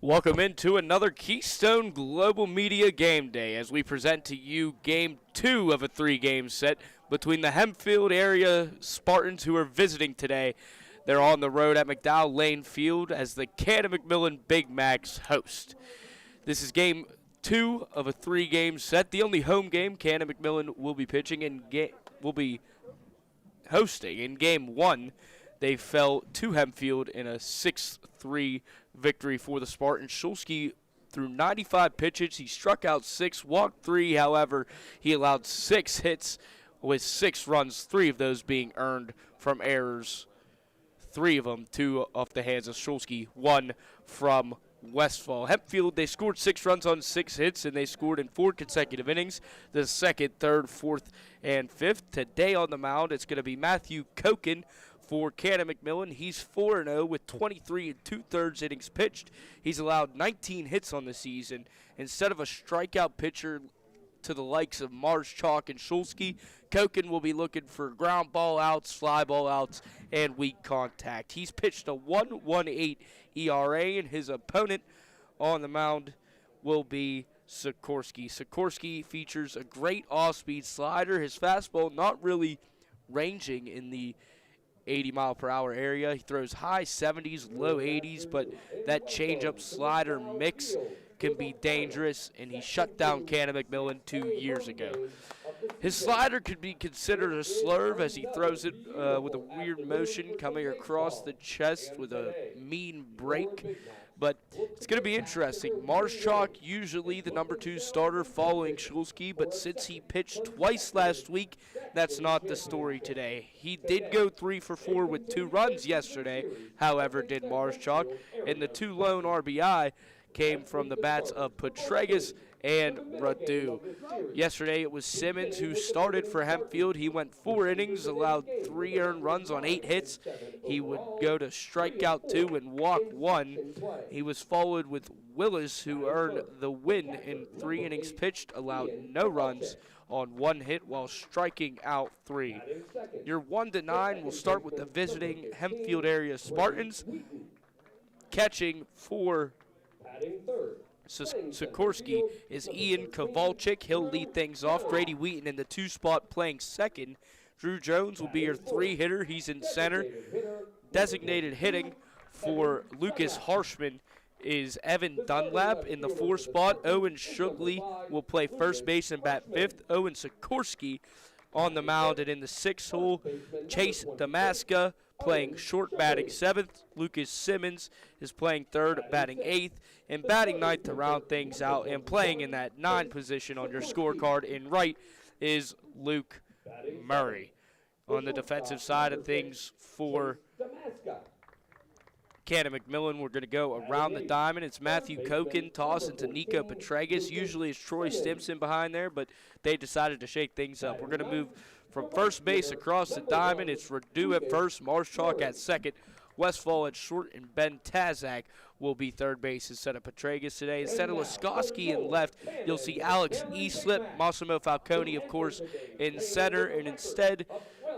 Welcome into another Keystone Global Media Game Day as we present to you Game 2 of a 3-game set between the Hempfield area Spartans who are visiting today. They're on the road at McDowell Lane Field as the Canon McMillan Big Macs host. This is Game 2 of a 3-game set. The only home game Canon McMillan will be pitching and will be hosting. In Game 1, they fell to Hempfield in a 6-3 victory for the Spartans. Shulsky threw 95 pitches. He struck out 6, walked 3. However, he allowed 6 hits with 6 runs, 3 of those being earned from errors. 3 of them, 2 off the hands of Shulsky, 1 from Westfall. Hempfield, they scored 6 runs on 6 hits, and they scored in 4 consecutive innings, the 2nd, 3rd, 4th, and 5th. Today on the mound, it's going to be Matthew Koken for Canon McMillan. He's 4-0 with 23 2/3 innings pitched. He's allowed 19 hits on the season. Instead of a strikeout pitcher to the likes of Marschalk and Shulsky, Koken will be looking for ground ball outs, fly ball outs, and weak contact. He's pitched a 1.18 ERA, and his opponent on the mound will be Sikorsky. Sikorsky features a great off-speed slider. His fastball not really ranging in the 80-mile-per-hour area. He throws high 70s, low 80s, but that changeup slider mix can be dangerous, and he shut down Canon McMillan 2 years ago. His slider could be considered a slurve as he throws it with a weird motion coming across the chest with a mean break. But it's going to be interesting. Marschalk, usually the number 2 starter following Shulsky, but since he pitched twice last week, that's not the story today. He did go 3 for 4 with 2 runs yesterday, however, did Marschalk, and the 2 lone RBI came from the bats of Petregas and Radu. Yesterday it was Simmons who started for Hempfield. He went 4 innings, allowed 3 earned runs on 8 hits. He would go to strikeout 2 and walk 1. He was followed with Willis, who earned the win in 3 innings pitched, allowed no runs on 1 hit while striking out 3. Your 1-9 will start with the visiting Hempfield area Spartans. Catching for Sikorsky is Ian Kowalczyk. He'll lead things off. Grady Wheaton in the 2 spot playing second. Drew Jones will be your 3-hitter. He's in center. Designated hitting for Lucas Harshman is Evan Dunlap in the 4 spot. Owen Shugley will play first base and bat 5th. Owen Sikorsky on the mound, and in the 6th hole, Chase Damaska playing short, batting 7th. Lucas Simmons is playing 3rd, batting 8th, and batting 9th to round things out. And playing in that 9 position on your scorecard in right is Luke Murray. On the defensive side of things for Canon McMillan, we're going to go around the diamond. It's Matthew Koken, toss into Nico Petregas. Usually it's Troy Stimson behind there, but they decided to shake things up. We're going to move from first base across the diamond. It's Radu at first, Marschalk at second, Westfall at short, and Ben Tazak will be third base instead of Petregas today. Instead of Laskowski in left, you'll see Alex Easlip, Massimo Falcone, of course, in center, and instead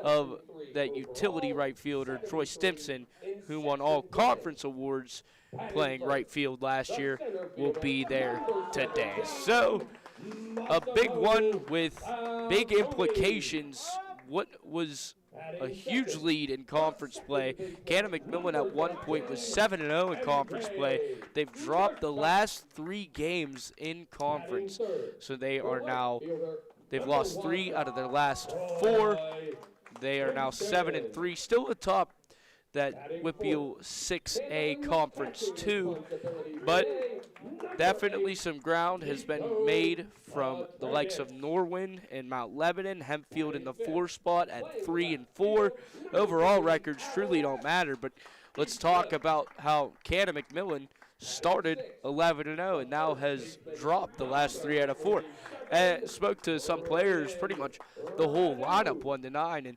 of that utility right fielder, Troy Stimson, who won all conference awards playing right field last year, will be there today. So, a big one with big implications. What was a huge lead in conference play. Canon McMillan at one point was 7-0 in conference play. They've dropped the last 3 games in conference. So they are now, they've lost 3 out of their last 4. They are now 7-3, still atop that WPIAL 6A Conference 2, but definitely some ground has been made from the likes of Norwin and Mount Lebanon. Hempfield in the 4 spot at 3-4. Overall records truly don't matter, but let's talk about how Canon McMillan started 11-0 and now has dropped the last 3 out of 4. Spoke to some players, pretty much the whole lineup 1-9, and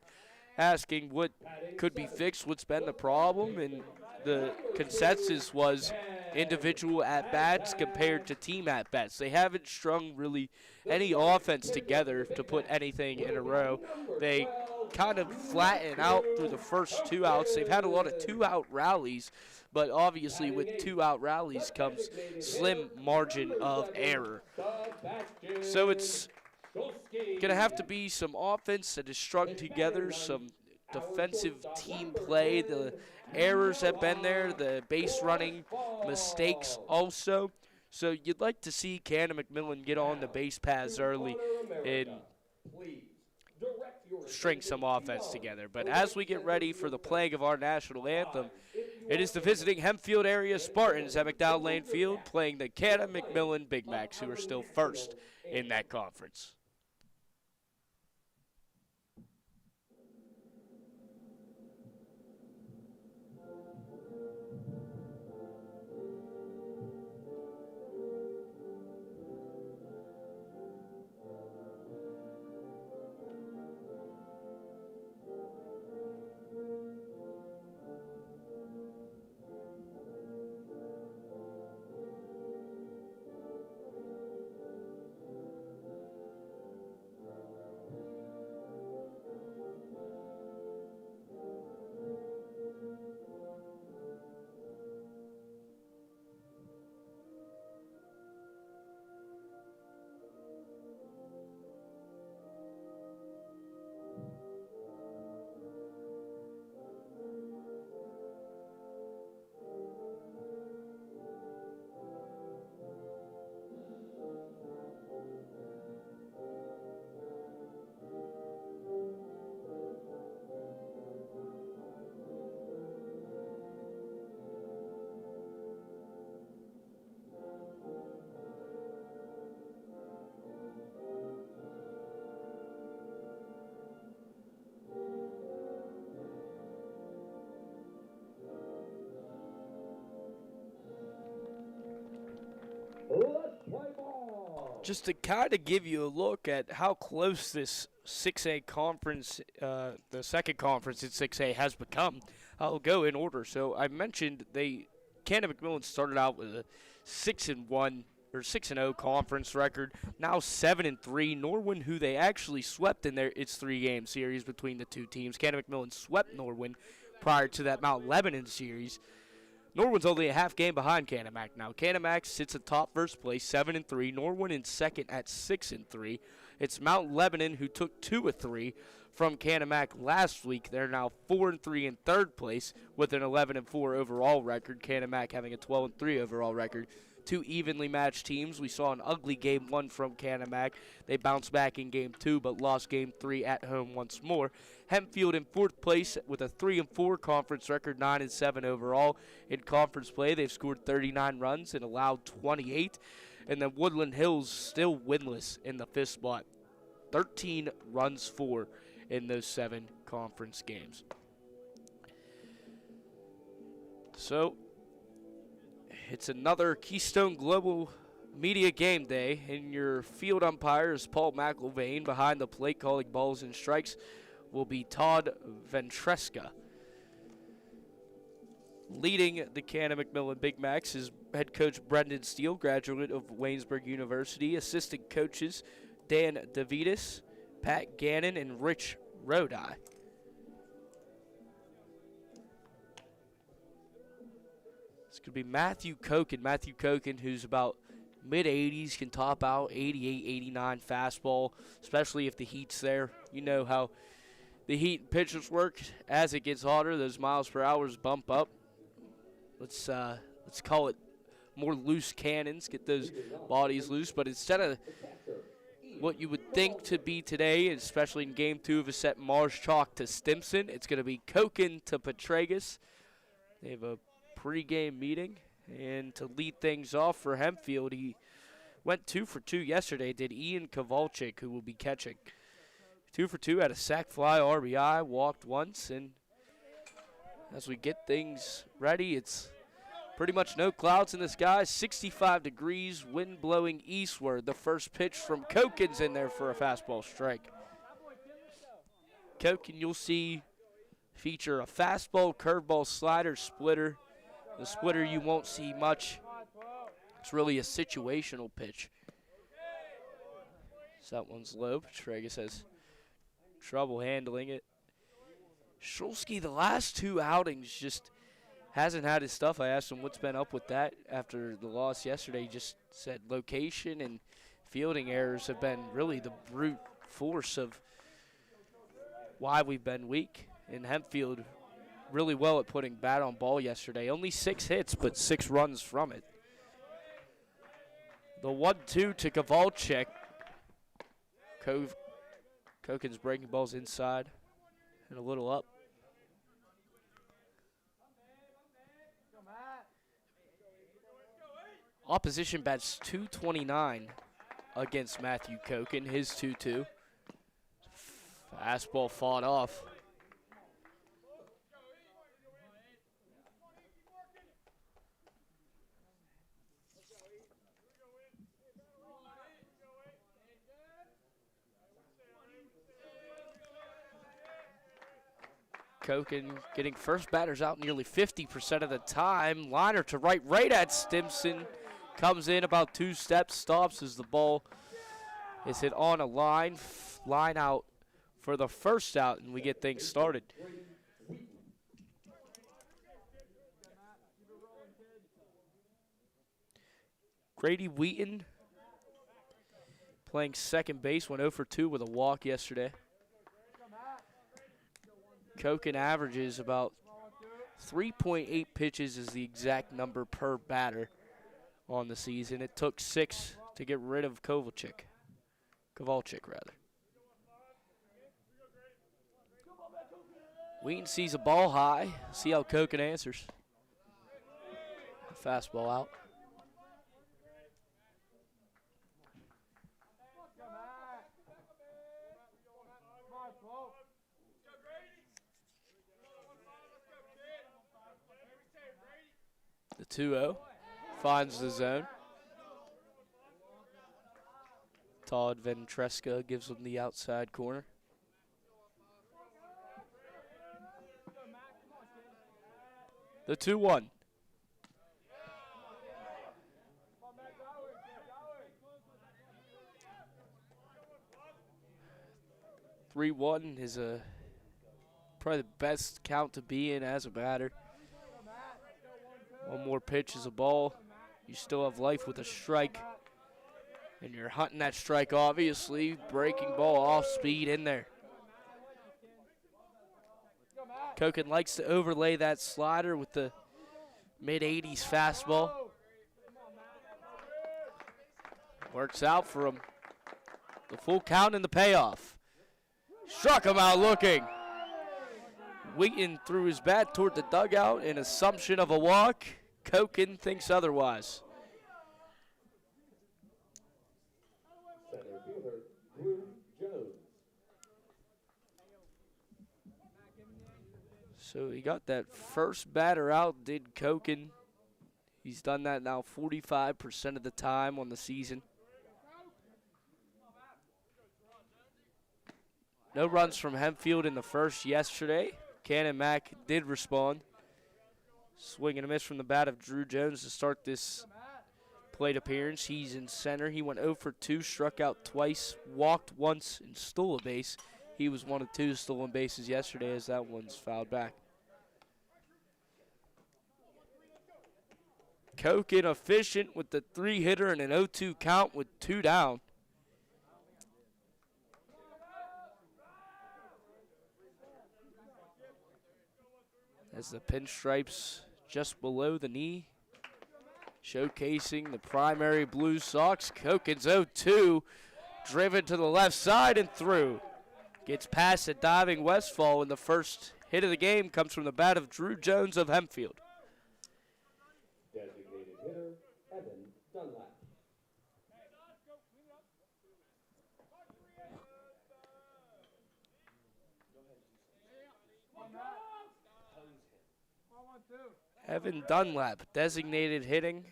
asking what could be fixed, what's been the problem, and the consensus was individual at-bats compared to team at-bats. They haven't strung really any offense together to put anything in a row. They kind of flatten out through the first 2 outs. They've had a lot of 2-out rallies, but obviously with 2-out rallies comes slim margin of error. So it's going to have to be some offense that is strung together, some defensive team play. The errors have been there, the base running mistakes also. So you'd like to see Canon McMillan get on the base paths early and string some offense together. But as we get ready for the playing of our national anthem, it is the visiting Hempfield area Spartans at McDowell Lane Field playing the Canon McMillan Big Macs, who are still first in that conference. Just to kind of give you a look at how close this 6A conference, the second conference in 6A has become, I'll go in order. So I mentioned Canon McMillan started out with a 6-1 or 6-0 conference record, now 7-3. Norwin, who they actually swept in its 3-game series between the two teams. Canon McMillan swept Norwin prior to that Mount Lebanon series. Norwin's only a half game behind Canon-Mac now. Canon-Mac sits atop first place, 7-3. Norwin in second at 6-3. It's Mount Lebanon who took 2 of 3 from Canon-Mac last week. They're now 4-3 in third place with an 11-4 overall record. Canon-Mac having a 12-3 overall record. Two evenly matched teams. We saw an ugly game 1 from Canon-Mac. They bounced back in game 2 but lost game 3 at home once more. Hempfield in fourth place with a 3-4 conference record, 9-7 overall. In conference play, they've scored 39 runs and allowed 28. And then Woodland Hills still winless in the fifth spot. 13 runs for in those 7 conference games. So it's another Keystone Global Media Game Day, and your field umpire is Paul McIlvain. Behind the plate calling balls and strikes will be Todd Ventresca. Leading the Canon McMillan Big Macs is head coach Brendan Steele, graduate of Waynesburg University. Assistant coaches Dan DeVitis, Pat Gannon, and Rich Rodi. It's going to be Matthew Koken. Matthew Koken, who's about mid-80s, can top out 88, 89 fastball, especially if the heat's there. You know how the heat and pitches work. As it gets hotter, those miles per hour bump up. Let's call it more loose cannons, get those bodies loose. But instead of what you would think to be today, especially in Game 2 of a set Mars Chalk to Stimson, it's going to be Koken to Petragus. They have a pre-game meeting. And to lead things off for Hempfield, he went 2 for 2 yesterday, did Ian Kowalczyk, who will be catching. 2 for 2, had a sac fly, RBI, walked once, and as we get things ready, it's pretty much no clouds in the sky, 65 degrees, wind blowing eastward. The first pitch from Koken's in there for a fastball strike. Koken, you'll see, feature a fastball, curveball, slider, splitter. The splitter you won't see much It's really a situational pitch. So that one's low. Petragus has trouble handling it. Shulsky, the last 2 outings, just hasn't had his stuff. I asked him what's been up with that after the loss yesterday. He just said location and fielding errors have been really the brute force of why we've been weak. And Hempfield really well at putting bat on ball yesterday. Only 6 hits, but 6 runs from it. The 1-2 to Kowalczyk. Koken's breaking balls inside and a little up. Opposition bats .229 against Matthew Koken, his 2-2. Fastball fought off. Koken getting first batters out nearly 50% of the time. Liner to right at Stimson. Comes in about 2 steps, stops as the ball is hit on a line. Line out for the first out, and we get things started. Grady Wheaton playing second base, went 0 for 2 with a walk yesterday. Koken averages about 3.8 pitches is the exact number per batter on the season. It took 6 to get rid of Kowalczyk. Wheaton sees a ball high. See how Koken answers. Fastball out. The 2-0 finds the zone. Todd Ventresca gives him the outside corner. The 2-1. 3-1 is probably the best count to be in as a batter. One more pitch is a ball. You still have life with a strike. And you're hunting that strike, obviously. Breaking ball off speed in there. Koken likes to overlay that slider with the mid-80s fastball. Works out for him. The full count and the payoff. Struck him out looking. Wheaton threw his bat toward the dugout in assumption of a walk. Koken thinks otherwise. So he got that first batter out, did Koken. He's done that now 45% of the time on the season. No runs from Hempfield in the first yesterday. Canon Mack did respond. Swing and a miss from the bat of Drew Jones to start this plate appearance. He's in center. He went 0 for 2, struck out twice, walked once, and stole a base. He was one of 2 stolen bases yesterday as that one's fouled back. Koken efficient with the 3-hitter and an 0-2 count with 2 down. As the pinstripes just below the knee, showcasing the primary blue socks. Koken's 0-2, driven to the left side and through. Gets past a diving Westfall, and the first hit of the game comes from the bat of Drew Jones of Hempfield. Designated hitter, Evan Dunlap. Evan Dunlap, designated hitting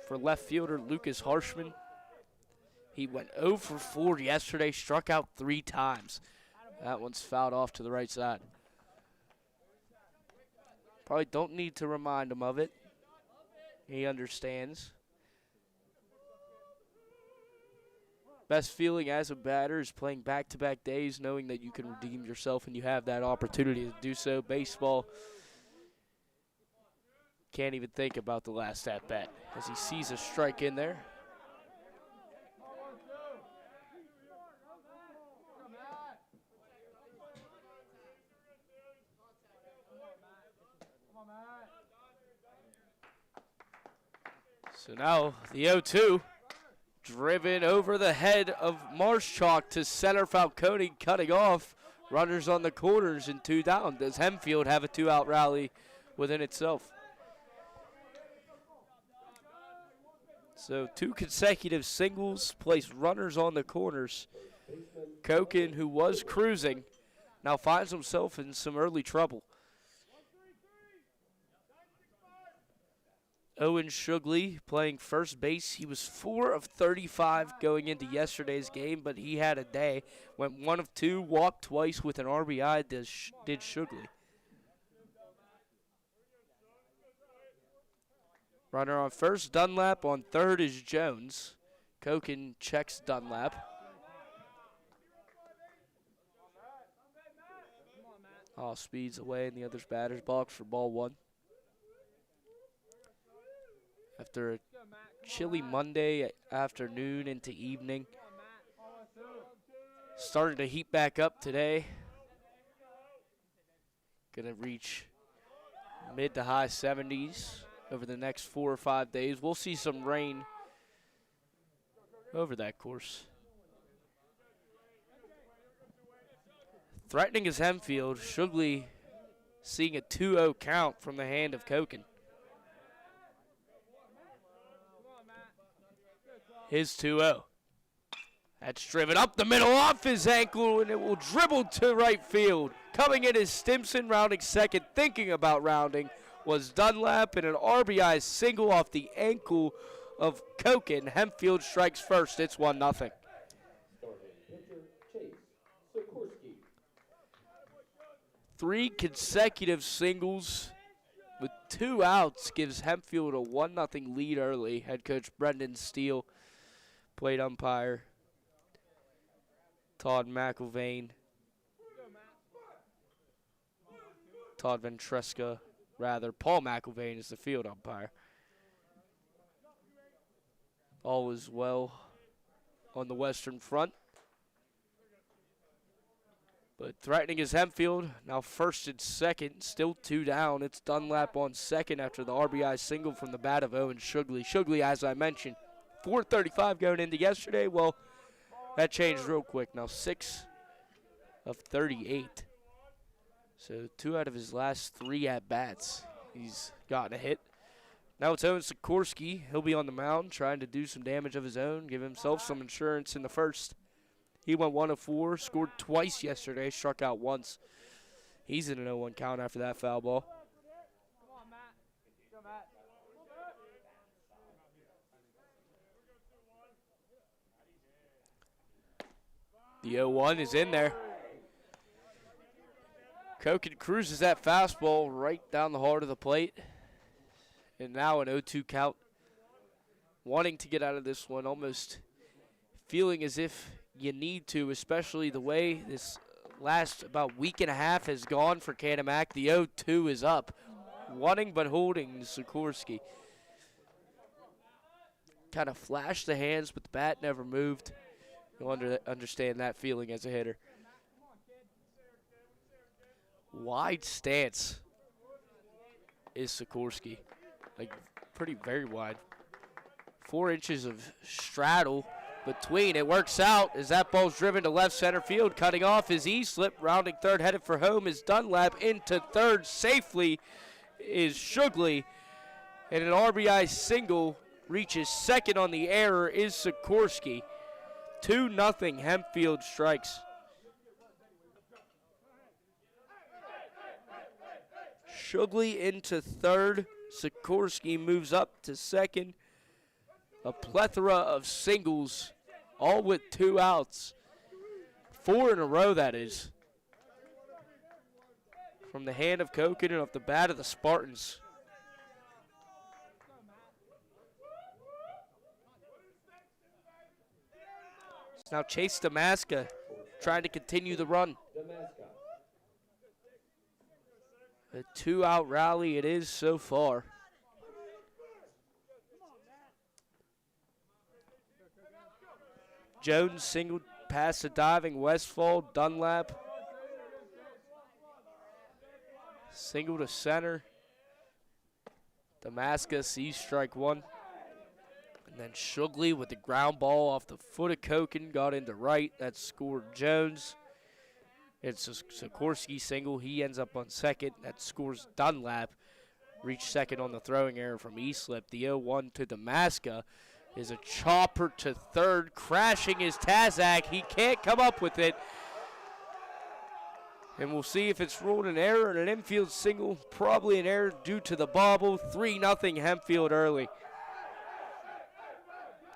for left fielder Lucas Harshman. He went 0 for 4 yesterday, struck out 3 times. That one's fouled off to the right side. Probably don't need to remind him of it. He understands. Best feeling as a batter is playing back-to-back days, knowing that you can redeem yourself and you have that opportunity to do so. Baseball, can't even think about the last at-bat as he sees a strike in there. So now the 0-2. Driven over the head of Marshchalk to center. Falcone cutting off. Runners on the corners and 2 down. Does Hempfield have a 2-out rally within itself? So 2 consecutive singles place runners on the corners. Koken, who was cruising, now finds himself in some early trouble. Owen Shugley playing first base. He was 4 of 35 going into yesterday's game, but he had a day. Went 1 of 2, walked twice with an RBI, did Shugley. Runner on first, Dunlap. On third is Jones. Koken checks Dunlap. All speeds away in the other's batter's box for ball 1. After a chilly Monday afternoon into evening. Starting to heat back up today. Gonna reach mid to high 70s over the next 4 or 5 days. We'll see some rain over that course. Threatening is Hempfield. Shugley seeing a 2-0 count from the hand of Koken. His 2-0. That's driven up the middle off his ankle, and it will dribble to right field. Coming in is Stimson, rounding second. Thinking about rounding was Dunlap, and an RBI single off the ankle of Koken. Hempfield strikes first. It's 1-0. Starting pitcher, Chase Sikorsky. 3 consecutive singles with 2 outs gives Hempfield a 1-0 lead early. Head coach Brendan Steele, plate umpire Todd McIlvain, Paul McIlvain is the field umpire. All is well on the Western Front. But threatening is Hempfield, now first and second, still 2 down. It's Dunlap on second after the RBI single from the bat of Owen Shugley. Shugley, as I mentioned, 435 going into yesterday. Well, that changed real quick. Now 6 of 38. So 2 out of his last 3 at-bats, he's gotten a hit. Now it's Owen Sikorsky. He'll be on the mound trying to do some damage of his own, give himself some insurance in the first. He went 1 of 4, scored twice yesterday, struck out once. He's in an 0-1 count after that foul ball. The 0-1 is in there. Koken cruises that fastball right down the heart of the plate. And now an 0-2 count. Wanting to get out of this one, almost feeling as if you need to, especially the way this last about week and a half has gone for Canon. The 0-2 is up. Wanting but holding Sikorsky. Kind of flashed the hands, but the bat never moved. You'll understand that feeling as a hitter. Wide stance is Sikorsky. Like, very wide. 4 inches of straddle between. It works out as that ball's driven to left center field. Cutting off is E-Slip. Rounding third, headed for home is Dunlap. Into third safely is Shugley. And an RBI single reaches second on the error is Sikorsky. 2-0 Hempfield strikes. Shugley into third. Sikorsky moves up to second. A plethora of singles, all with 2 outs. 4 in a row, that is. From the hand of Koken and off the bat of the Spartans. Now Chase Damaska trying to continue the run. Damaska. A 2-out rally it is so far. Jones singled past the diving Westfall. Dunlap single to center. Damaska sees strike one. And then Shugley with the ground ball off the foot of Koken got into right. That scored Jones. It's a Sikorsky single. He ends up on second. That scores Dunlap. Reached second on the throwing error from Eslip. The 0-1 to Damaska is a chopper to third. Crashing is Tazak. He can't come up with it. And we'll see if it's ruled an error and an infield single. Probably an error due to the bobble. 3-0 Hempfield early.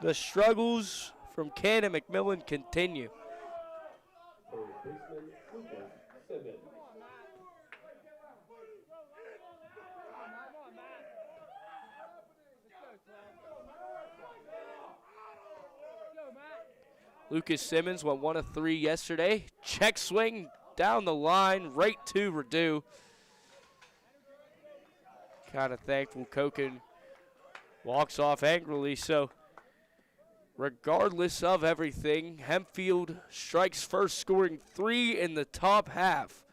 The struggles from Canon McMillan continue. Third baseman, Lucas Simmons. Lucas Simmons went 1 of 3 yesterday. Check swing down the line, right to Redu. Kind of thankful Koken walks off angrily. So regardless of everything, Hempfield strikes first, scoring 3 in the top half.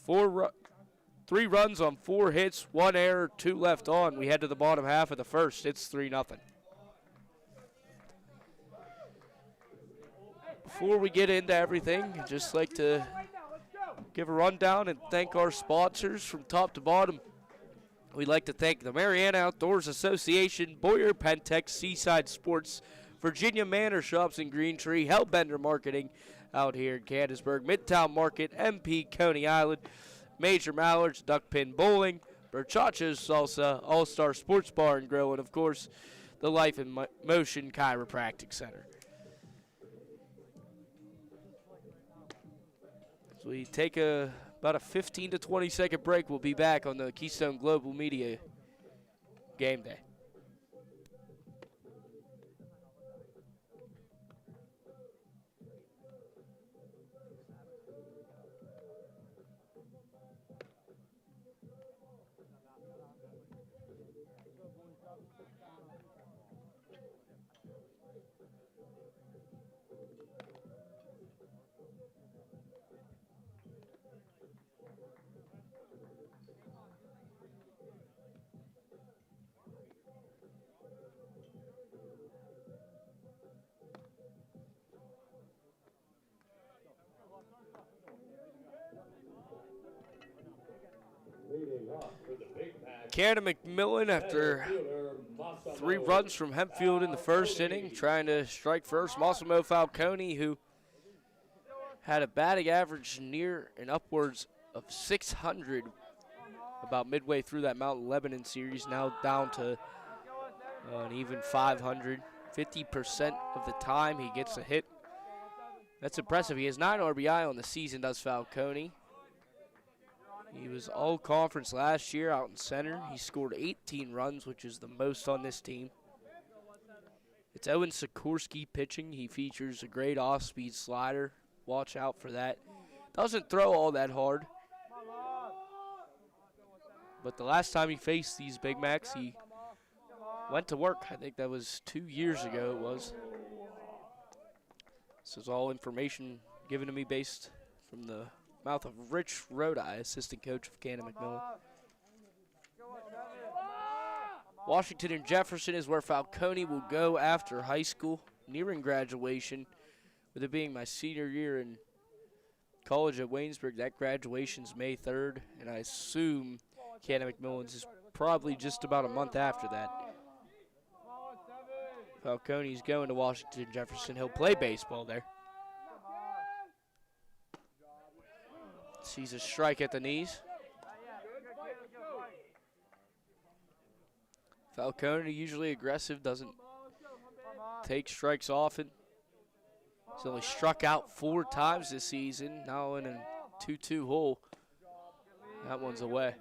3 runs on 4 hits, 1 error, 2 left on. We head to the bottom half of the first. It's 3-0. Before we get into everything, I'd just like to give a rundown and thank our sponsors from top to bottom. We'd like to thank the Mariana Outdoors Association, Boyer Pentex, Seaside Sports, Virginia Manor Shops in Green Tree, Hellbender Marketing out here in Canonsburg, Midtown Market, MP Coney Island, Major Mallards, Duckpin Bowling, Berchacho's Salsa, All-Star Sports Bar and Grill, and of course, the Life in Motion Chiropractic Center. So we take about a 15 to 20 second break. We'll be back on the Keystone Global Media Game Day. Canon McMillan, after 3 runs from Hempfield in the first inning, trying to strike first. Massimo Falcone, who had a batting average near and upwards of 600 about midway through that Mount Lebanon series, now down to an even 500. 50% of the time he gets a hit. That's impressive. He has 9 RBI on the season, does Falcone. He was all-conference last year out in center. He scored 18 runs, which is the most on this team. It's Owen Sikorsky pitching. He features a great off-speed slider. Watch out for that. Doesn't throw all that hard. But the last time he faced these Big Macs, he went to work. I think that was 2 years ago it was. This is all information given to me based from the mouth of Rich Rodeye, assistant coach of Canon McMillan. Washington and Jefferson is where Falcone will go after high school, nearing graduation. With it being my senior year in college at Waynesburg, that graduation's May 3rd, and I assume Canon McMillan's is probably just about a month after that. Falcone's going to Washington and Jefferson. He'll play baseball there. Sees a strike at the knees. Falcone, usually aggressive, doesn't take strikes often. He's only struck out 4 times this season, now in a 2-2 hole. That one's away.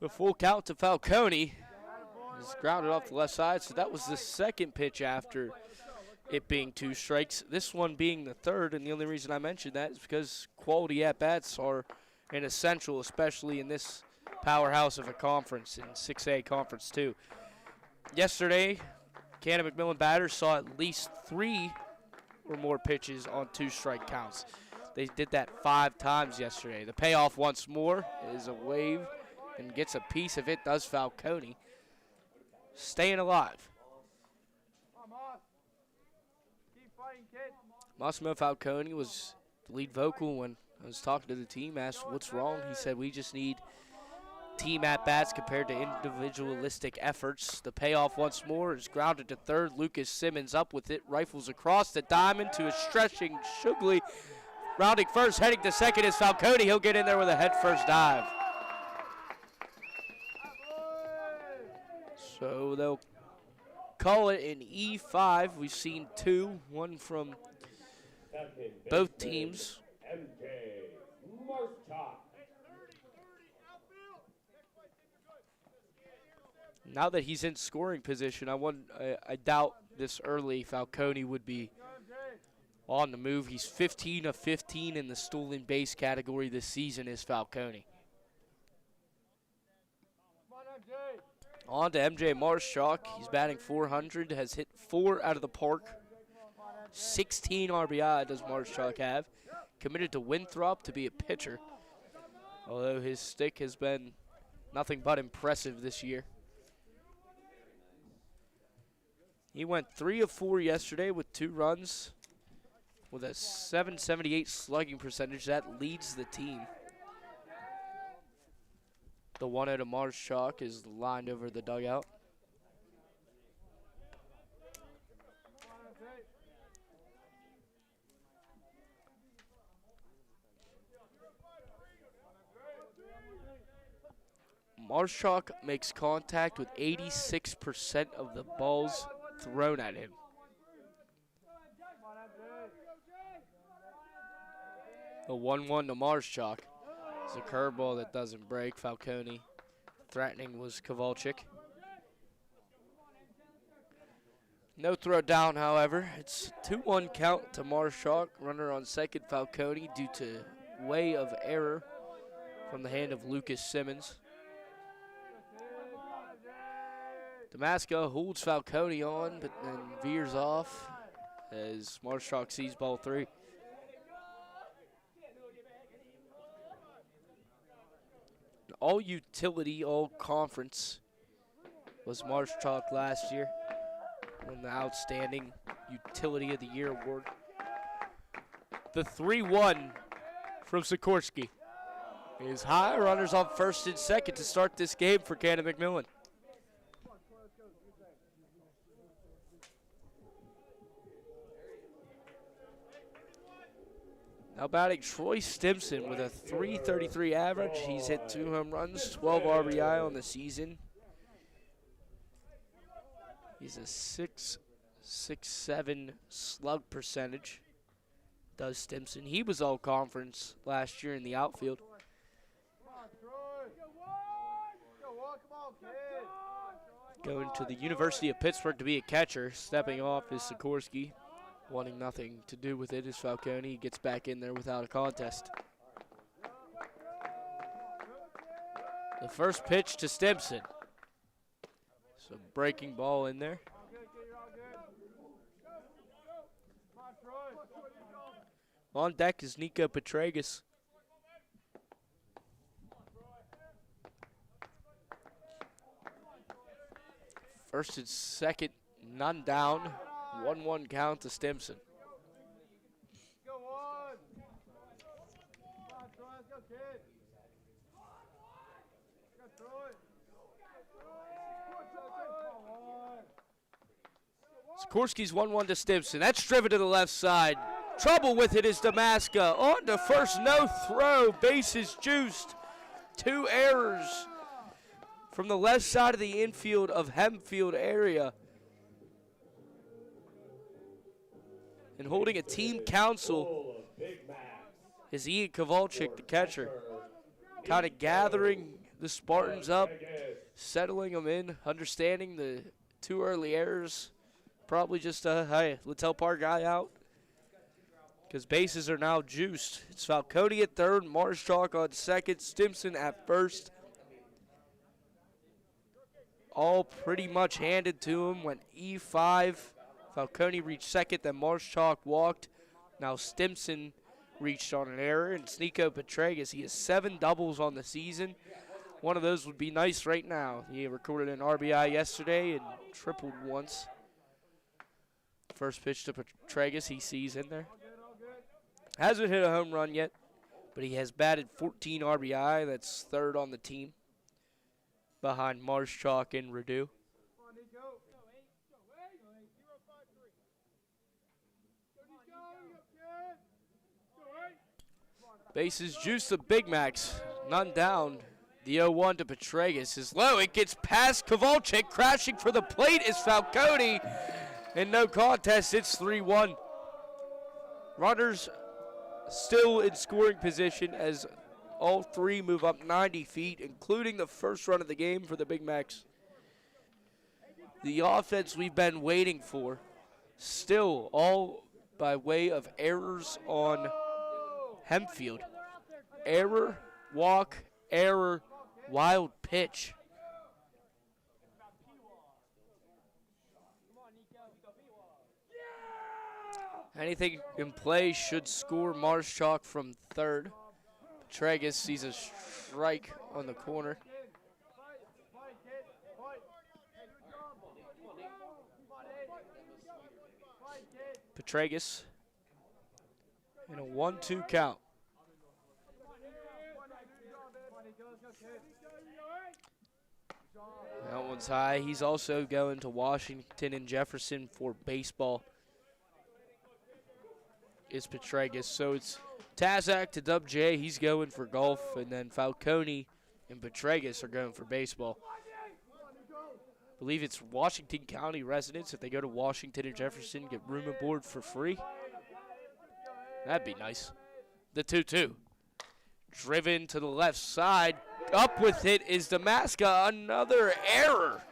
The full count to Falcone. Is grounded off the left side, so that was the second pitch after it being 2 strikes. This one being the third, and the only reason I mentioned that is because quality at-bats are an essential, especially in this powerhouse of a conference, in 6A Conference 2. Yesterday, Canon McMillan batters saw at least 3 or more pitches on 2-strike counts. They did that 5 times yesterday. The payoff once more is a wave and gets a piece of it, does Falcone. Staying alive. Massimo Falcone was the lead vocal when I was talking to the team, asked what's wrong. He said we just need team at-bats compared to individualistic efforts. The payoff once more is grounded to third. Lucas Simmons up with it, rifles across the diamond to a stretching Shugley. Rounding first, heading to second is Falcone. He'll get in there with a head-first dive. So they'll call it an E5. We've seen 2, one from both teams. Now that he's in scoring position, I doubt this early Falcone would be on the move. He's 15 of 15 in the stolen base category this season is Falcone. On to MJ Marshak. He's batting .400, has hit 4 out of the park. 16 RBI does Marshak have. Committed to Winthrop to be a pitcher, although his stick has been nothing but impressive this year. He went 3 of 4 yesterday with 2 runs with a .778 slugging percentage. That leads the team. The 1-0 to Marshak is lined over the dugout. Marshak makes contact with 86% of the balls thrown at him. The 1-1 to Marshak. It's a curveball that doesn't break. Falcone threatening was Kowalczyk. No throw down, however. It's 2-1 count to Marshak. Runner on second, Falcone, due to way of error from the hand of Lucas Simmons. Damasco holds Falcone on, but then veers off as Marshak sees ball 3. All utility, all conference was Marshak last year. Won the Outstanding Utility of the Year award. The 3-1 from Sikorsky is high. Runners on first and second to start this game for Canon McMillan. Now batting Troy Stimson with a .333 average. He's hit 2 home runs, 12 RBI on the season. He's a .667 slug percentage, does Stimson. He was all conference last year in the outfield. Going to the University of Pittsburgh to be a catcher. Stepping off is Sikorsky. Wanting nothing to do with it is Falcone. He gets back in there without a contest. The first pitch to Stimson. So breaking ball in there. On deck is Nico Petragas. First and second, none down. 1-1 count to Stimson. Sikorsky's 1-1 to Stimson. That's driven to the left side. Trouble with it is Damasco. On to first, no throw. Bases juiced. 2 errors from the left side of the infield of Hempfield area. And holding a team council is Ian Kowalczyk, the catcher, kind of gathering the Spartans up, settling them in, understanding the 2 early errors. Probably just a, hey, let's help our guy out. Because bases are now juiced. It's Falcone at third, Marshchalk on second, Stimson at first. All pretty much handed to him. Went E5. Falcone reached second, then Marshchalk walked. Now Stimson reached on an error, and Sneeko Petragas, he has 7 doubles on the season. One of those would be nice right now. He recorded an RBI yesterday and tripled once. First pitch to Petragas, he sees in there. Hasn't hit a home run yet, but he has batted 14 RBI. That's third on the team, behind Marshchalk and Redu. Bases juice the Big Macs. None down. The 0-1 to Petragas is low. It gets past Kowalczyk. Crashing for the plate is Falcone. And no contest. It's 3-1. Runners still in scoring position as all 3 move up 90 feet, including the first run of the game for the Big Macs. The offense we've been waiting for, still all by way of errors on Hempfield. Error, walk, error, wild pitch. Anything in play should score Marshchalk from third. Petragas sees a strike on the corner. Petragas in a 1-2 count. That one's high. He's also going to Washington and Jefferson for baseball. Is Petragas. So it's Tazak to Dub J. He's going for golf. And then Falcone and Petragas are going for baseball. I believe it's Washington County residents. If they go to Washington and Jefferson, get room and board for free. That'd be nice. The 2-2. Driven to the left side. Up with it is Damaska. Another error.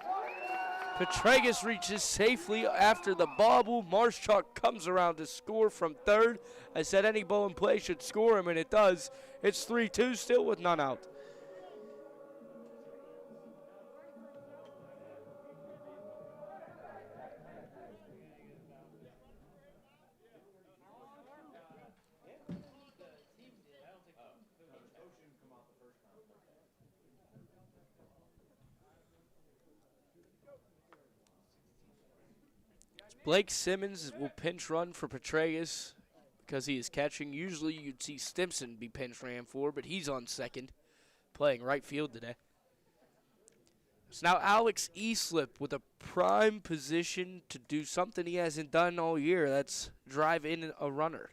Petragas reaches safely after the bobble. Marshchalk comes around to score from third. I said any ball in play should score him, and it does. It's 3-2 still with none out. Blake Simmons will pinch run for Petragas because he is catching. Usually you'd see Stimson be pinch ran for, but he's on second, playing right field today. It's now Alex Easlip with a prime position to do something he hasn't done all year. That's drive in a runner.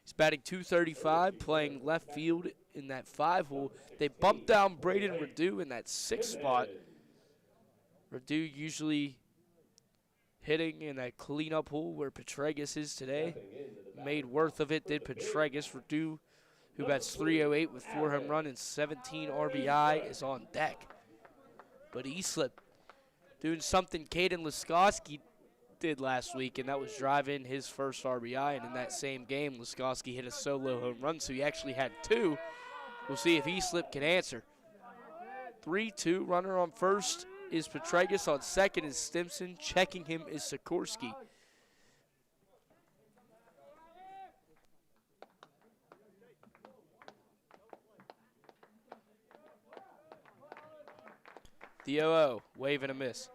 He's batting .235, playing left field in that 5-hole. They bumped down Braden Redu in that 6th spot. Redu usually hitting in that cleanup hole where Petragas is today. Made worth of it, did Petragas. Redu, who bats .308 with 4 home runs and 17 RBI, is on deck. But Easlip doing something Caden Laskowski did last week, and that was drive in his first RBI. And in that same game, Laskowski hit a solo home run, so he actually had 2. We'll see if Easlip can answer. 3-2, runner on first is Petragas, on second is Stimson. Checking him is Sikorsky. The 0-0, wave and a miss.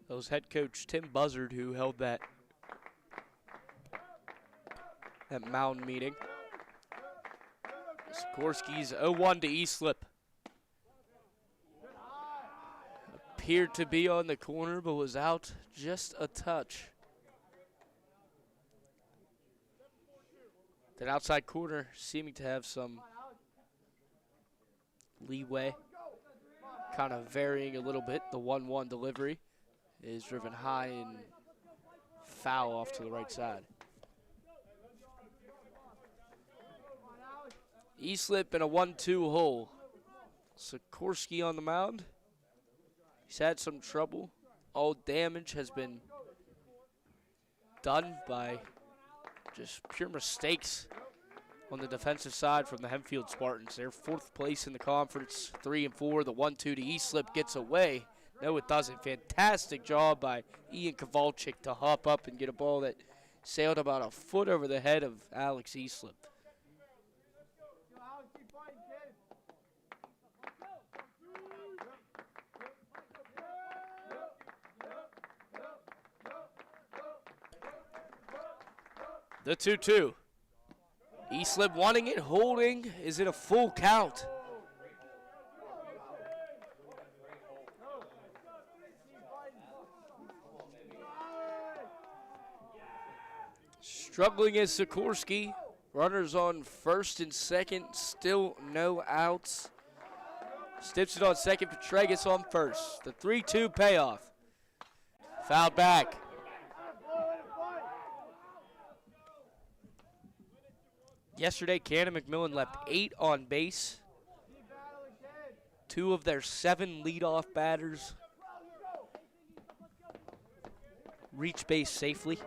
That was head coach Tim Buzzard who held that mound meeting. Sikorsky's 0-1 to Easlip. Appeared to be on the corner, but was out just a touch. That outside corner seeming to have some leeway. kind of varying a little bit. The 1-1 delivery is driven high and foul off to the right side. Easlip in a 1-2 hole. Sikorsky on the mound. He's had some trouble. All damage has been done by just pure mistakes on the defensive side from the Hempfield Spartans. They're 4th place in the conference, 3-4. The 1-2 to Easlip gets away. No, it doesn't. Fantastic job by Ian Kowalczyk to hop up and get a ball that sailed about a foot over the head of Alex Easlip. The 2-2. Easlip wanting it, holding. Is it a full count? Struggling is Sikorsky. Runners on first and second. Still no outs. Stimson on second. Petregas on first. The 3-2 payoff. Foul back. Yesterday, Canon McMillan left 8 on base. 2 of their 7 leadoff batters reached base safely.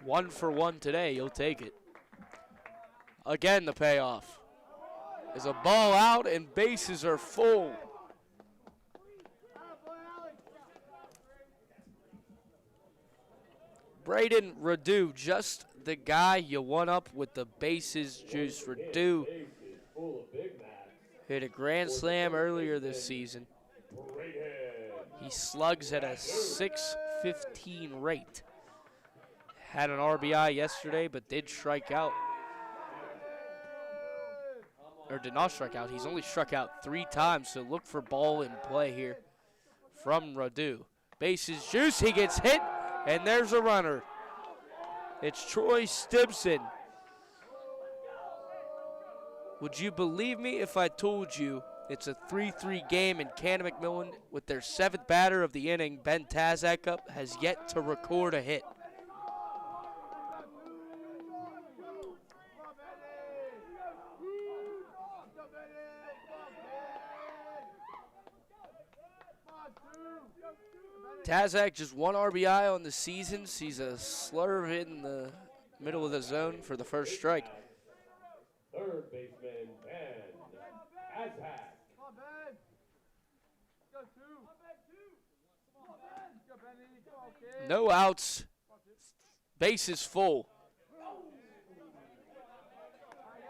1 for 1 today, you'll take it. Again, the payoff. Is a ball out and bases are full. Braden Radu, just the guy you want up with the bases juice. Radu hit a grand slam earlier this season. He slugs at a .615 rate. Had an RBI yesterday, but did strike out. Or did not strike out. He's only struck out 3 times, so look for ball in play here from Radu. Bases juice, he gets hit, and there's a runner. It's Troy Stimson. Would you believe me if I told you it's a 3-3 game and Canon McMillan, with their 7th batter of the inning, Ben Tazak up, has yet to record a hit? Tazak just 1 RBI on the season. Sees a slurve in the middle of the zone for the first strike. Third baseman, Ben Tazak. No outs. Base is full.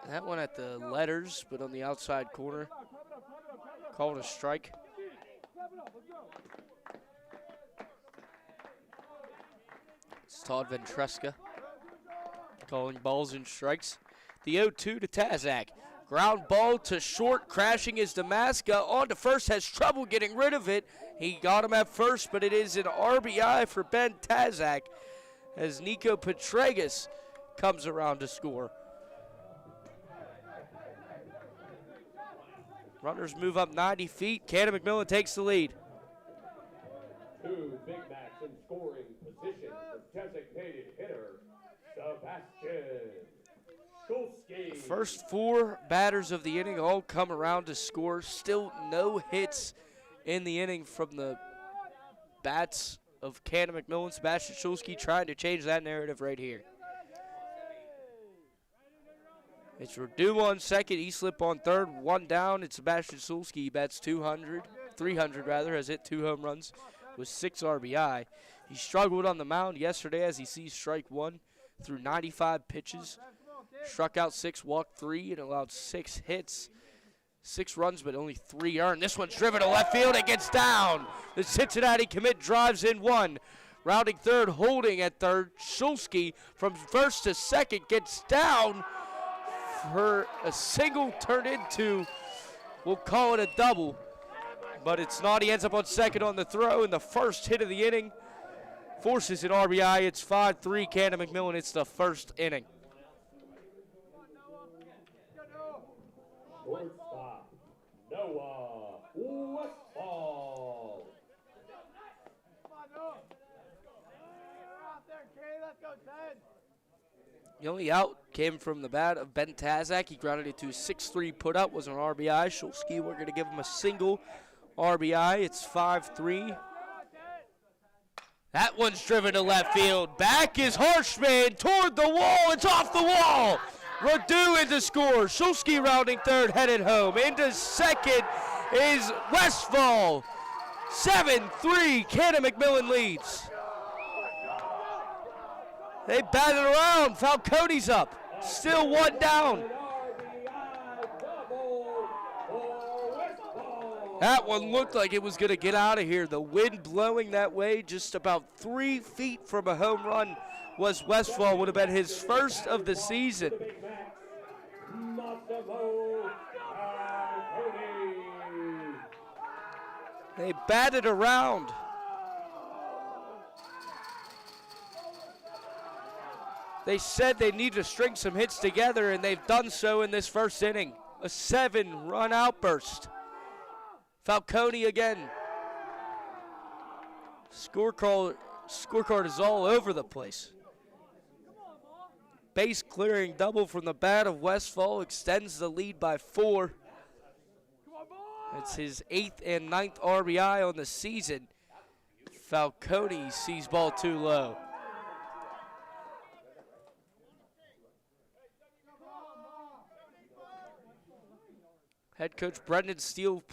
That one at the letters, but on the outside corner. Called a strike. It's Todd Ventresca calling balls and strikes. The 0-2 to Tazak. Ground ball to short, crashing is Damaska. On to first, has trouble getting rid of it. He got him at first, but it is an RBI for Ben Tazak as Nico Petregas comes around to score. Runners move up 90 feet. Canon McMillan takes the lead. 2 Big Macs in scoring position for designated hitter, Sebastian Shulsky. The first 4 batters of the inning all come around to score. Still no hits in the inning from the bats of Canon McMillan. Sebastian Shulsky trying to change that narrative right here. It's Radu on second, Easlip on third, 1 down. It's Sebastian Shulsky. He bats 300 rather, has hit 2 home runs with 6 RBI. He struggled on the mound yesterday as he sees strike 1 through 95 pitches. Struck out 6, walked 3, and allowed 6 hits. 6 runs, but only 3 earned. This one's driven to left field. It gets down. The Cincinnati commit drives in 1. Rounding third, holding at third. Shulsky from first to second gets down for a single turned into, we'll call it a double. But it's not. He ends up on second on the throw, and the first hit of the inning forces an RBI. It's 5-3 Canon McMillan. It's the first inning. Shortstop, Noah The only out came from the bat of Ben Tazak. He grounded it to a 6-3 put up, was an RBI. Shulsky, we're going to give him a single RBI. It's 5-3. That one's driven to left field. Back is Harshman toward the wall. It's off the wall. Radu in to score. Shulsky rounding third, headed home. Into second is Westfall. 7-3. Canon McMillan leads. They batted around. Falcone's up. Still one down. That one looked like it was going to get out of here. The wind blowing that way, just about 3 feet from a home run, was Westfall. Would have been his first of the season. They batted around. They said they need to string some hits together, and they've done so in this first inning. A 7-run outburst. Falcone again. Scorecard is all over the place. Base clearing double from the bat of Westfall extends the lead by 4. It's his 8th and 9th RBI on the season. Falcone sees ball too low. Head coach Brendan Steele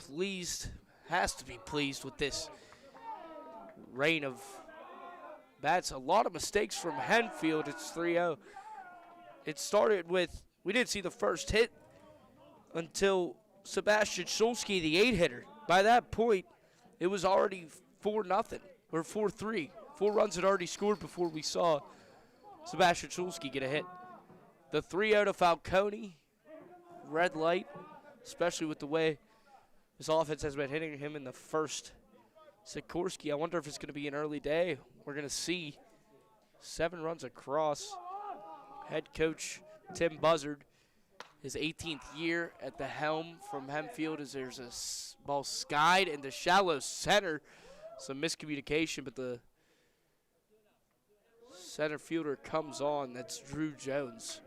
has to be pleased with this rain of bats. A lot of mistakes from Hempfield. It's 3-0. It started with, we didn't see the first hit until Sebastian Shulsky, the 8-hitter. By that point, it was already 4-0 or 4-3. 4 runs had already scored before we saw Sebastian Shulsky get a hit. The 3-0 to Falcone. Red light, especially with the way his offense has been hitting him in the first. Sikorsky, I wonder if it's going to be an early day. We're going to see 7 runs across. Head coach Tim Buzzard, his 18th year at the helm from Hempfield, as there's a ball skied into shallow center. Some miscommunication, but the center fielder comes on. That's Drew Jones,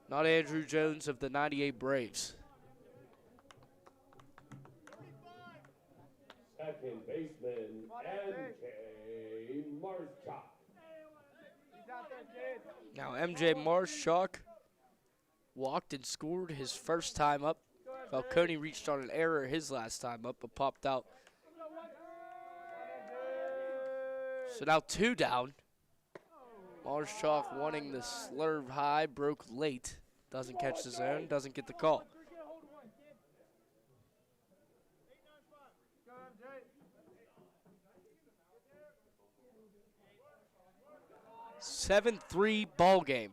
not Andrew Jones of the 98 Braves. Second baseman, MJ Marshak. Now MJ Marshak walked and scored his first time up. Falcone reached on an error his last time up, but popped out. So now 2 down. Marshak wanting the slurve high, broke late. Doesn't catch the zone, doesn't get the call. 7-3 ball game.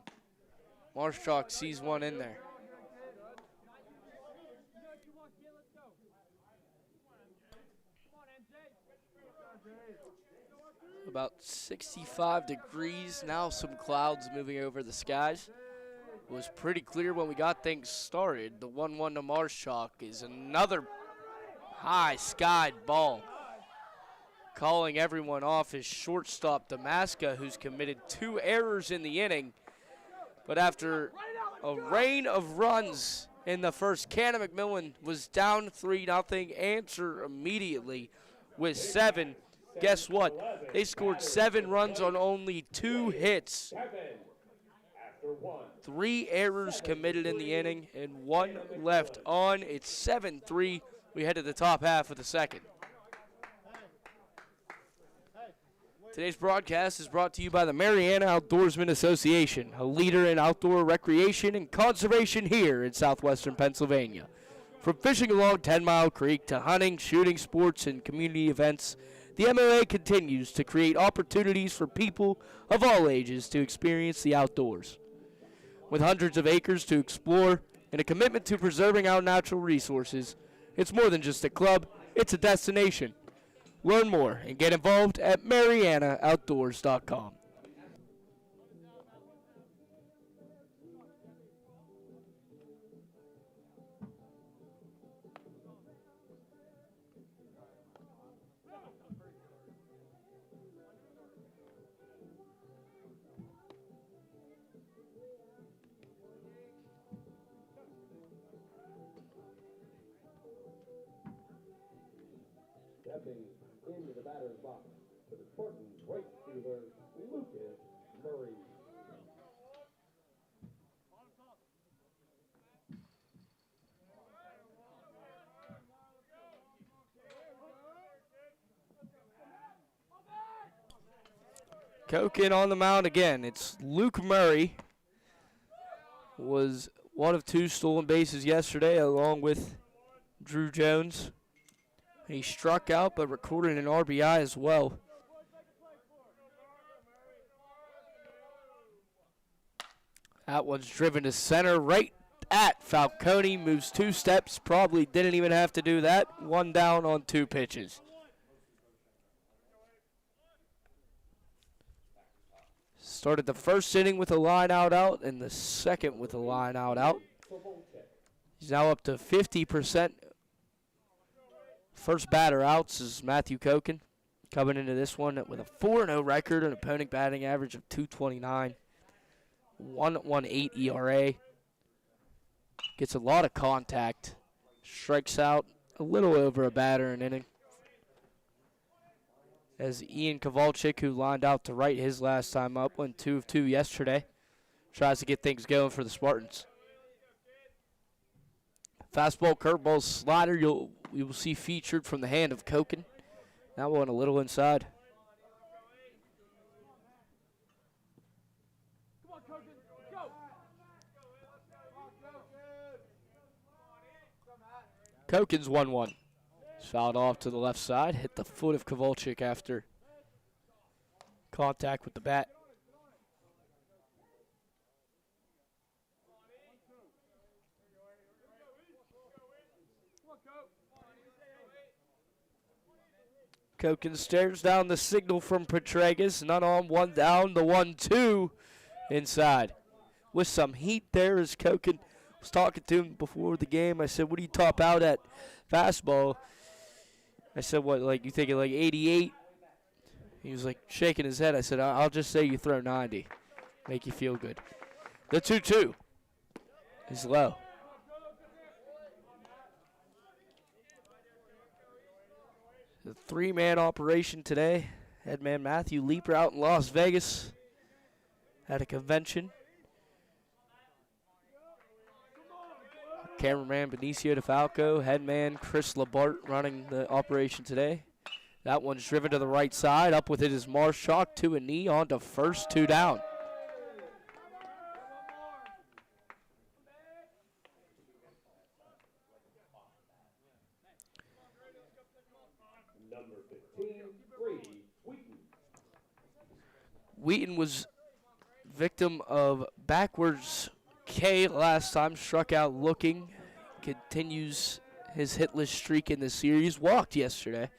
Marshak sees one in there. About 65 degrees, now some clouds moving over the skies. It was pretty clear when we got things started. The 1-1 to Marshak is another high skied ball. Calling everyone off is shortstop Damaska, who's committed 2 errors in the inning. But after a rain of runs in the first, Canon McMillan was down 3-0. Answer immediately with 7. Guess what? They scored 7 runs on only 2 hits. 3 errors committed in the inning and 1 left on. It's 7-3. We head to the top half of the second. Today's broadcast is brought to you by the Mariana Outdoorsman Association, a leader in outdoor recreation and conservation here in southwestern Pennsylvania. From fishing along 10 Mile Creek to hunting, shooting sports, and community events, the MOA continues to create opportunities for people of all ages to experience the outdoors. With hundreds of acres to explore and a commitment to preserving our natural resources, it's more than just a club, it's a destination. Learn more and get involved at MarianaOutdoors.com. Koken on the mound again. It's Luke Murray. Was one of 2 stolen bases yesterday along with Drew Jones. He struck out but recorded an RBI as well. That one's driven to center right at Falcone. Moves 2 steps. Probably didn't even have to do that. 1 down on 2 pitches. Started the first inning with a line out and the second with a line out. He's now up to 50%. First batter outs is Matthew Koken. Coming into this one with a 4-0 record, an opponent batting average of .229. 1.18 ERA. Gets a lot of contact. Strikes out a little over a batter an inning. As Ian Kowalczyk, who lined out to right his last time up, went 2 of 2 yesterday, tries to get things going for the Spartans. Fastball, curveball, slider, you will see featured from the hand of Koken. That one a little inside. Koken's 1-1. Fouled off to the left side, hit the foot of Kowalczyk after contact with the bat. Koken stares down the signal from Petregas. None on, 1 down, the 1-2 inside. With some heat there as Koken was talking to him before the game. I said, what do you top out at fastball? I said, what, like, you thinking like 88? He was like shaking his head. I said, I'll just say you throw 90. Make you feel good. The 2-2 is low. The 3-man operation today. Headman Matthew Leeper out in Las Vegas at a convention. Cameraman Benicio DeFalco, headman Chris Labart running the operation today. That one's driven to the right side. Up with it is Marshak to a knee, on to first, 2 down. Number 15, Wheaton. Wheaton was victim of backwards K last time, struck out looking, continues his hitless streak in the series. Walked yesterday,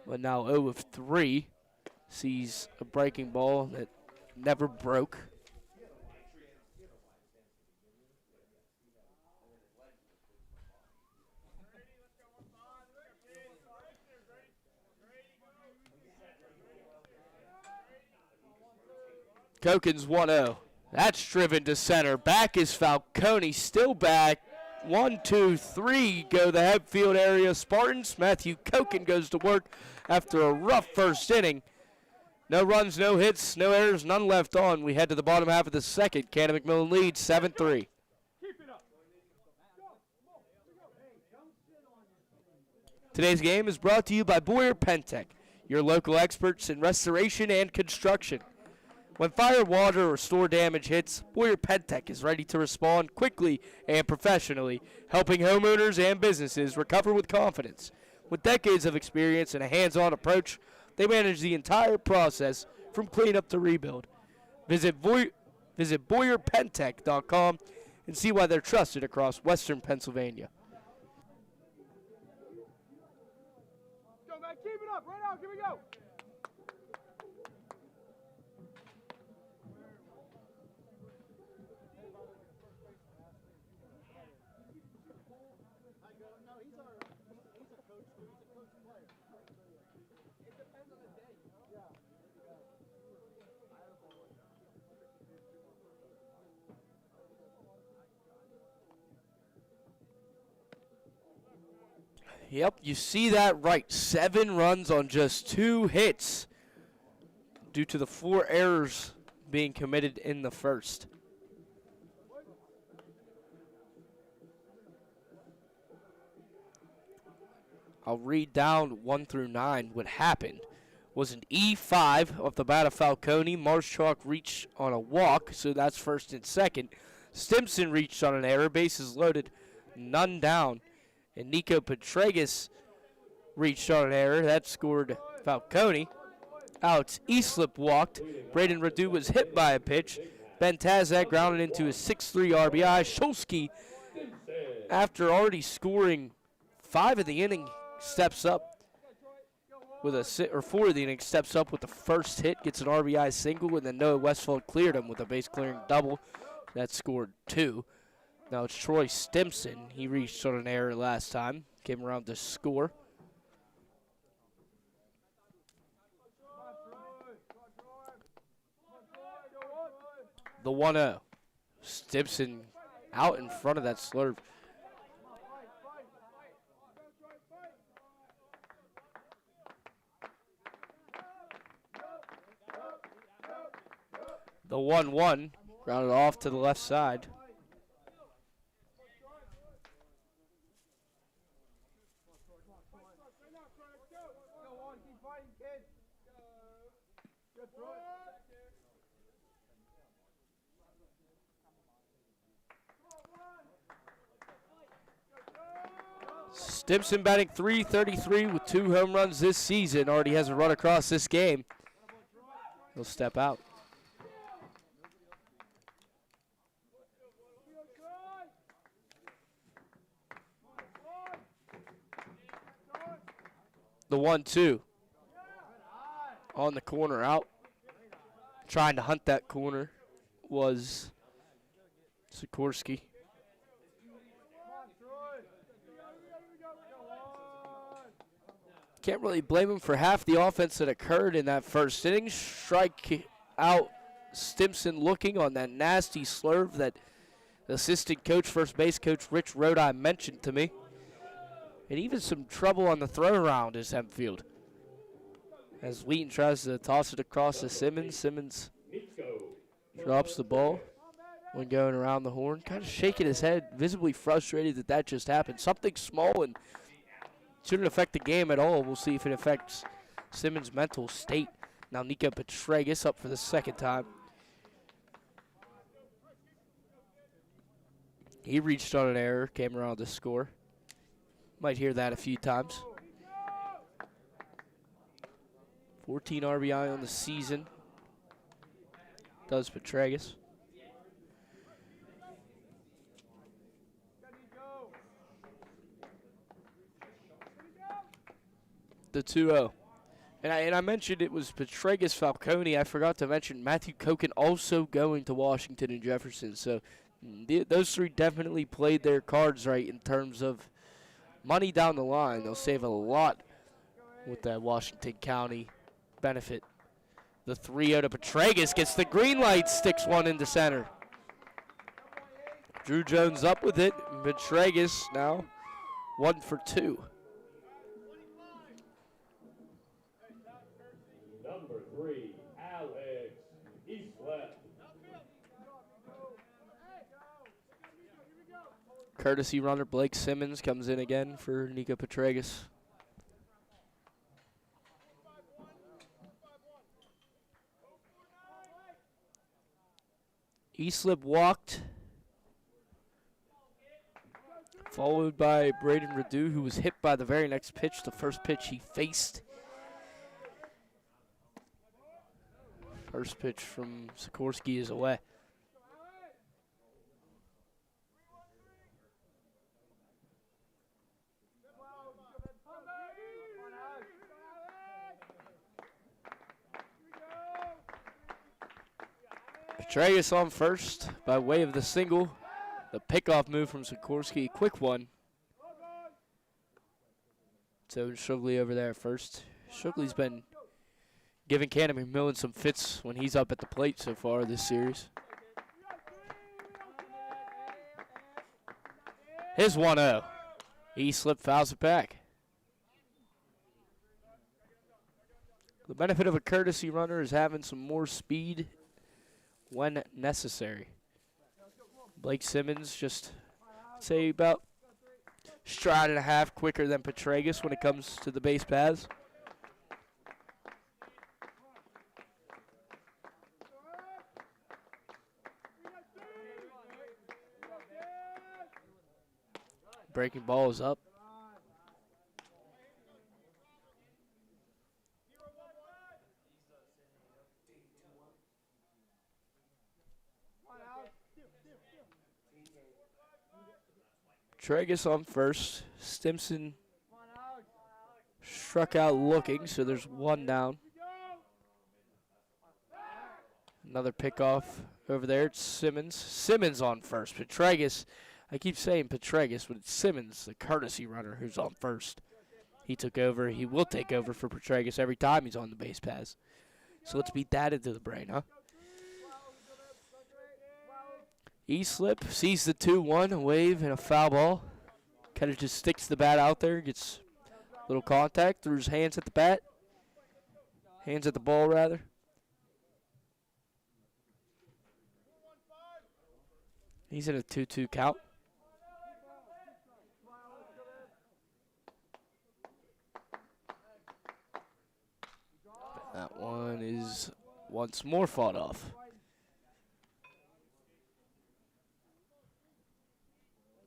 but now 0 of 3. Sees a breaking ball that never broke. Koken's 1-0. That's driven to center. Back is Falcone, still back. 1, 2, 3 go the Hempfield area Spartans. Matthew Koken goes to work after a rough first inning. No runs, no hits, no errors, none left on. We head to the bottom half of the second. Canon McMillan leads 7-3. Today's game is brought to you by Boyer Pentec, your local experts in restoration and construction. When fire, water, or store damage hits, Boyer Pentec is ready to respond quickly and professionally, helping homeowners and businesses recover with confidence. With decades of experience and a hands-on approach, they manage the entire process from cleanup to rebuild. Visit BoyerPentec.com and see why they're trusted across Western Pennsylvania. Go, man, keep it up. Right now, here we go. Yep, you see that right. 7 runs on just 2 hits due to the 4 errors being committed in the first. I'll read down 1 through 9 what happened. was an E5 off the bat of Falcone. Marshchalk reached on a walk, so that's first and second. Stimson reached on an error, bases loaded, none down. And Nico Petragus reached on an error, that scored Falcone. Alex Easlip walked. Braden Radu was hit by a pitch. Ben Tazak grounded into a 6-3 RBI. Shulsky, after already scoring 5 of the inning, steps up with a 4 of the inning, steps up with the first hit, gets an RBI single, and then Noah Westfeld cleared him with a base clearing double. That scored 2. Now it's Troy Stimson. He reached on an error last time, came around to score. The 1-0. Stimson out in front of that slurve. The 1-1, grounded off to the left side. Stimson batting .333 with 2 home runs this season. Already has a run across this game. He'll step out. The 1-2 on the corner out. Trying to hunt that corner was Sikorsky. Can't really blame him for half the offense that occurred in that first inning. Strike out Stimson looking on that nasty slurve that assistant coach, first base coach Rich Rodi mentioned to me. And even some trouble on the throw around is Hempfield. As Wheaton tries to toss it across to Simmons. Simmons drops the ball when going around the horn. Kind of shaking his head, visibly frustrated that that just happened. Something small and shouldn't affect the game at all. We'll see if it affects Simmons' mental state. Now Nico Petragus up for the second time. He reached on an error, came around to score. Might hear that a few times. 14 RBI on the season. Does Petragus. The 2-0. And I mentioned it was Petragus Falcone. I forgot to mention Matthew Koken also going to Washington and Jefferson. So those 3 definitely played their cards right in terms of money down the line. They'll save a lot with that Washington County benefit. The 3-0 to Petragus gets the green light, sticks one into center. Drew Jones up with it. Petragus now 1 for 2. Number 3, Alex Easlip. Courtesy runner Blake Simmons comes in again for Nico Petragus. Easlip walked, followed by Braden Radu, who was hit by the very next pitch, the first pitch he faced. First pitch from Sikorsky is away. Petragus on first by way of the single. The pickoff move from Sikorsky, quick one. So Shugley over there first. Shugley's been giving Cannon McMillan some fits when he's up at the plate so far this series. His 1-0. Easlip fouls it back. The benefit of a courtesy runner is having some more speed when necessary. Blake Simmons just, say, about stride and a half quicker than Petragus when it comes to the base paths. Breaking ball is up. Tregus on first. Stimson struck out looking, so there's one down. Another pickoff over there. It's Simmons. Simmons on first. Petregas, I keep saying Petregas, but it's Simmons, the courtesy runner, who's on first. He took over. He will take over for Petregas every time he's on the base pass. So let's beat that into the brain, huh? E-slip sees the 2-1, a wave and a foul ball. Kind of just sticks the bat out there, gets a little contact, threw his hands at the bat. Hands at the ball, rather. He's in a 2-2 count. That one is once more fought off.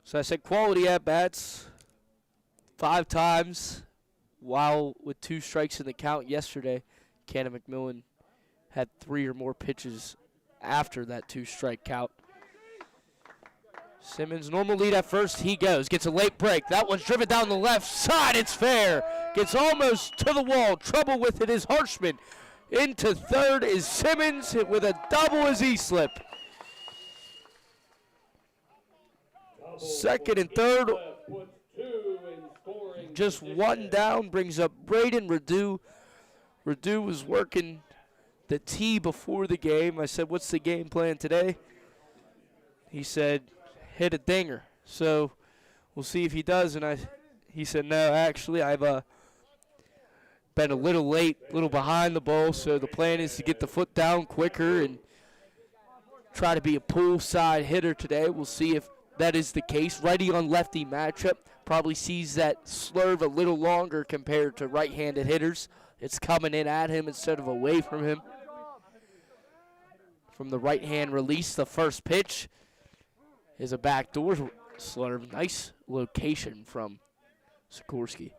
So I said quality at-bats 5 times while with 2 strikes in the count yesterday. Canon McMillan had 3 or more pitches after that 2-strike count. Simmons, normal lead at first, he goes, gets a late break. That one's driven down the left side, it's fair. Gets almost to the wall, trouble with it is Harshman. Into third is Simmons, hit with a double as E-slip. Second and third, just one down, brings up Braden Radu. Radu was working the tee before the game. I said, what's the game plan today? He said, hit a dinger. So we'll see if he does. And he said, no, actually, I've been a little late, a little behind the ball. So the plan is to get the foot down quicker and try to be a pull side hitter today. We'll see if that is the case. Righty on lefty matchup probably sees that slurve a little longer compared to right-handed hitters. It's coming in at him instead of away from him. From the right-hand release, the first pitch is a backdoor slurve. Nice location from Sikorsky.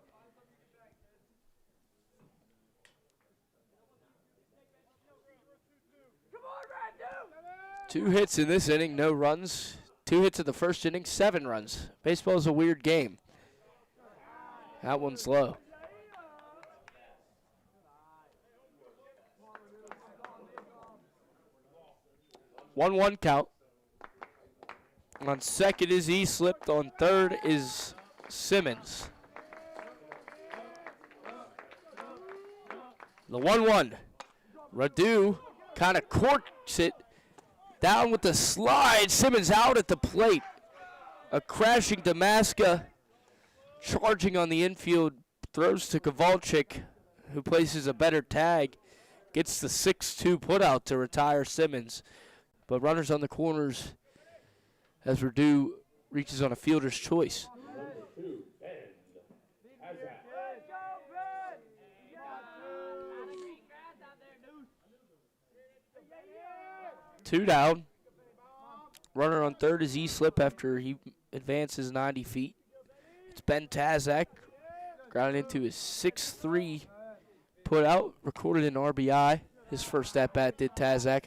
Two hits in this inning, no runs. 2 hits in the first inning, 7 runs. Baseball is a weird game. That one's low. 1-1 count. On second is E-slipped. On third is Simmons. The 1-1. Radu kind of corks it. Down with the slide. Simmons out at the plate. A crashing Damaska charging on the infield. Throws to Kowalczyk, who places a better tag. Gets the 6-2 putout to retire Simmons. But runners on the corners as Radu reaches on a fielder's choice. 2 down. Runner on third is E-slip after he advances 90 feet. It's Ben Tazak. Grounded into his 6-3 put out. Recorded an RBI. His first at-bat did Tazak.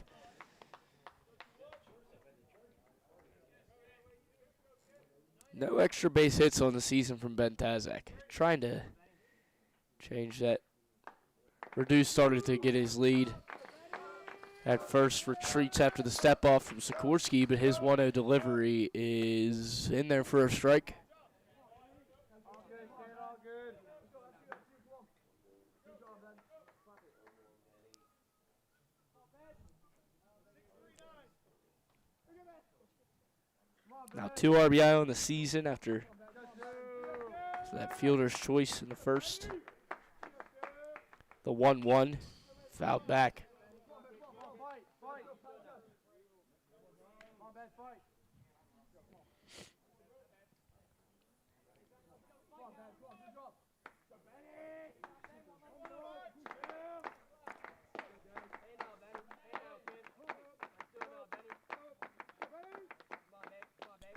No extra base hits on the season from Ben Tazak. Trying to change that. Radu started to get his lead. At first, retreats after the step off from Sikorsky, but his 1-0 delivery is in there for a strike. Now 2 RBI on the season after that fielder's choice in the first. The 1-1 fouled back.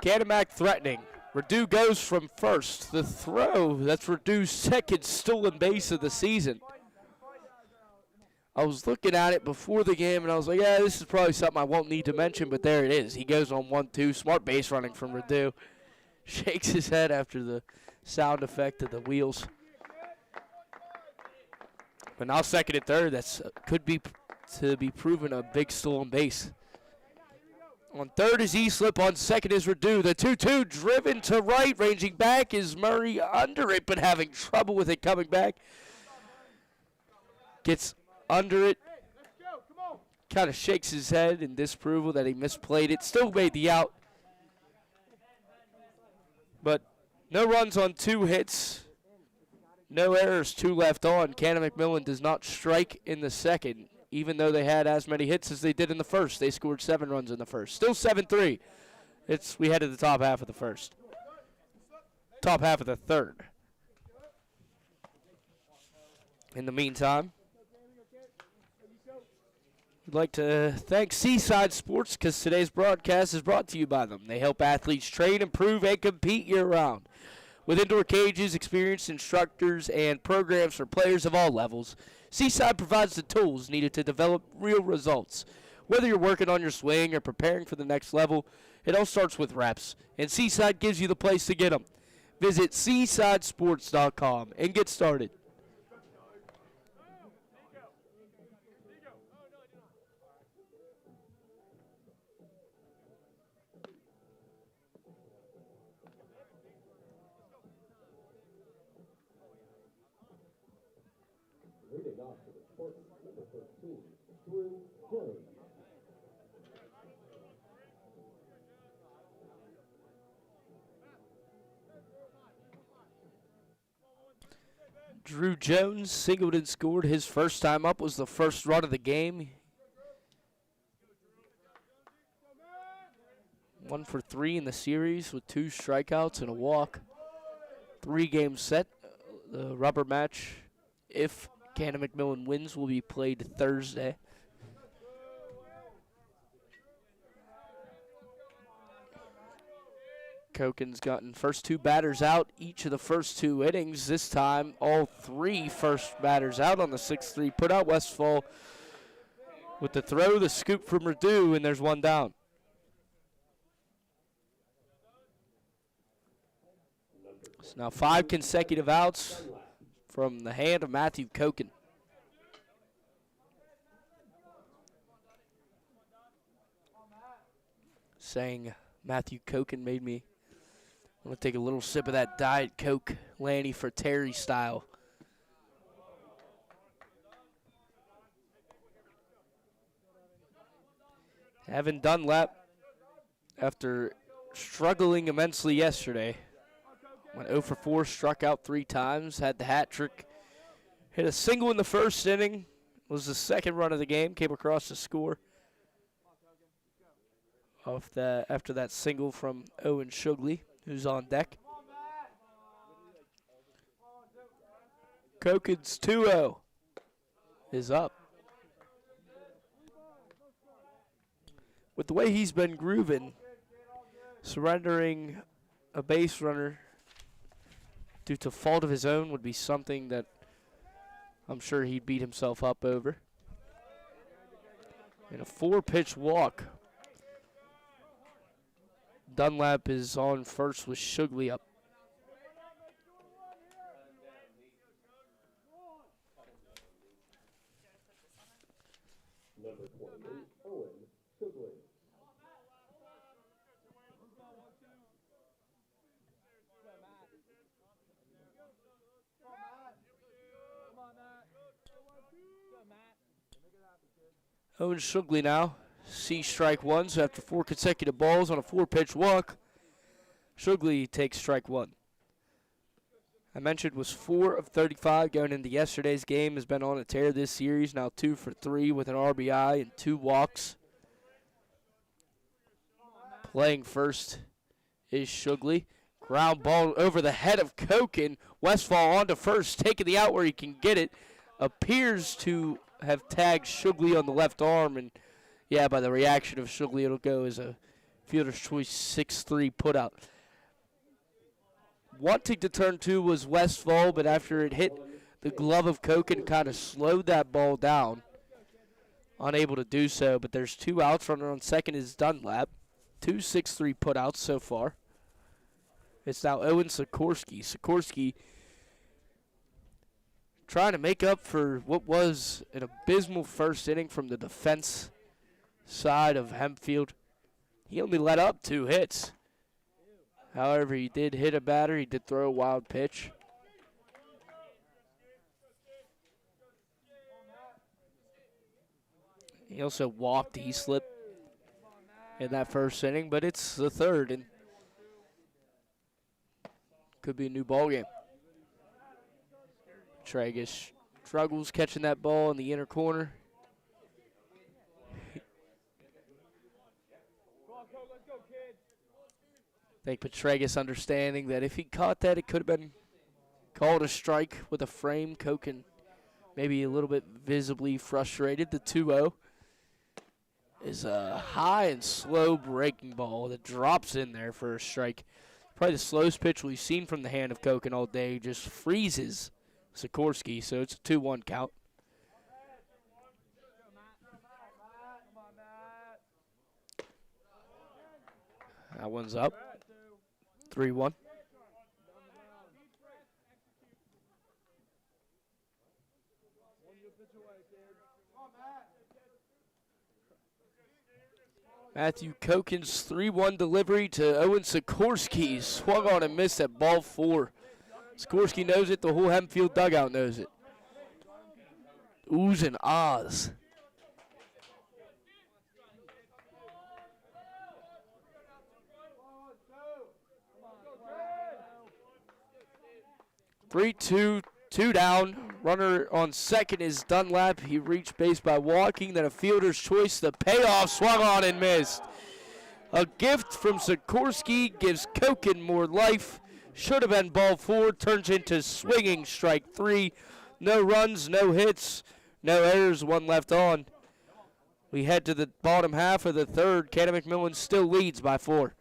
Cadillac threatening. Radu goes from first. The throw, that's Radu's second stolen base of the season. I was looking at it before the game, and I was like, yeah, this is probably something I won't need to mention, but there it is. He goes on 1-2. Smart base running from Radu. Shakes his head after the sound effect of the wheels. But now second and third, that's could be to be proven a big stolen base. On third is Easlip. On second is Radu. The 2-2 driven to right. Ranging back is Murray under it, but having trouble with it coming back. Gets under it. Kind of shakes his head in disapproval that he misplayed it. Still made the out. But no runs on 2 hits. No errors, 2 left on. Canon McMillan does not strike in the second, even though they had as many hits as they did in the first. They scored 7 runs in the first. Still 7-3. We head to the top half of the first. Top half of the third. In the meantime, we'd like to thank Seaside Sports because today's broadcast is brought to you by them. They help athletes train, improve, and compete year-round. With indoor cages, experienced instructors, and programs for players of all levels, Seaside provides the tools needed to develop real results. Whether you're working on your swing or preparing for the next level, it all starts with reps, and Seaside gives you the place to get them. Visit SeasideSports.com and get started. Leading off to the sports, number 13, Drew Jones. Drew Jones singled and scored. His first time up was the first run of the game. 1 for 3 in the series with 2 strikeouts and a walk. 3-game set. The rubber match, if Canon McMillan wins, will be played Thursday. Koken's gotten first 2 batters out each of the first 2 innings. This time, all 3 first batters out on the 6-3 put out. Westfall with the throw, the scoop from Radu, and there's 1 down. So now 5 consecutive outs from the hand of Matthew Koken. Saying Matthew Koken made me want to take a little sip of that Diet Coke, Lanny for Terry style. Evan Dunlap, after struggling immensely yesterday, went 0 for 4, struck out 3 times, had the hat trick, hit a single in the first inning, was the second run of the game, came across to score after that single from Owen Shugley, who's on deck. Koken's 2-0 is up. With the way he's been grooving, surrendering a base runner due to fault of his own would be something that I'm sure he'd beat himself up over. And a 4-pitch walk. Dunlap is on first with Shugley up. Number 28, Owen Shugley. Owen Shugley now. See strike 1, so after 4 consecutive balls on a 4-pitch walk, Shugley takes strike 1. I mentioned was 4 of 35 going into yesterday's game, has been on a tear this series, now 2 for 3 with an RBI and 2 walks. Playing first is Shugley. Ground ball over the head of Koken. Westfall on to first, taking the out where he can get it. Appears to have tagged Shugley on the left arm, and yeah, by the reaction of Shugley, it'll go as a fielder's choice 6-3 put out. wanting to turn two was Westfall, but after it hit the glove of Koken, kind of slowed that ball down. Unable to do so, but there's 2 outs. Runner on second is Dunlap. 2 6-3 putouts so far. It's now Owen Sikorsky. Sikorsky trying to make up for what was an abysmal first inning from the defense side of Hempfield. He only let up 2 hits. However, he did hit a batter. He did throw a wild pitch. He also walked Easlip in that first inning, but it's the third, and could be a new ball game. Tragus struggles catching that ball in the inner corner. I think Petragus understanding that if he caught that, it could have been called a strike with a frame. Koken maybe a little bit visibly frustrated. The 2-0 is a high and slow breaking ball that drops in there for a strike. Probably the slowest pitch we've seen from the hand of Koken all day. Just freezes Sikorsky, so it's a 2-1 count. That one's up. 3-1. Matthew Koken's 3-1 delivery to Owen Sikorsky. Swung on and missed at ball 4. Sikorsky knows it. The whole Hempfield dugout knows it. Oohs and ahs. Three-two, 2 down. Runner on second is Dunlap. He reached base by walking. Then a fielder's choice. The payoff swung on and missed. A gift from Sikorsky gives Koken more life. Should have been ball 4. Turns into swinging strike 3. No runs, no hits, no errors, 1 left on. We head to the bottom half of the third. Canon McMillan still leads by 4.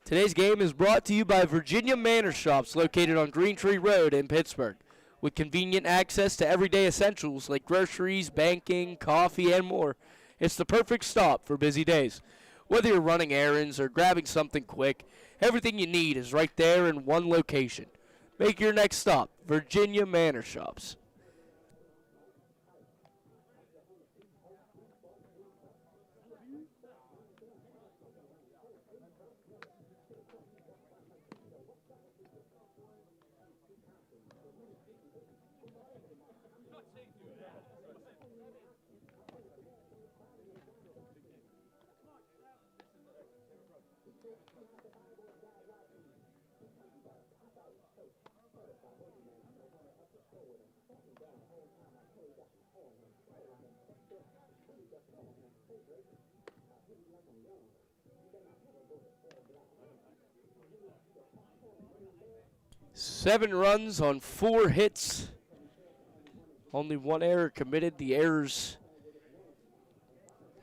Today's game is brought to you by Virginia Manor Shops, located on Green Tree Road in Pittsburgh. With convenient access to everyday essentials like groceries, banking, coffee, and more, it's the perfect stop for busy days. Whether you're running errands or grabbing something quick, everything you need is right there in one location. Make your next stop Virginia Manor Shops. Seven runs on 4 hits. Only 1 error committed. The errors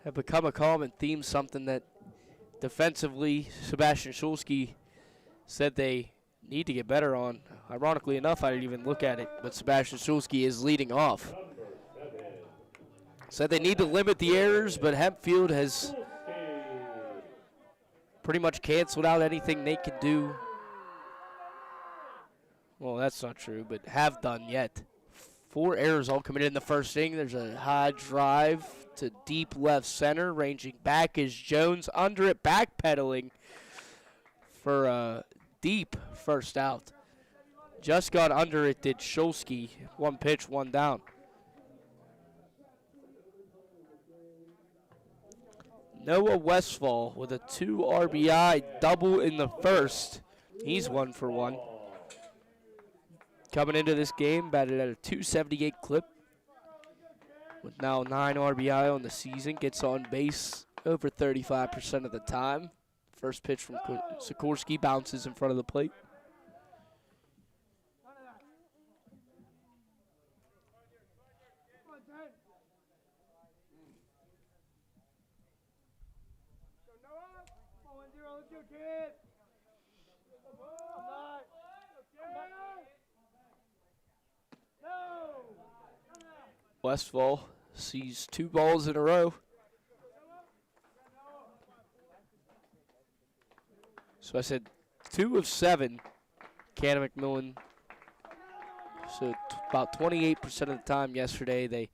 have become a common theme, something that defensively Sebastian Schulski said they need to get better on. Ironically enough, I didn't even look at it, but Sebastian Schulski is leading off. Said they need to limit the errors, but Hempfield has pretty much canceled out anything they could do. Well, that's not true, but have done yet. 4 errors all committed in the first inning. There's a high drive to deep left center. Ranging back is Jones. Under it, backpedaling for a deep first out. Just got under it did Schulski. 1 pitch, 1 down. Noah Westfall with a 2 RBI double in the first. He's 1 for 1. Coming into this game, batted at a .278 clip. With now 9 RBI on the season. Gets on base over 35% of the time. First pitch from Sikorsky bounces in front of the plate. you, kid. I'm not. No. Westfall sees 2 balls in a row. So I said 2 of 7, Canon McMillan. So about 28% of the time yesterday they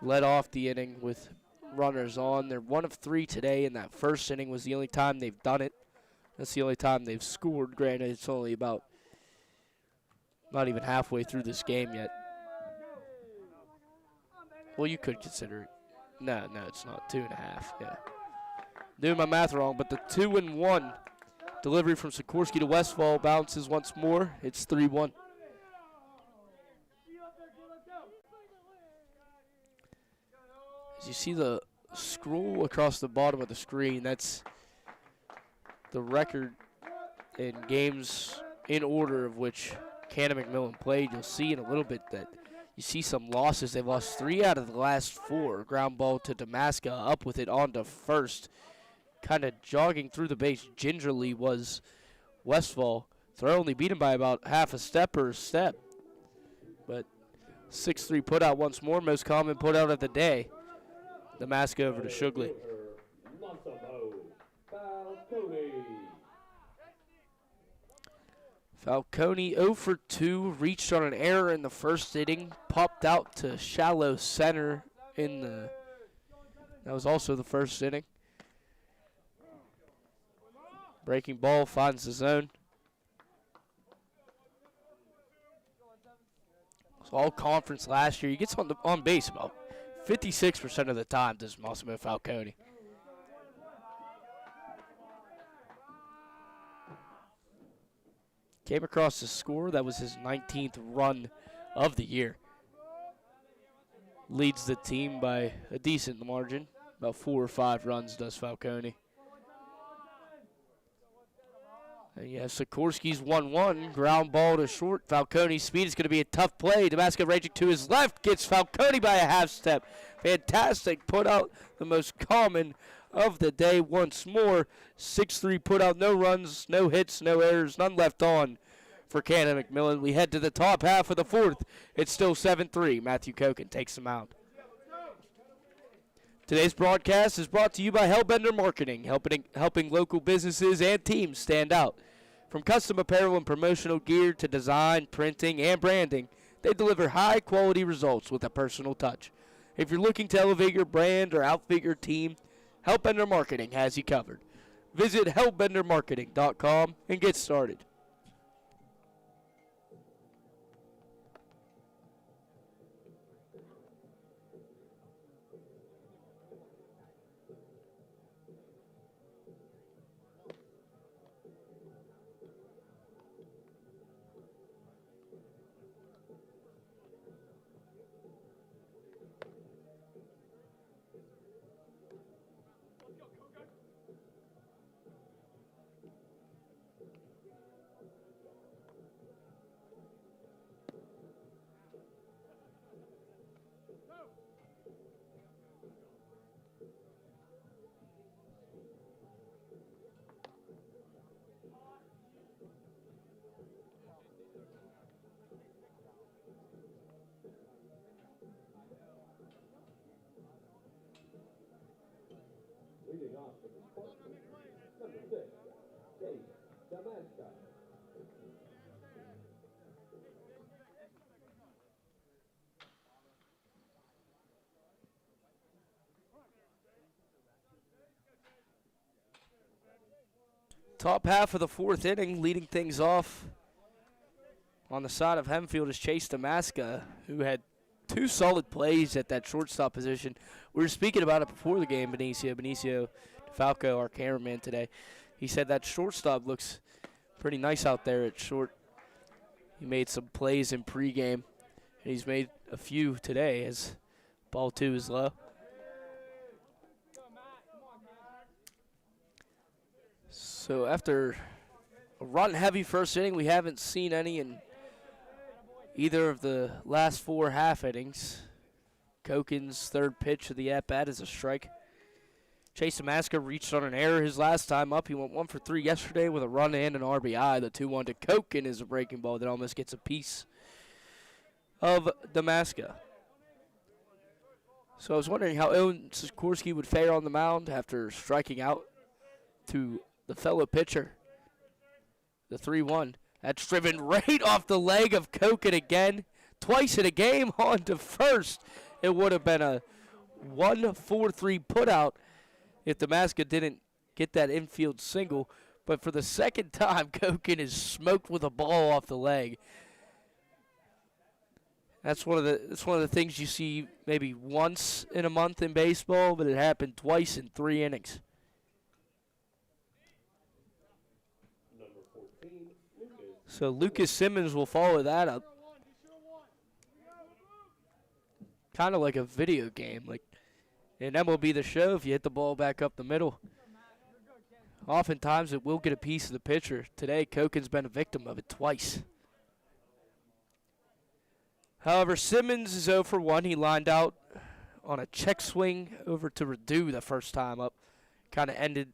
led off the inning with runners on. They're 1 of 3 today, and that first inning was the only time they've done it. That's the only time they've scored. Granted, it's only about not even halfway through this game yet. Well, you could consider it. No, it's not. 2.5. Yeah. Doing my math wrong, but the 2-1 delivery from Sikorsky to Westfall bounces once more. It's 3-1. As you see the scroll across the bottom of the screen, that's the record in games in order of which Canon McMillan played. You'll see in a little bit that you see some losses. They've lost 3 out of the last 4. Ground ball to Damaska, up with it onto first. Kind of jogging through the base gingerly was Westfall. Throw only beat him by about half a step or a step. But 6-3 put out once more, most common put out of the day. Damaska over to Shugley. Falcone 0 for 2, reached on an error in the first inning, popped out to shallow center in the, that was also the first inning. Breaking ball finds the zone. It's all conference last year. He gets on base about 56% of the time, does Massimo Falcone. Came across the score. That was his 19th run of the year. Leads the team by a decent margin. About 4 or 5 runs does Falcone. And you have Sikorsky's 1-1. Ground ball to short. Falcone's speed is going to be a tough play. Damaska raging to his left. Gets Falcone by a half step. Fantastic. Put out the most common of the day once more. 6-3 put out, no runs, no hits, no errors, none left on for Canon McMillan. We head to the top half of the 4th. It's still 7-3. Matthew Koken takes him out. Today's broadcast is brought to you by Hellbender Marketing, helping local businesses and teams stand out. From custom apparel and promotional gear to design, printing, and branding, they deliver high-quality results with a personal touch. If you're looking to elevate your brand or outfit your team, Hellbender Marketing has you covered. Visit hellbendermarketing.com and get started. Leading off for the Spartans, number 6, Dave Damaska. Top half of the 4th inning, leading things off on the side of Hempfield is Chase Damaska, who had 2 solid plays at that shortstop position. We were speaking about it before the game, Benicio DeFalco, our cameraman today. He said that shortstop looks pretty nice out there at short. He made some plays in pregame, and he's made a few today as ball 2 is low. So after a run-heavy first inning, we haven't seen any in either of the last 4 half innings. Koken's 3rd pitch of the at-bat is a strike. Chase Damaska reached on an error his last time up. He went 1 for 3 yesterday with a run and an RBI. The 2-1 to Koken is a breaking ball that almost gets a piece of Damaska. So I was wondering how Owen Sikorsky would fare on the mound after striking out to the fellow pitcher. The 3-1. That's driven right off the leg of Koken again. Twice in a game on to first. It would have been a 1-4-3 putout if Damaska didn't get that infield single. But for the second time, Koken is smoked with a ball off the leg. That's one of the things you see maybe once in a month in baseball, but it happened twice in 3 innings. So Lucas Simmons will follow that up. Kind of like a video game. Like in MLB The Show, if you hit the ball back up the middle, oftentimes it will get a piece of the pitcher. Today, Koken's been a victim of it twice. However, Simmons is 0 for 1. He lined out on a check swing over to Redu the first time up. Kind of ended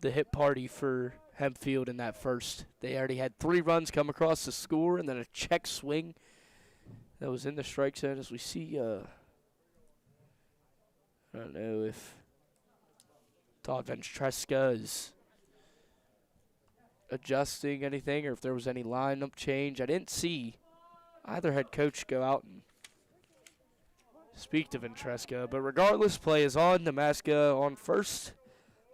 the hit party for Hempfield in that first. They already had 3 runs come across the score and then a check swing that was in the strike zone. As we see, I don't know if Todd Ventresca is adjusting anything or if there was any lineup change. I didn't see either head coach go out and speak to Ventresca. But regardless, play is on. Damaska on first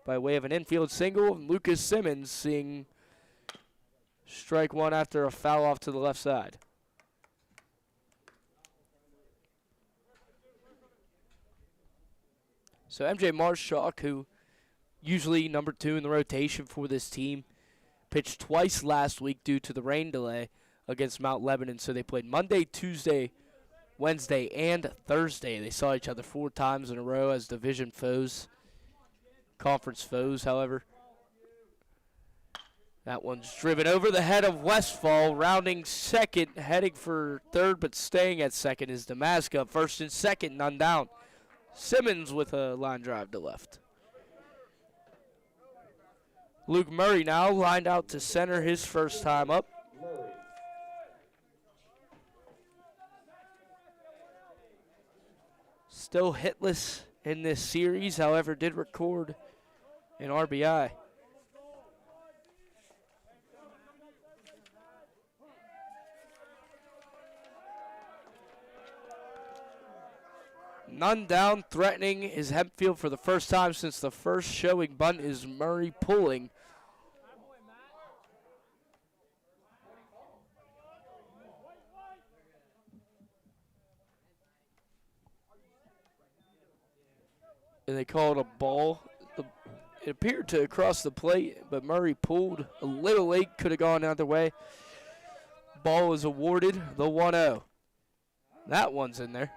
by way of an infield single. And Lucas Simmons seeing strike 1 after a foul off to the left side. So MJ Marshak, who usually number 2 in the rotation for this team, pitched twice last week due to the rain delay against Mount Lebanon. So they played Monday, Tuesday, Wednesday, and Thursday. They saw each other 4 times in a row as division foes, conference foes, however. That one's driven over the head of Westfall, rounding second, heading for third, but staying at second is Damaska. First and second, none down. Simmons with a line drive to left. Luke Murray now lined out to center his first time up. Still hitless in this series, however, did record an RBI. None down, threatening is Hempfield for the first time since the first showing bunt is Murray pulling. And they call it a ball. It appeared to cross the plate, but Murray pulled a little late, could have gone the other way. Ball is awarded the 1-0. That one's in there.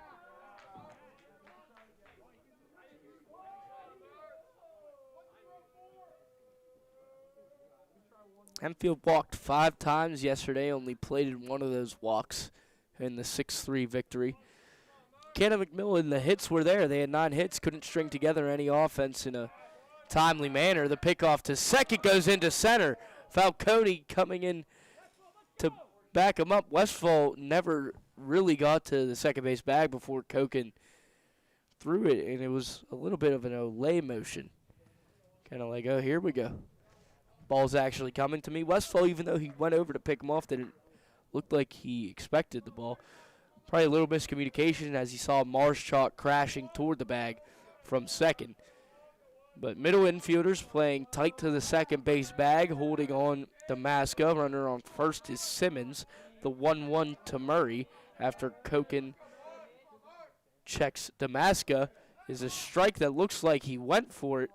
Hempfield walked 5 times yesterday, only plated 1 of those walks in the 6-3 victory. Canon McMillan, the hits were there. They had 9 hits, couldn't string together any offense in a timely manner. The pickoff to second goes into center. Falcone coming in to back him up. Westfall never really got to the second base bag before Koken threw it, and it was a little bit of an Olay motion. Kind of like, oh, here we go. Ball's actually coming to me. Westfall, even though he went over to pick him off, didn't look like he expected the ball. Probably a little miscommunication as he saw Marshak crashing toward the bag from second. But middle infielders playing tight to the second base bag, holding on Damaska. Runner on first is Simmons. The 1-1 to Murray after Koken checks Damaska is a strike that looks like he went for it,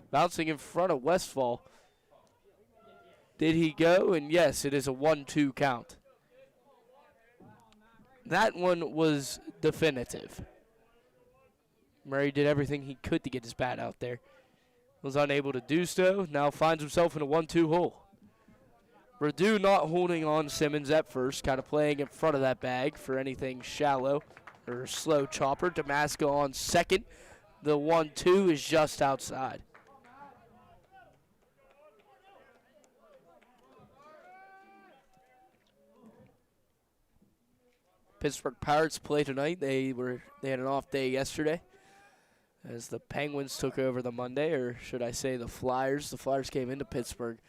bouncing in front of Westfall. Did he go? And yes, it is a 1-2 count. That one was definitive. Murray did everything he could to get his bat out there. Was unable to do so. Now finds himself in a 1-2 hole. Redu not holding on Simmons at first, kind of playing in front of that bag for anything shallow or slow chopper. Damaska on second. The 1-2 is just outside. Pittsburgh Pirates play tonight. They had an off day yesterday as the Penguins took over the Monday, or should I say the Flyers. The Flyers came into Pittsburgh,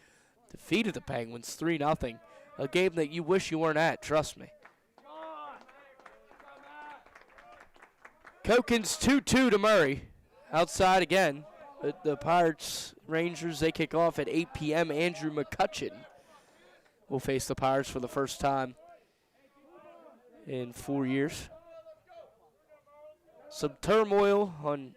defeated the Penguins 3-0. A game that you wish you weren't at, trust me. Koken's 2-2 to Murray. Outside again. The Pirates, Rangers, they kick off at 8 p.m. Andrew McCutcheon will face the Pirates for the first time in 4 years. Some turmoil on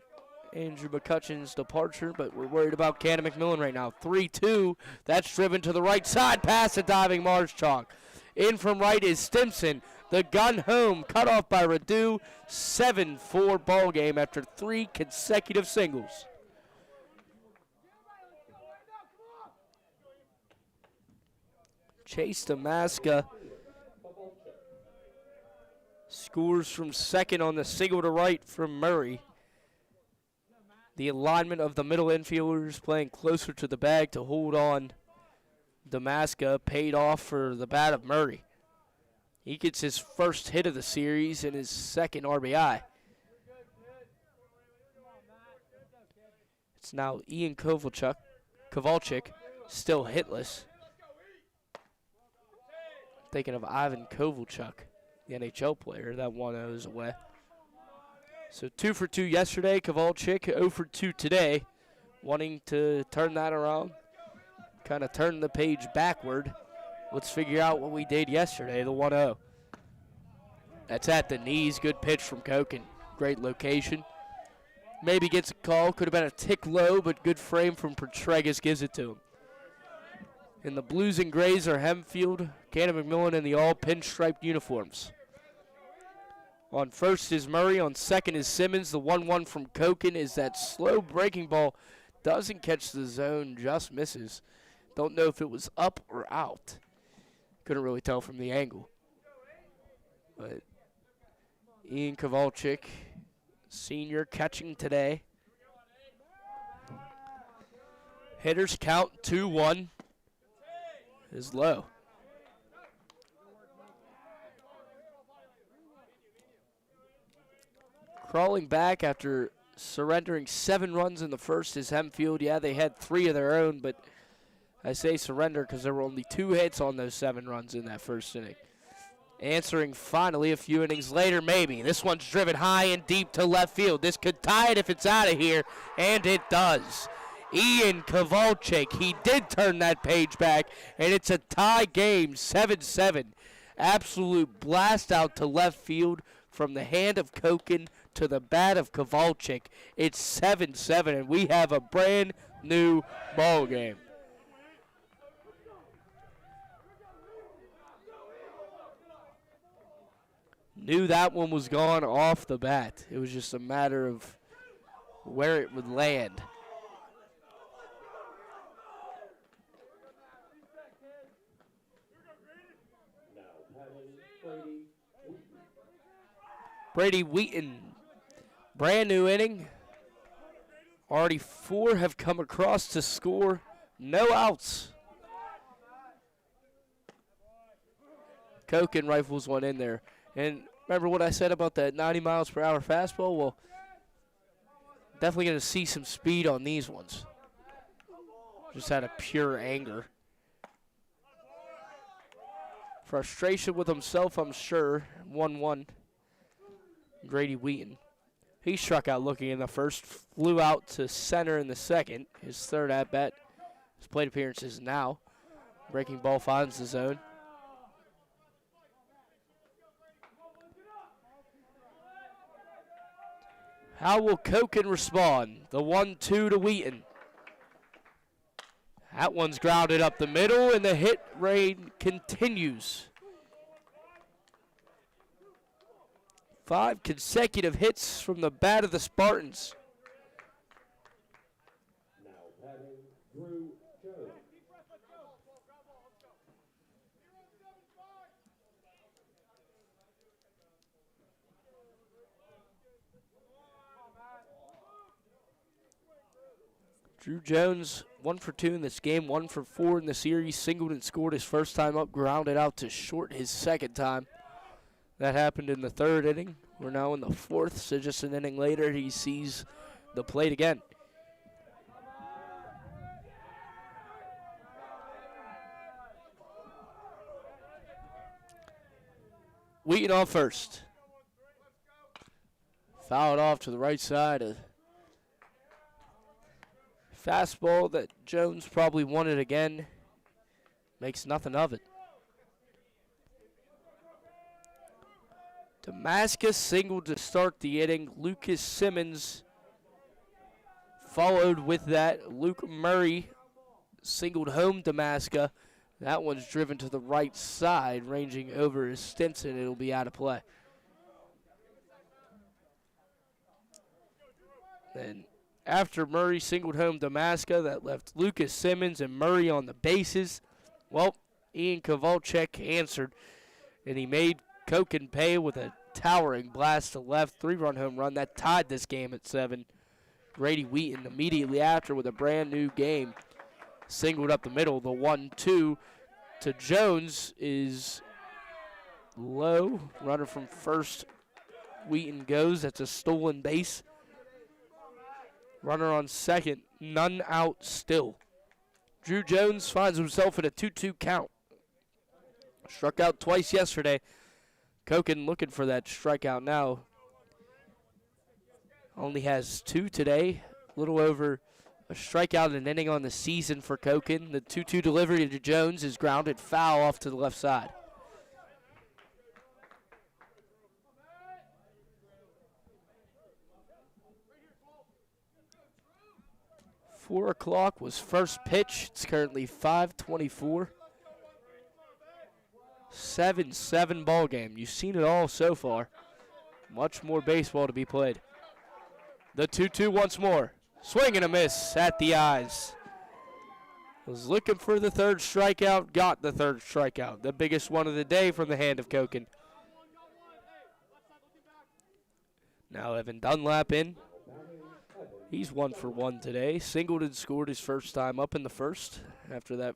Andrew McCutcheon's departure, but we're worried about Canon McMillan right now. 3-2, that's driven to the right side, past the diving Marshchalk. In from right is Stimson. The gun home, cut off by Radu. 7-4 ball game after 3 consecutive singles. Chase Damaska scores from second on the single to right from Murray. The alignment of the middle infielders playing closer to the bag to hold on. Damaska paid off for the bat of Murray. He gets his first hit of the series and his second RBI. It's now Ian Kovalchuk, still hitless. Thinking of Ivan Kovalchuk, the NHL player. That 1-0 is away. So 2 for 2 yesterday. Kovalchuk 0 for 2 today. Wanting to turn that around. Kind of turn the page backward. Let's figure out what we did yesterday, the 1-0. That's at the knees. Good pitch from Koken. Great location. Maybe gets a call. Could have been a tick low, but good frame from Petregas gives it to him. And the blues and grays are Hempfield, Canon McMillan in the all pinstriped uniforms. On first is Murray. On second is Simmons. The 1-1 from Koken is that slow breaking ball. Doesn't catch the zone, just misses. Don't know if it was up or out. Couldn't really tell from the angle. But Ian Kovalchuk, senior, catching today. Hitters count 2-1 is low. Crawling back after surrendering 7 runs in the first is Hempfield. Yeah, they had 3 of their own, but I say surrender because there were only 2 hits on those 7 runs in that first inning. Answering finally a few innings later, maybe. This one's driven high and deep to left field. This could tie it if it's out of here, and it does. Ian Kovalchuk, he did turn that page back, and it's a tie game, 7-7. Absolute blast out to left field from the hand of Koken to the bat of Kovalchuk. It's 7-7, and we have a brand new ball game. Knew that one was gone off the bat. It was just a matter of where it would land. Brady Wheaton, brand new inning. Already 4 have come across to score. No outs. Koken rifles one in there. And remember what I said about that 90 miles per hour fastball? Well, definitely going to see some speed on these ones. Just out of pure anger. Frustration with himself, I'm sure. 1-1. Grady Wheaton. He struck out looking in the first, flew out to center in the second. His third at-bat. His plate appearances now. Breaking ball finds the zone. How will Koken respond? The 1-2 to Wheaton. That one's grounded up the middle, and the hit rain continues. 5 consecutive hits from the bat of the Spartans. Now batting, Drew Jones. Drew Jones, 1 for 2 in this game, 1 for 4 in the series. Singled and scored his first time up, grounded out to short his second time. That happened in the third inning. We're now in the fourth, so just an inning later, he sees the plate again. Wheaton on first. Fouled off to the right side. A fastball that Jones probably wanted again. Makes nothing of it. Damascus singled to start the inning. Lucas Simmons followed with that. Luke Murray singled home Damascus. That one's driven to the right side, ranging over Stinson. It'll be out of play. Then after Murray singled home Damascus, that left Lucas Simmons and Murray on the bases. Well, Ian Kowalczyk answered, and he made Koken pay with a towering blast to left, 3-run home run. That tied this game at 7. Grady Wheaton immediately after with a brand new game. Singled up the middle. The 1-2 to Jones is low. Runner from first. Wheaton goes. That's a stolen base. Runner on second. None out still. Drew Jones finds himself in a 2-2 count. Struck out twice yesterday. Koken looking for that strikeout now. Only has 2 today. A little over a strikeout an inning on the season for Koken. The 2-2 delivery to Jones is grounded foul off to the left side. Four o'clock was first pitch. It's currently 5:24. 7-7 ball game. You've seen it all so far. Much more baseball to be played. The 2-2 once more. Swing and a miss at the eyes. Was looking for the third strikeout, got the third strikeout. The biggest one of the day from the hand of Koken. Now Evan Dunlap in. He's 1 for 1 today. Singled and scored his first time up in the first after that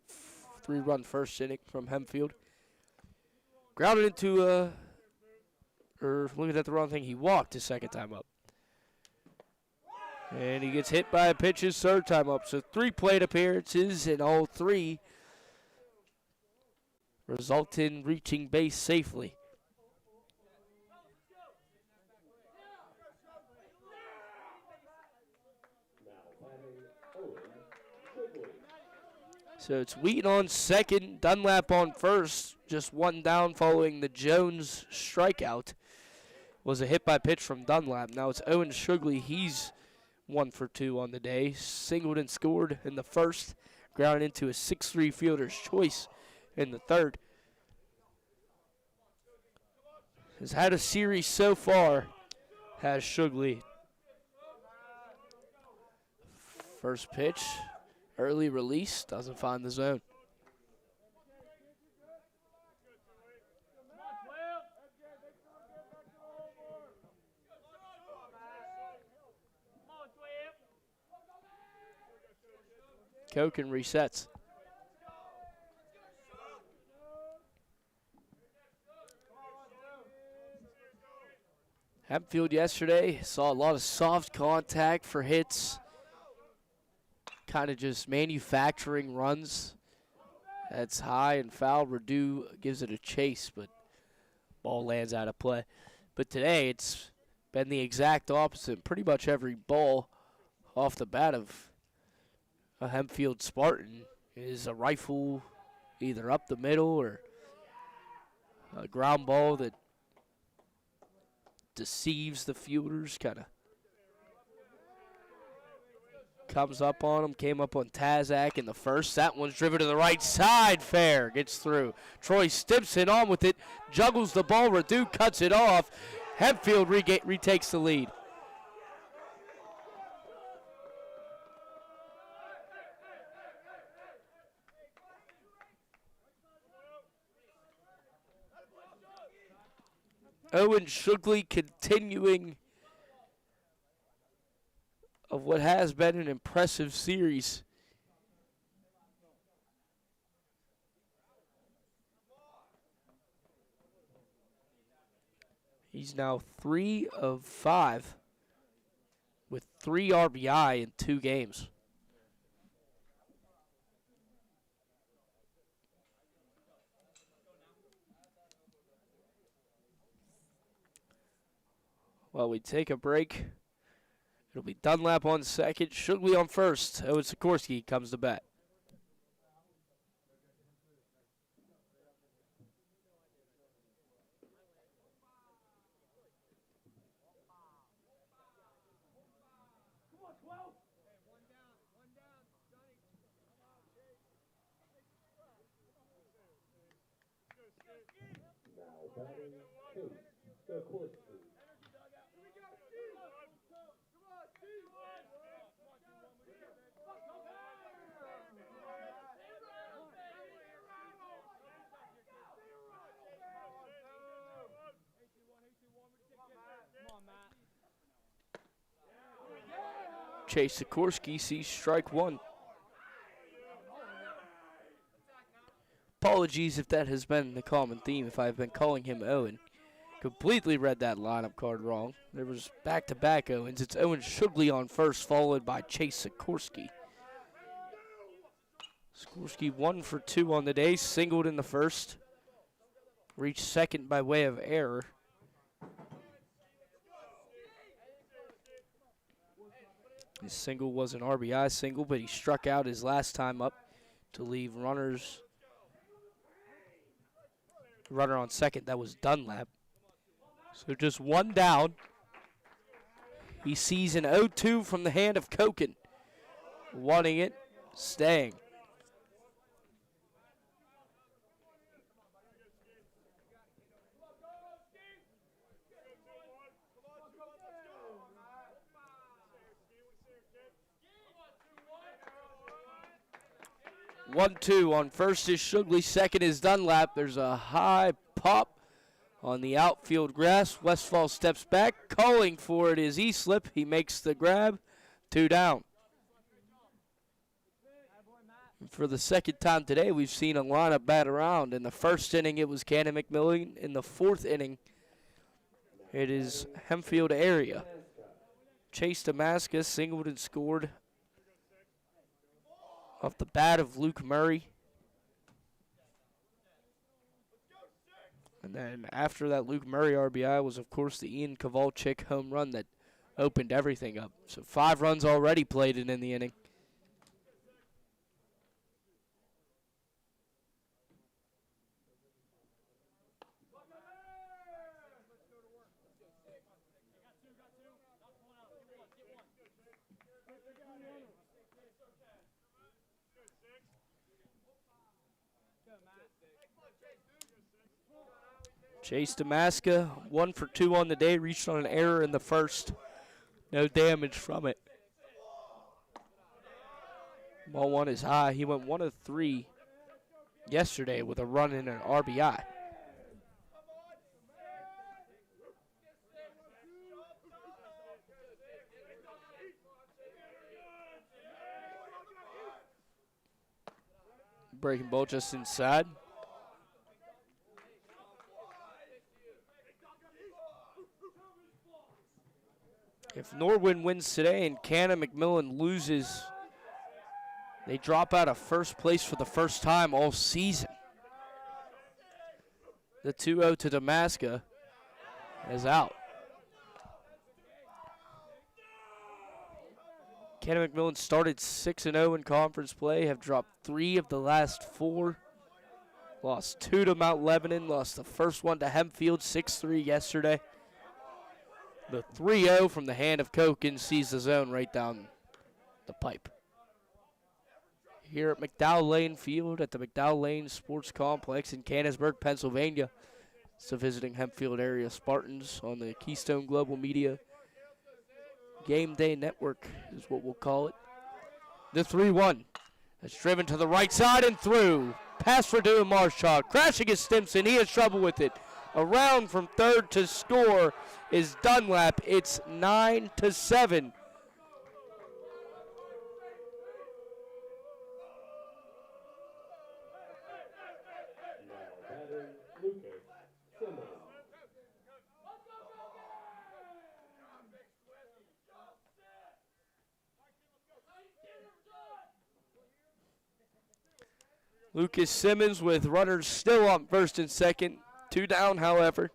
3-run first inning from Hempfield. Grounded into or looking at the wrong thing, he walked his second time up. And he gets hit by a pitch his third time up. So 3 plate appearances, and all 3 result in reaching base safely. So it's Wheaton on second, Dunlap on first. Just 1 down following the Jones strikeout. Was a hit by pitch from Dunlap. Now it's Owen Shugley. He's 1 for 2 on the day. Singled and scored in the first. Grounded into a 6-3 fielder's choice in the third. Has had a series so far. Has Shugley. First pitch. Early release. Doesn't find the zone. Koken resets. Hempfield yesterday saw a lot of soft contact for hits. Kind of just manufacturing runs. That's high and foul. Redu gives it a chase, but ball lands out of play. But today it's been the exact opposite. Pretty much every ball off the bat of a Hempfield Spartan is a rifle either up the middle or a ground ball that deceives the fielders, kind of comes up on him. Came up on Tazak in the first. That one's driven to the right side. Fair. Gets through. Troy Stimson on with it. Juggles the ball. Redu cuts it off. Hempfield retakes the lead. Owen Shugley continuing of what has been an impressive series. He's now 3 of 5 with 3 RBI in 2 games. While we take a break, it'll be Dunlap on second, Shugley on first. Owen Sikorsky comes to bat. Chase Sikorsky sees strike 1. Apologies if that has been the common theme, if I've been calling him Owen. Completely read that lineup card wrong. There was back-to-back Owens. It's Owen Shugley on first, followed by Chase Sikorsky. Sikorsky 1 for 2 on the day, singled in the first. Reached second by way of error. His single was an RBI single, but he struck out his last time up to leave runner on second. That was Dunlap. So just 1 down. He sees an 0-2 from the hand of Koken. Wanting it, staying. One-two on first is Shugley, second is Dunlap. There's a high pop on the outfield grass. Westfall steps back, calling for it is Easlip. He makes the grab, 2 down. And for the second time today, we've seen a lineup bat around. In the first inning, it was Canon McMillan. In the 4th inning, it is Hempfield area. Chase Damascus singled and scored off the bat of Luke Murray. And then after that Luke Murray RBI was, of course, the Ian Kowalczyk home run that opened everything up. So 5 runs already played in the inning. Chase Damaska, 1 for 2 on the day, reached on an error in the first. No damage from it. Ball 1 is high. He went 1 of 3 yesterday with a run and an RBI. Breaking ball just inside. If Norwin wins today and Canon McMillan loses, they drop out of first place for the first time all season. The 2-0 to Damaska is out. Canon McMillan started 6-0 in conference play, have dropped 3 of the last 4. Lost 2 to Mount Lebanon, lost the first one to Hempfield, 6-3 yesterday. The 3-0 from the hand of Koken sees the zone right down the pipe. Here at McDowell Lane Field at the McDowell Lane Sports Complex in Canonsburg, Pennsylvania. It's the visiting Hempfield area Spartans on the Keystone Global Media Game Day Network is what we'll call it. The 3-1 that's driven to the right side and through. Pass for Dewey Marshall. Crashing is Stimson. He has trouble with it. Around from third to score is Dunlap. It's 9-7. Lucas Simmons with runners still on first and second. 2 down, however.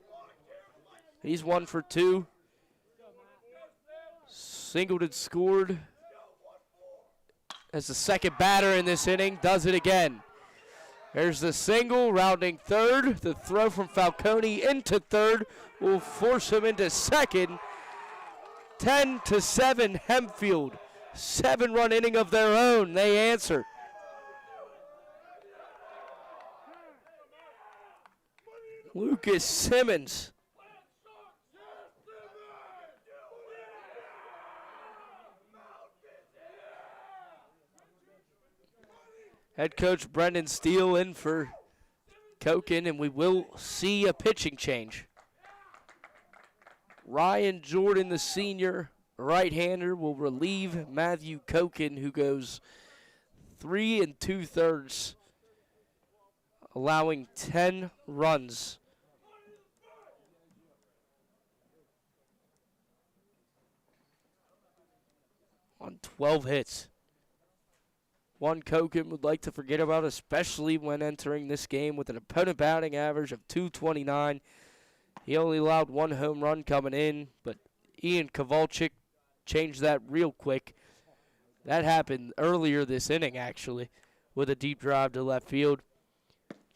He's 1 for 2. Singleton scored as the second batter in this inning. Does it again. There's the single, rounding third. The throw from Falcone into third will force him into second. 10-7 Hempfield. 7-run inning of their own. They answer. Lucas Simmons. Head coach Brendan Steele in for Koken, and we will see a pitching change. Ryan Jordan, the senior right-hander, will relieve Matthew Koken, who goes 3 2/3, allowing 10 runs. On 12 hits. One Koken would like to forget about, especially when entering this game with an opponent batting average of .229. He only allowed 1 home run coming in, but Ian Kowalczyk changed that real quick. That happened earlier this inning, actually, with a deep drive to left field.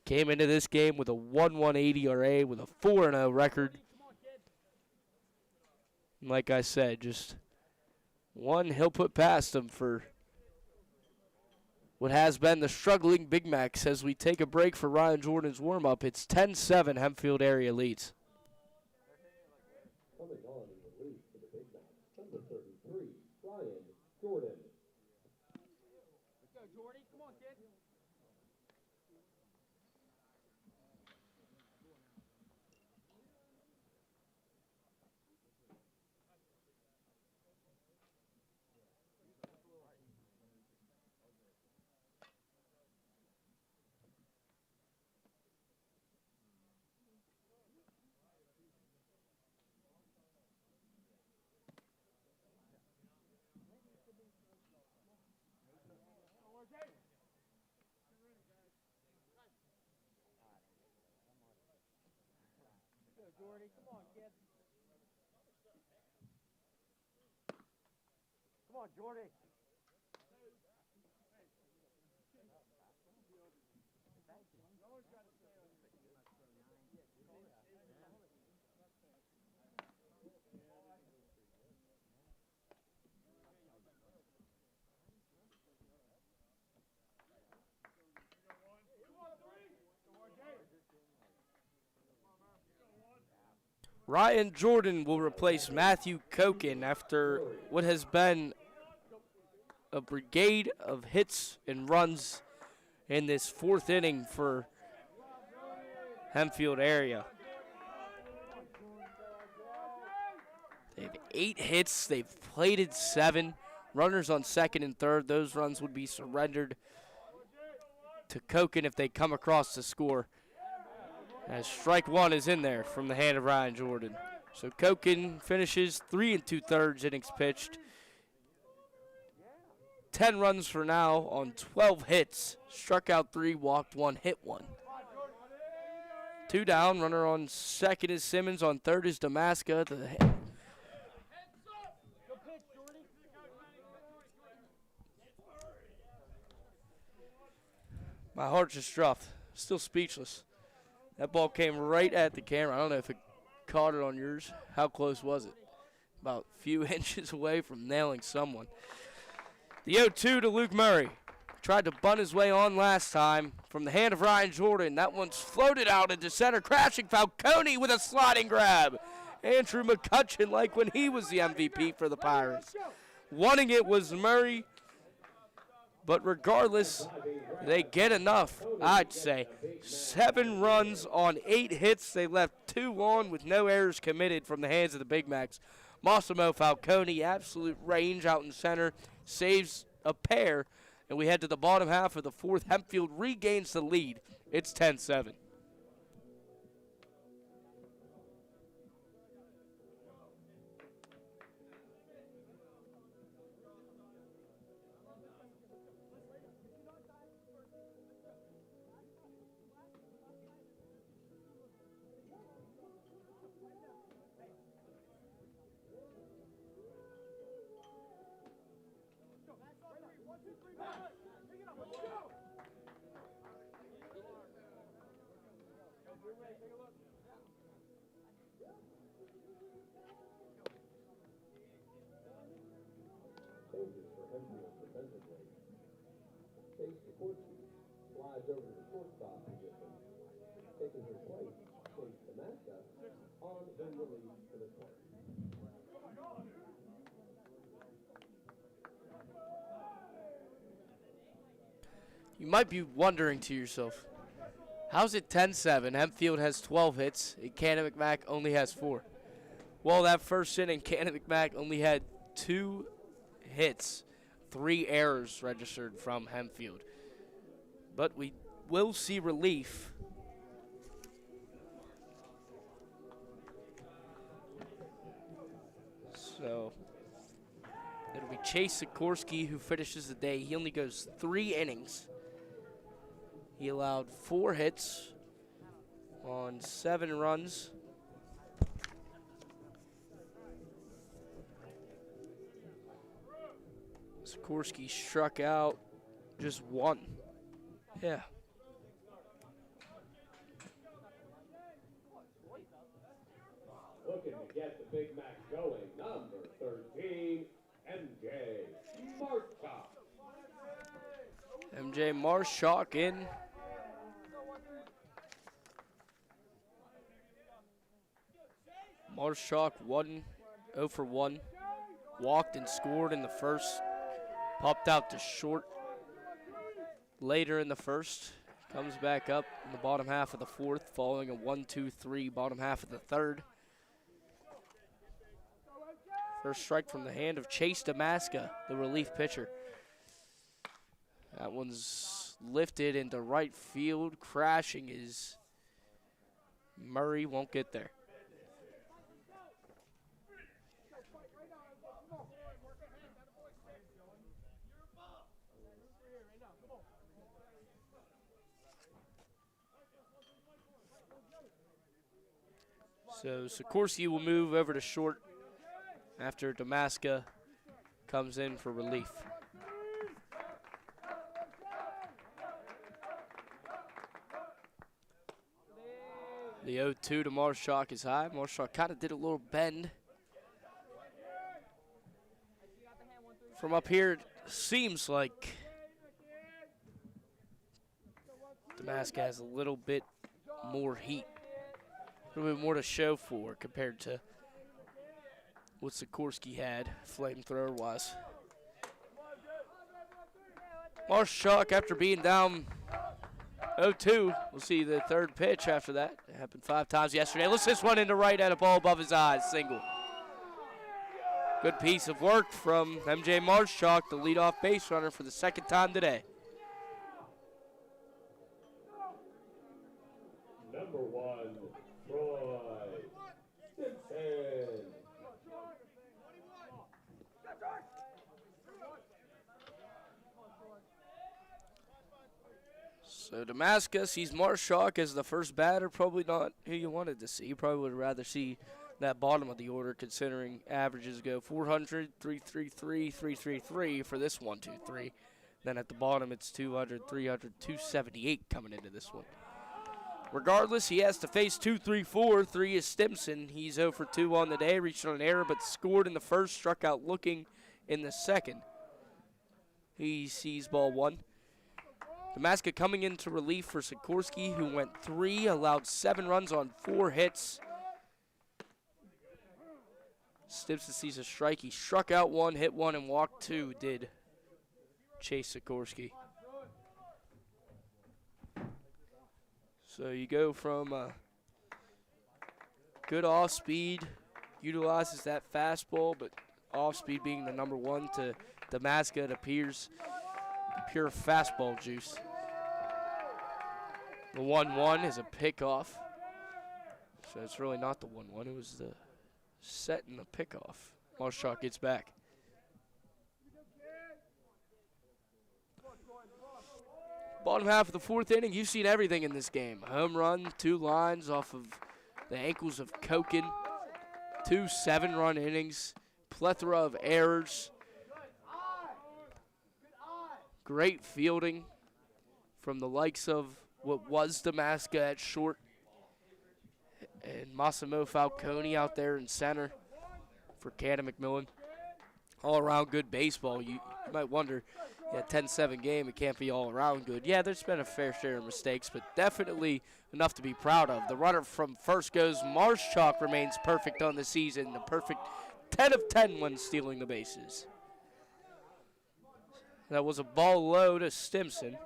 Came into this game with a 1.18 ERA with a 4-0 record. And like I said, just one he'll put past him for what has been the struggling Big Macs. As we take a break for Ryan Jordan's warm-up, it's 10-7 Hempfield area leads. Coming on in the lead for the Big Mac, number 33, Ryan Jordan. Let's go, Jordy. Come on, kid. Jordy, come on, kid. Come on, Jordy. Ryan Jordan will replace Matthew Koken after what has been a brigade of hits and runs in this 4th inning for Hempfield area. They have 8 hits. They've plated 7. Runners on second and third. Those runs would be surrendered to Koken if they come across the score. As strike 1 is in there from the hand of Ryan Jordan. So Koken finishes 3 2/3 innings pitched. 10 runs for now on 12 hits. Struck out 3, walked 1, hit 1. 2 down. Runner on second is Simmons. On third is Damaska. My heart's just dropped. Still speechless. That ball came right at the camera. I don't know if it caught it on yours. How close was it? About a few inches away from nailing someone. The 0-2 to Luke Murray. Tried to bunt his way on last time from the hand of Ryan Jordan. That one's floated out into center, crashing Falcone with a sliding grab. Andrew McCutcheon, like when he was the MVP for the Pirates. Wanting it was Murray, but regardless, they get enough, I'd say. 7 runs on 8 hits. They left 2 on with no errors committed from the hands of the Big Macs. Massimo Falcone, absolute range out in center, saves a pair, and we head to the bottom half of the 4th. Hempfield regains the lead. It's 10-7. Changes for Hempfield defensively. Chase Sikorsky slides over to the shortstop position. Taking his place, Chase Damaska on the relief for the point. You might be wondering to yourself, how's it 10-7? Hempfield has 12 hits, and Canon McMack only has 4. Well, that first inning, Canon McMack only had 2 hits, 3 errors registered from Hempfield. But we will see relief. So it'll be Chase Sikorsky who finishes the day. He only goes 3 innings. He allowed 4 hits on 7 runs. Sikorsky struck out just 1. Yeah. Looking to get the Big Mac going, number 13, MJ Marshak. MJ Marshak in. Marshak 0 for 1. Walked and scored in the first. Popped out to short later in the first. Comes back up in the bottom half of the 4th, following a 1-2-3 bottom half of the 3rd. First strike from the hand of Chase Damaska, the relief pitcher. That one's lifted into right field. Crashing is Murray, won't get there. So Sikorsky will move over to short after Damaska comes in for relief. The 0-2 to Marshak is high. Marshak kind of did a little bend. From up here, it seems like Damaska has a little bit more heat. A little bit more to show for compared to what Sikorsky had, flamethrower-wise. Marshak, after being down 0-2, we'll see the 3rd pitch after that. It happened 5 times yesterday. Let's this one into right at a ball above his eyes, single. Good piece of work from MJ Marshak, the leadoff base runner for the 2nd time today. Number 1, Troy Simpson. So Damaska sees Marshak as the first batter, probably not who you wanted to see. You probably would rather see that bottom of the order, considering averages go 400, 333, 333 for this 1-2-3. Then at the bottom, it's 200, 300, 278 coming into this one. Regardless, he has to face 2-3-4. 3 is Stimson. He's 0 for 2 on the day, reached on an error, but scored in the first, struck out looking in the 2nd. He sees ball 1. Damaska coming into relief for Sikorsky, who went 3, allowed 7 runs on 4 hits. Stimson sees a strike. He struck out 1, hit 1, and walked 2, did Chase Sikorsky. So you go from good off speed, utilizes that fastball, but off speed being the number 1 to Damaska, it appears pure fastball juice. The 1-1 is a pickoff. So it's really not the 1-1. It was the set and the pickoff. Marshak gets back. Bottom half of the 4th inning, you've seen everything in this game. Home run, 2 lines off of the ankles of Koken. 2 7-run innings, plethora of errors. Great fielding from the likes of what was Damaska at short. And Massimo Falcone out there in center for Canon McMillan. All around good baseball. You might wonder, yeah, 10-7 game, it can't be all around good. Yeah, there's been a fair share of mistakes, but definitely enough to be proud of. The runner from first goes. Marshchalk remains perfect on the season. The perfect 10 of 10 when stealing the bases. That was a ball low to Stimson.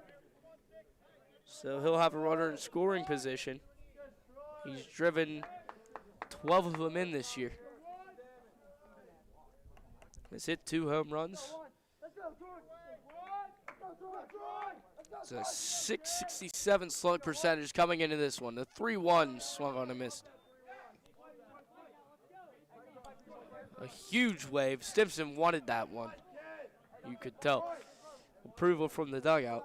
So he'll have a runner in scoring position. He's driven 12 of them in this year. He's hit 2 home runs. It's a .667 slug percentage coming into this one. The 3-1 swung on and missed. A huge wave. Stimson wanted that one. You could tell. Approval from the dugout.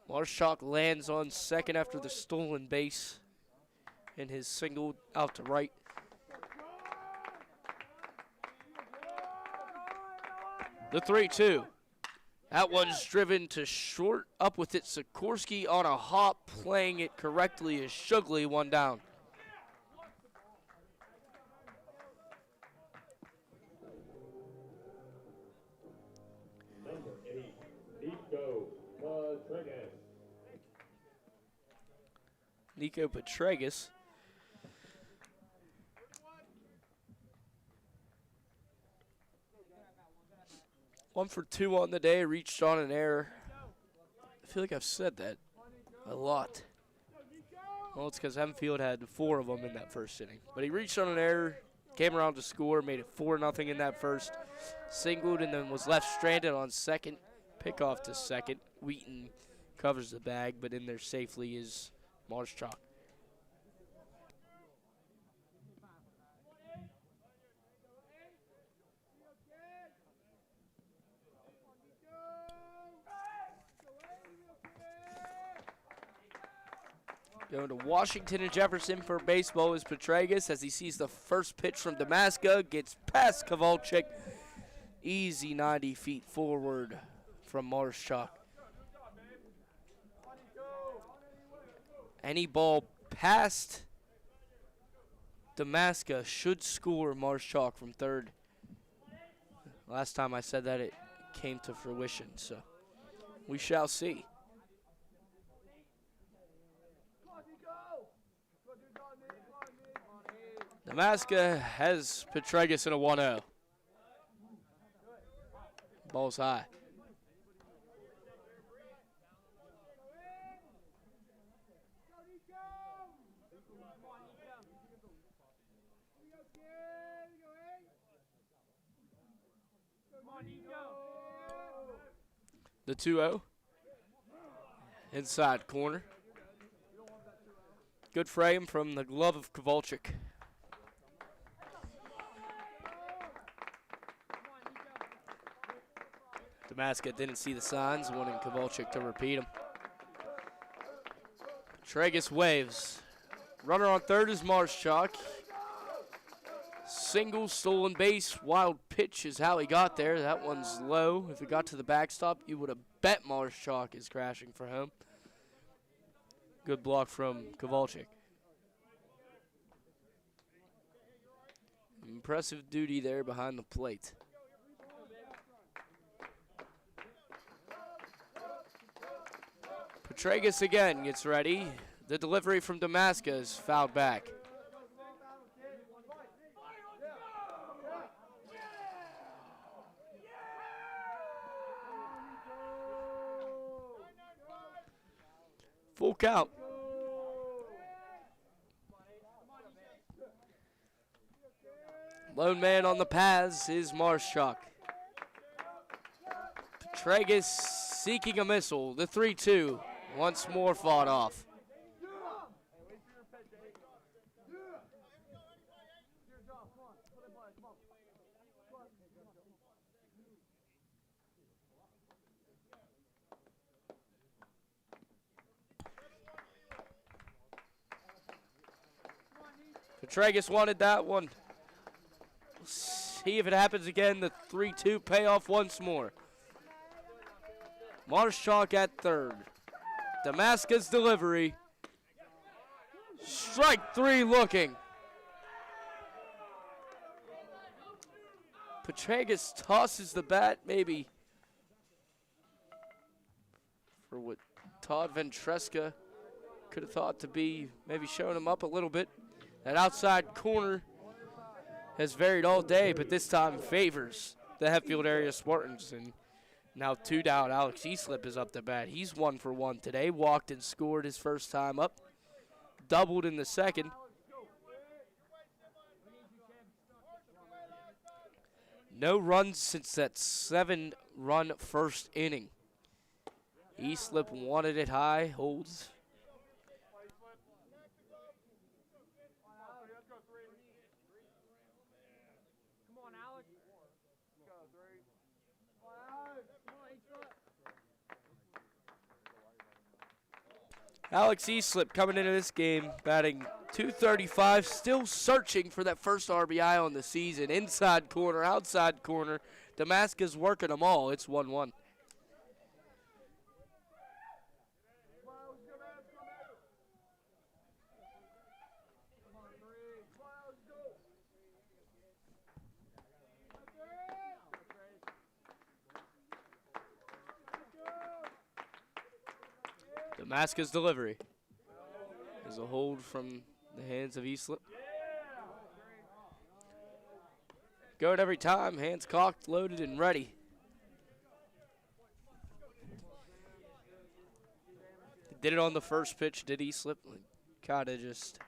Marshchalk lands on second after the stolen base in his single out to right. The 3-2. That one's driven to short. Up with it, Sikorsky on a hop, playing it correctly as Shugley, one down. Number 8, Nico Patregas. Nico Patregas. One for 2 on the day, reached on an error. I feel like I've said that a lot. Well, it's because Hempfield had 4 of them in that first inning. But he reached on an error, came around to score, made it 4-0 in that first. Singled and then was left stranded on second. Pickoff to second. Wheaton covers the bag, but in there safely is Marshchalk. Going to Washington and Jefferson for baseball is Patregas as he sees the first pitch from Damaska. Gets past Kowalczyk. Easy 90 feet forward from Marshchalk. Any ball past Damaska should score Marshchalk from third. Last time I said that, it came to fruition, so we shall see. Damaska has Patregas in a 1-0. Ball's high. The 2-0. Inside corner. Good frame from the glove of Kowalczyk. Damaska didn't see the signs, wanting Kowalczyk to repeat them. Patregas waves. Runner on third is Marshchalk. Single, stolen base, wild pitch is how he got there. That one's low. If it got to the backstop, you would have bet Marshchalk is crashing for home. Good block from Kowalczyk. Impressive duty there behind the plate. Patregas again gets ready. The delivery from Damaska is fouled back. Full count. Lone man on the paths is Marshchalk. Patregas seeking a missile. The 3-2 once more fought off. Patregas wanted that one. See if it happens again. The 3-2 payoff once more. Marshchalk at third. Damaska's delivery. Strike three looking. Petragus tosses the bat, maybe for what Todd Ventresca could have thought to be maybe showing him up a little bit. That outside corner has varied all day, but this time favors the Hempfield area Spartans. And now 2 down. Alex Easlip is up to bat. He's 1 for 1 today. Walked and scored his first time up. Doubled in the second. No runs since that 7-run first inning. Easlip wanted it high, holds. Alex Easlip coming into this game, batting .235, still searching for that first RBI on the season. Inside corner, outside corner. Damascus working them all. It's 1-1. Damascus delivery is a hold from the hands of Easlip. Going every time, hands cocked, loaded, and ready. Did it on the first pitch, did Easlip. Kind of just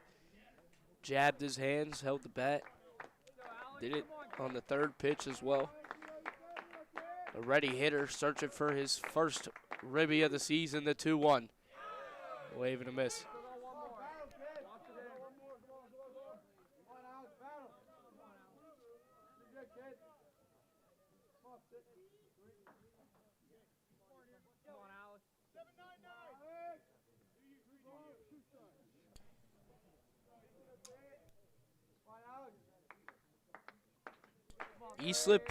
jabbed his hands, held the bat. Did it on the third pitch as well. A ready hitter searching for his first ribby of the season, the 2-1. Wave and a miss. Easlip,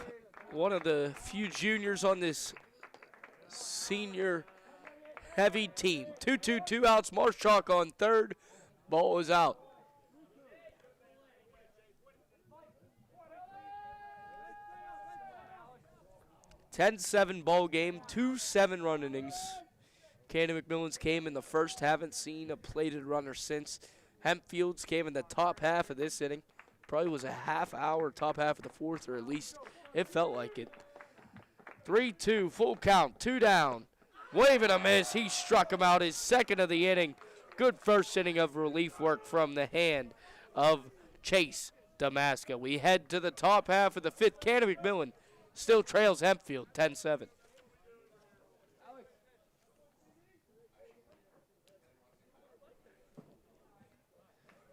one of the few juniors on this senior heavy team. 2-2, 2 outs. Marshchalk on third. Ball is out. (10-7) ball game. 2 7-run innings. Canon McMillan's came in the first. Haven't seen a plated runner since. Hempfield's came in the top half of this inning. Probably was a half hour, top half of the fourth, or at least it felt like it. 3-2, full count, 2 down. Wave and a miss. He struck him out, his second of the inning. Good first inning of relief work from the hand of Chase Damascus. We head to the top half of the fifth. Canon McMillan still trails Hempfield 10-7.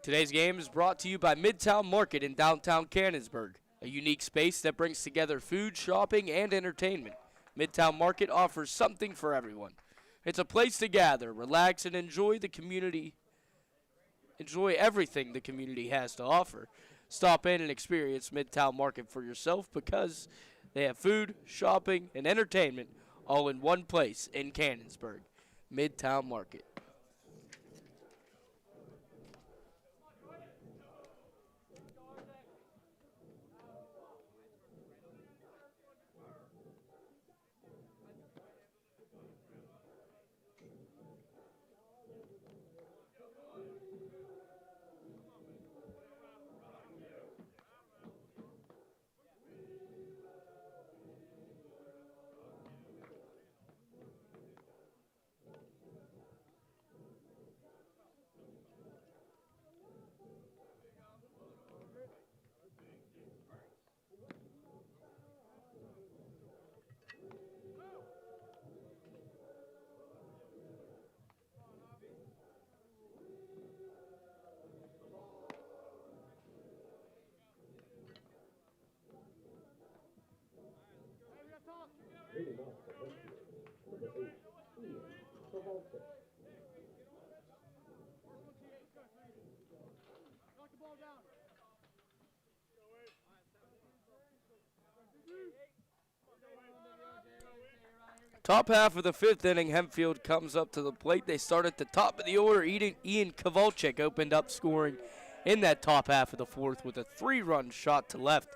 Today's game is brought to you by Midtown Market in downtown Cannonsburg, a unique space that brings together food, shopping, and entertainment. Midtown Market offers something for everyone. It's a place to gather, relax, and enjoy the community. Enjoy everything the community has to offer. Stop in and experience Midtown Market for yourself because they have food, shopping, and entertainment all in one place in Cannonsburg. Midtown Market. Top half of the 5th inning, Hempfield comes up to the plate. They start at the top of the order. Ian Kowalczyk opened up scoring in that top half of the 4th with a 3-run shot to left.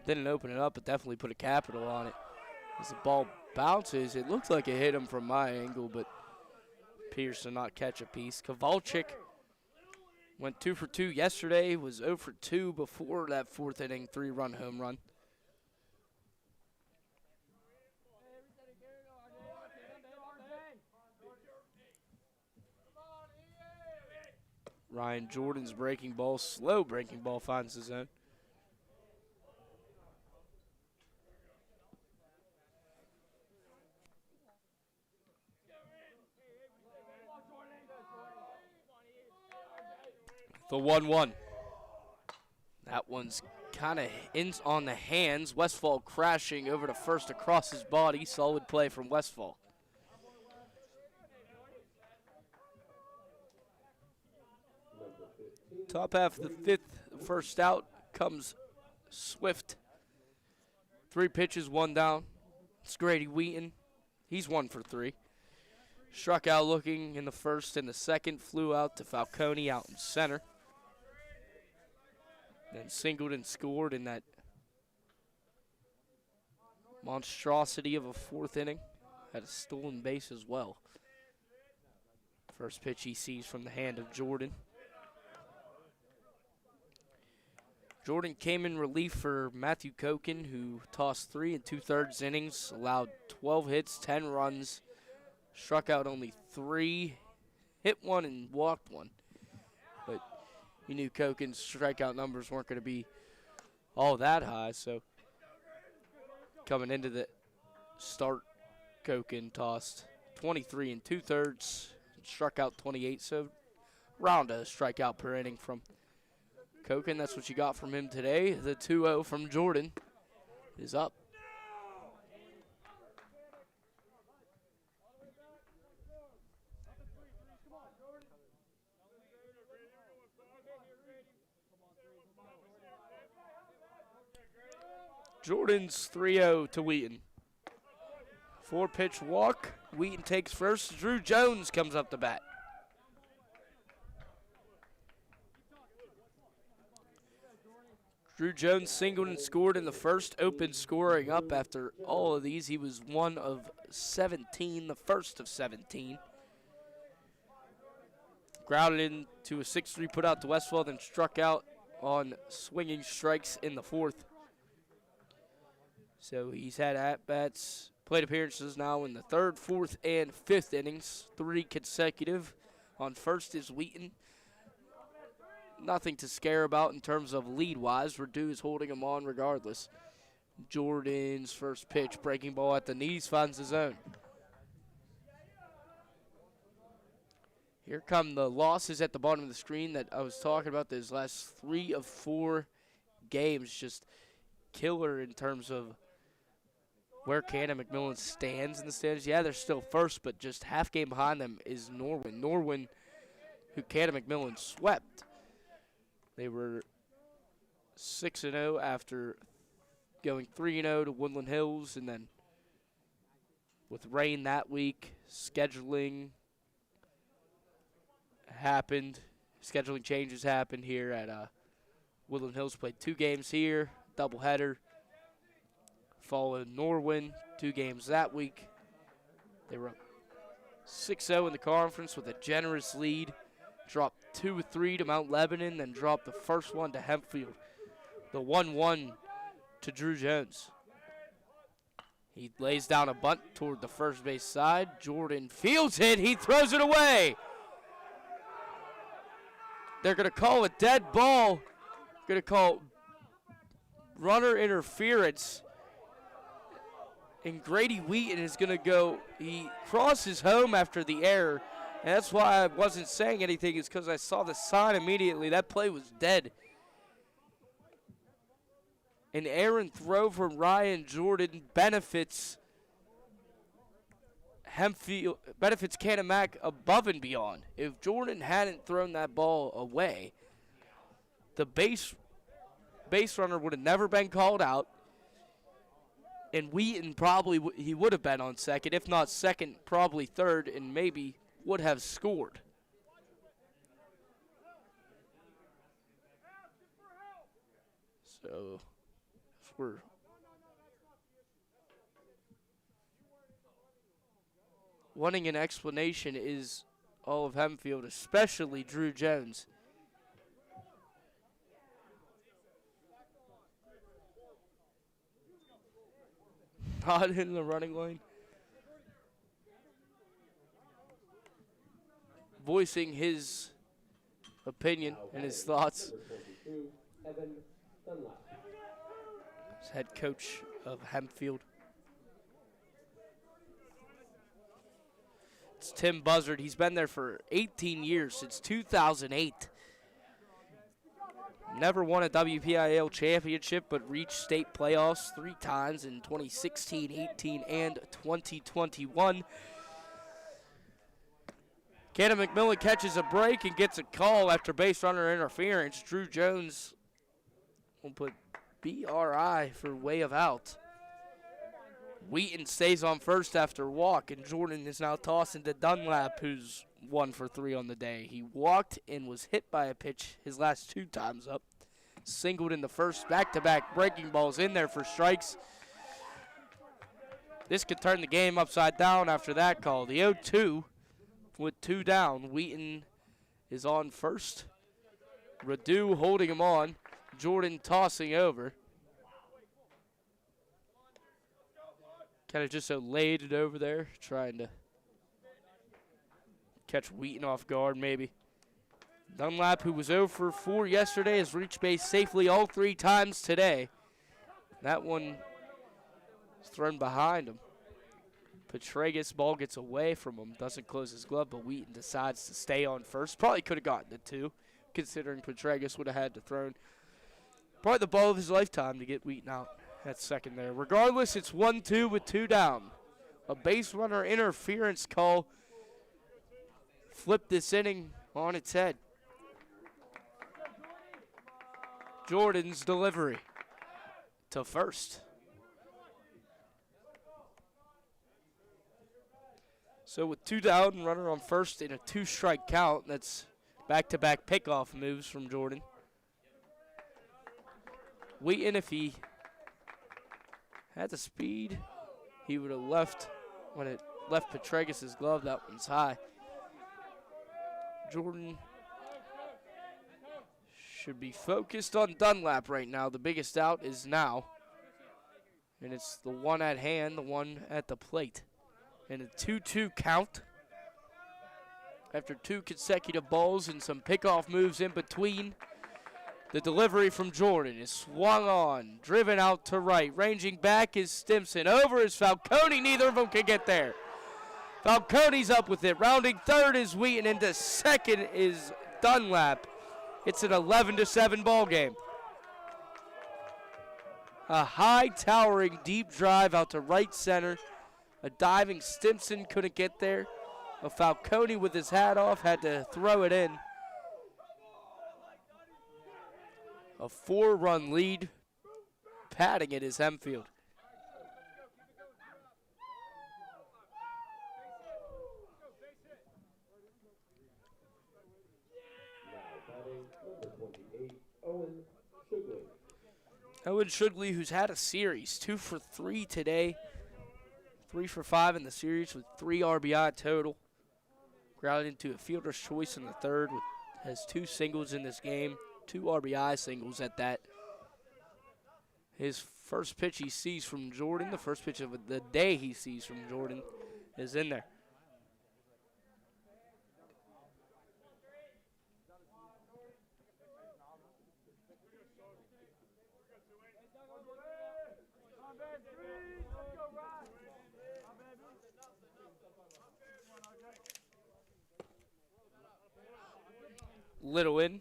Didn't open it up, but definitely put a capital on it. As the ball bounces, it looks like it hit him from my angle, but appears to not catch a piece. Kowalczyk went 2 for 2 yesterday, was 0 for 2 before that 4th inning 3-run home run. Ryan Jordan's breaking ball, slow breaking ball, finds the zone. The 1-1. That one's kind of ends on the hands. Westfall crashing over to first across his body. Solid play from Westfall. Top half of the 5th, first out comes Swift. 3 pitches, 1 down. It's Grady Wheaton. He's 1 for 3. Struck out looking in the 1st and the 2nd. Flew out to Falcone out in center. Then singled and scored in that monstrosity of a 4th inning. Had a stolen base as well. First pitch he sees from the hand of Jordan. Jordan came in relief for Matthew Koken, who tossed 3 2/3 innings, allowed 12 hits, 10 runs, struck out only 3, hit 1 and walked 1. But you knew Koken's strikeout numbers weren't going to be all that high, so coming into the start, Koken tossed 23 2/3, struck out 28, so around a strikeout per inning from Koken. That's what you got from him today. The 2-0 from Jordan is up. Jordan's 3-0 to Wheaton. 4-pitch walk. Wheaton takes first. Drew Jones comes up to bat. Drew Jones singled and scored in the 1st, opened scoring up after all of these. He was 1 of 17, the 1st of 17. Grounded into a 6-3 put out to Westfall, then struck out on swinging strikes in the 4th. So he's had at-bats, plate appearances now in the 3rd, 4th, and 5th innings, 3 consecutive. On first is Wheaton. Nothing to scare about in terms of lead-wise. Redu's holding him on regardless. Jordan's first pitch, breaking ball at the knees, finds the zone. Here come the losses at the bottom of the screen that I was talking about. Those last 3 of 4 games, just killer in terms of where Canon McMillan stands in the standings. Yeah, they're still first, but just half game behind them is Norwin. Norwin, who Canon McMillan swept. They were 6-0 after going 3-0 to Woodland Hills, and then with rain that week, scheduling happened. Scheduling changes happened here at Woodland Hills. Played 2 games here, doubleheader. Followed Norwin, 2 games that week. They were up 6-0 in the conference with a generous lead. Dropped 2-3 to Mount Lebanon, then dropped the first one to Hempfield. The 1-1 to Drew Jones. He lays down a bunt toward the first base side. Jordan fields it. He throws it away. They're going to call a dead ball. Going to call runner interference. And Grady Wheaton is going to go. He crosses home after the error. And that's why I wasn't saying anything, is because I saw the sign immediately. That play was dead. An errant throw from Ryan Jordan benefits Hempfield, benefits Canon Mac above and beyond. If Jordan hadn't thrown that ball away, the base runner would have never been called out. And Wheaton probably he would have been on second, if not second, probably third, and maybe would have scored. So, if we're wanting an explanation is all of Hempfield, especially Drew Jones. Not in the running lane. Voicing his opinion and his thoughts. As head coach of Hempfield. It's Tim Buzzard. He's been there for 18 years, since 2008. Never won a WPIAL championship, but reached state playoffs 3 times in 2016, 18, and 2021. Canon McMillan catches a break and gets a call after base runner interference. Drew Jones will put BRI for way of out. Wheaton stays on first after walk, and Jordan is now tossing to Dunlap, who's 1 for 3 on the day. He walked and was hit by a pitch his last 2 times up. Singled in the first, back-to-back breaking balls in there for strikes. This could turn the game upside down after that call. The 0-2 with 2 down. Wheaton is on first. Radu holding him on. Jordan tossing over. Kind of just so laid it over there, trying to catch Wheaton off guard maybe. Dunlap, who was 0 for 4 yesterday, has reached base safely all 3 times today. That one is thrown behind him. Petragus, ball gets away from him, doesn't close his glove, but Wheaton decides to stay on first. Probably could have gotten it too, considering Petragus would have had to throw. Probably the ball of his lifetime to get Wheaton out at second there. Regardless, it's 1-2 with 2 down. A base runner interference call flipped this inning on its head. Jordan's delivery to first. So with 2 down, runner on first in a 2-strike count, that's back-to-back pickoff moves from Jordan. Wheaton, if he had the speed, he would have left when it left Petragus' glove. That one's high. Jordan should be focused on Dunlap right now. The biggest out is now. And it's the one at hand, the one at the plate. And a 2-2 count. After 2 consecutive balls and some pickoff moves in between. The delivery from Jordan is swung on, driven out to right. Ranging back is Stimson. Over is Falcone. Neither of them can get there. Falcone's up with it. Rounding third is Wheaton. Into second is Dunlap. It's an 11-7 ball game. A high towering deep drive out to right center. A diving Stimson couldn't get there. A Falcone with his hat off had to throw it in. A 4-run lead. Padding it is Hempfield. Owen Shugley, who's had a series, 2 for 3 today, 3 for 5 in the series with 3 RBI total. Grounded into a fielder's choice in the third, has 2 singles in this game, 2 RBI singles at that. His first pitch he sees from Jordan, the first pitch of the day he sees from Jordan, is in there. Little in.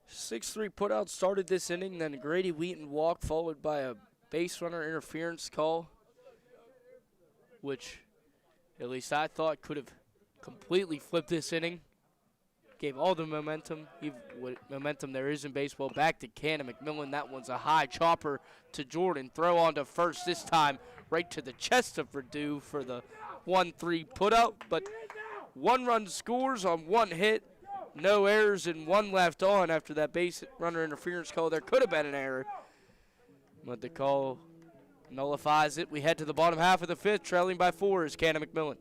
Six-3 putout started this inning, then a Grady Wheaton walk followed by a base runner interference call, which at least I thought could have completely flipped this inning. Gave all the momentum, even what momentum there is in baseball, back to Canon McMillan. That one's a high chopper to Jordan. Throw on to first this time, right to the chest of Verdue for the 1-3 putout. But 1 run scores on 1 hit. No errors and 1 left on after that base runner interference call. There could have been an error, but the call nullifies it. We head to the bottom half of the 5th, trailing by 4 is Canon McMillan.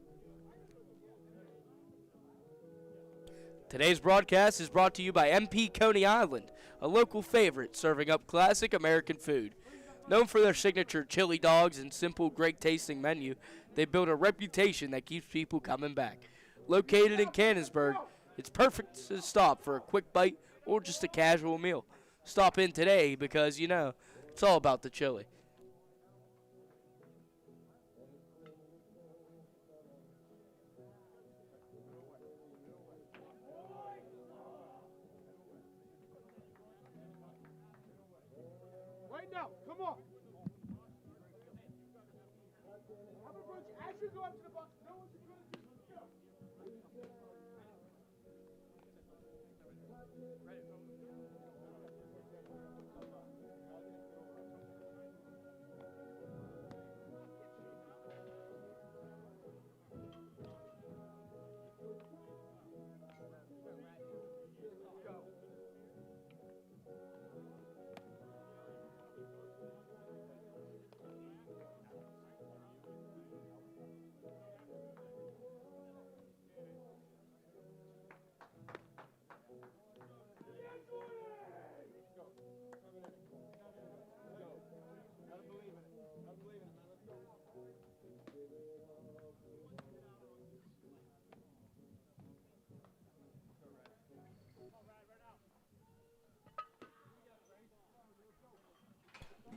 Today's broadcast is brought to you by MP Coney Island, a local favorite serving up classic American food. Known for their signature chili dogs and simple, great-tasting menu, they build a reputation that keeps people coming back. Located in Cannonsburg, it's perfect to stop for a quick bite or just a casual meal. Stop in today because, you know, it's all about the chili. Right now, come on. Have a bunch. As you go up to the box, no one's as good as you. Go.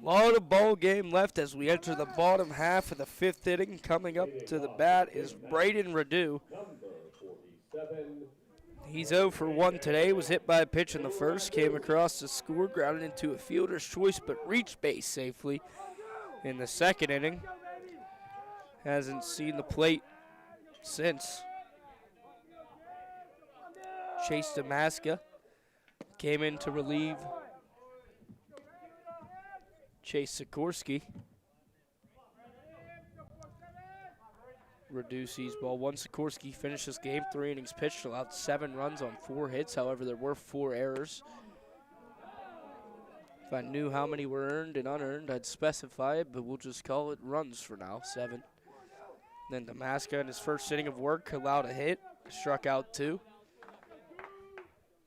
Lot of ball game left as we enter the bottom half of the 5th inning. Coming up to the bat is Braden Redu. He's 0 for 1 today. Was hit by a pitch in the first. Came across the score, grounded into a fielder's choice, but reached base safely in the 2nd inning. Hasn't seen the plate since. Chase Damaska came in to relieve Chase Sikorsky. Reduces ball 1. Sikorsky finishes game 3 innings pitched, allowed 7 runs on 4 hits. However, there were 4 errors. If I knew how many were earned and unearned, I'd specify it, but we'll just call it runs for now, 7. Then Damaska in his first inning of work allowed a hit, struck out 2.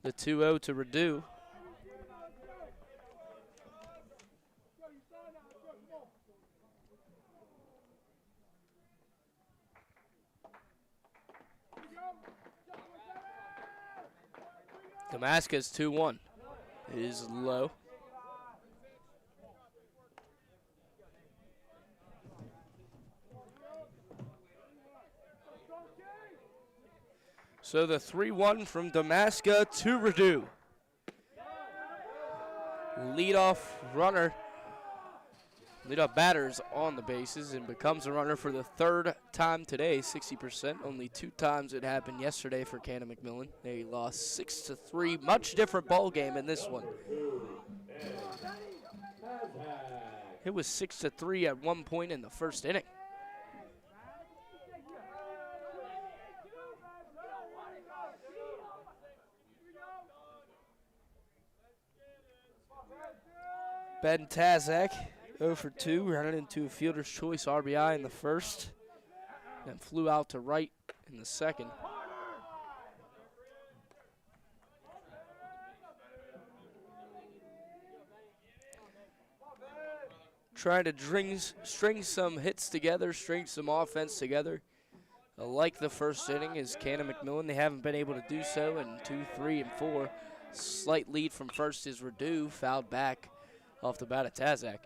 The 2-0 to Redu. Damaska's 2-1 is low. So the 3-1 from Damaska to Redu. Leadoff batter's on the bases and becomes a runner for the 3rd time today, 60%. Only 2 times it happened yesterday for Canon McMillan. They lost 6-3. Much different ball game in this one. It was 6-3 at one point in the 1st inning. Ben Tazak, 0 for 2, ran into a fielder's choice RBI in the 1st, then flew out to right in the 2nd. Trying to string some hits together, string some offense together. Like the 1st inning is Canon McMillan. They haven't been able to do so in 2, 3, and 4. Slight lead from first is Redu, fouled back off the bat of Tazak.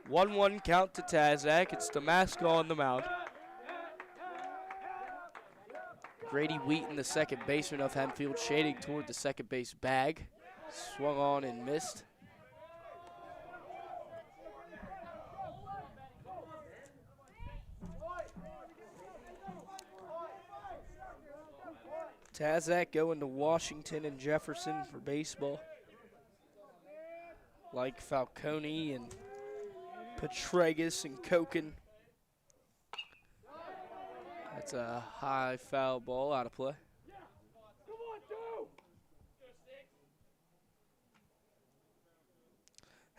One count to Tazak. It's Damaska on the mound. Grady Wheaton, the second baseman of Hempfield, shading toward the second base bag. Swung on and missed. Tazak going to Washington and Jefferson for baseball. Like Falcone and Petregas and Koken. That's a high foul ball out of play.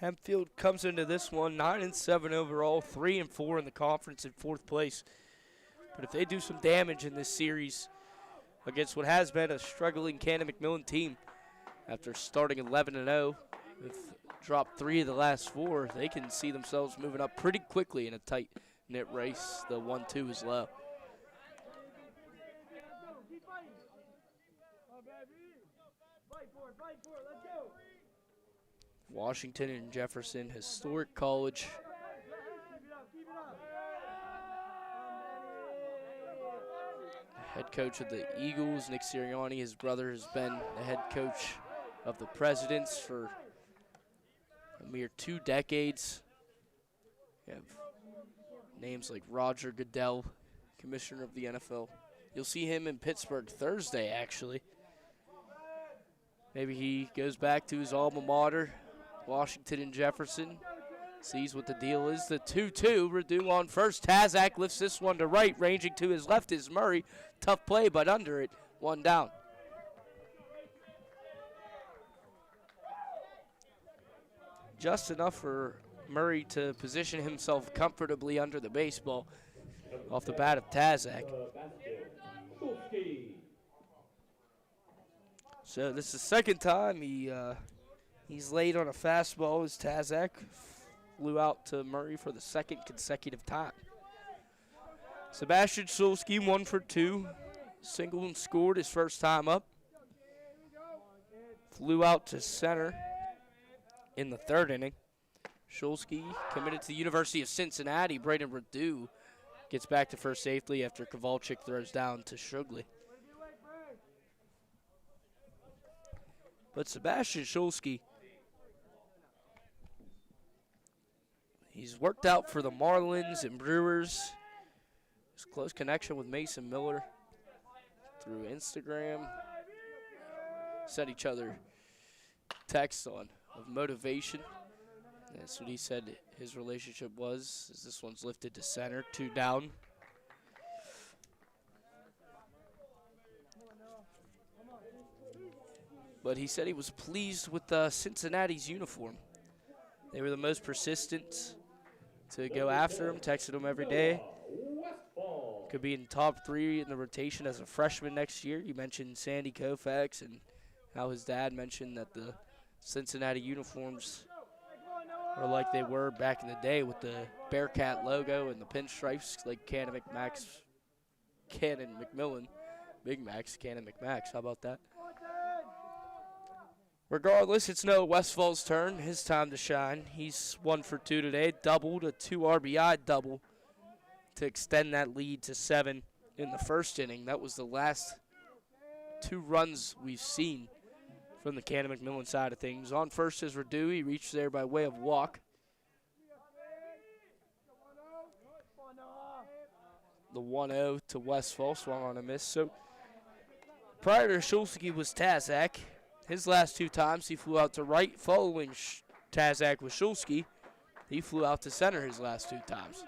Hempfield comes into this one 9-7 overall, 3-4 in the conference in fourth place. But if they do some damage in this series against what has been a struggling Canon McMillan team, after starting 11-0, they've dropped 3 of the last 4. They can see themselves moving up pretty quickly in a tight-knit race. The 1-2 is low. Washington and Jefferson, historic college. Head coach of the Eagles, Nick Sirianni, his brother has been the head coach of the Presidents for a mere 2 decades. You have names like Roger Goodell, commissioner of the NFL. You'll see him in Pittsburgh Thursday, actually. Maybe he goes back to his alma mater, Washington and Jefferson, sees what the deal is. The 2-2, Redu on first. Tazak lifts this one to right. Ranging to his left is Murray. Tough play, but under it. 1 down. Just enough for Murray to position himself comfortably under the baseball off the bat of Tazak. So this is the second time he's laid on a fastball as Tazak flew out to Murray for the second consecutive time. Sebastian Shulsky 1 for 2. Single and scored his first time up. Flew out to center in the 3rd inning. Shulsky committed to the University of Cincinnati. Braden Redu gets back to first safely after Kowalczyk throws down to Shugley. But Sebastian Shulsky, he's worked out for the Marlins and Brewers. His close connection with Mason Miller through Instagram. Sent each other texts of motivation. That's what he said his relationship was, as this one's lifted to center, 2 down. But he said he was pleased with Cincinnati's uniform. They were the most persistent to go after him, texted him every day. Could be in top 3 in the rotation as a freshman next year. You mentioned Sandy Koufax and how his dad mentioned that the Cincinnati uniforms are like they were back in the day with the Bearcat logo and the pinstripes, like Canon McMillan, Big Max, Canon McMax. How about that? Regardless, it's Noah Westfall's turn. His time to shine. He's 1 for 2 today. Doubled, a 2 RBI double to extend that lead to 7 in the 1st inning. That was the last 2 runs we've seen from the Canon McMillan side of things. On first is Redu. He reached there by way of walk. The 1-0 to Westfall, swung on a miss. So prior to Shulsky was Tazak. His last 2 times he flew out to right. Following Tazak with Shulsky, he flew out to center his last 2 times.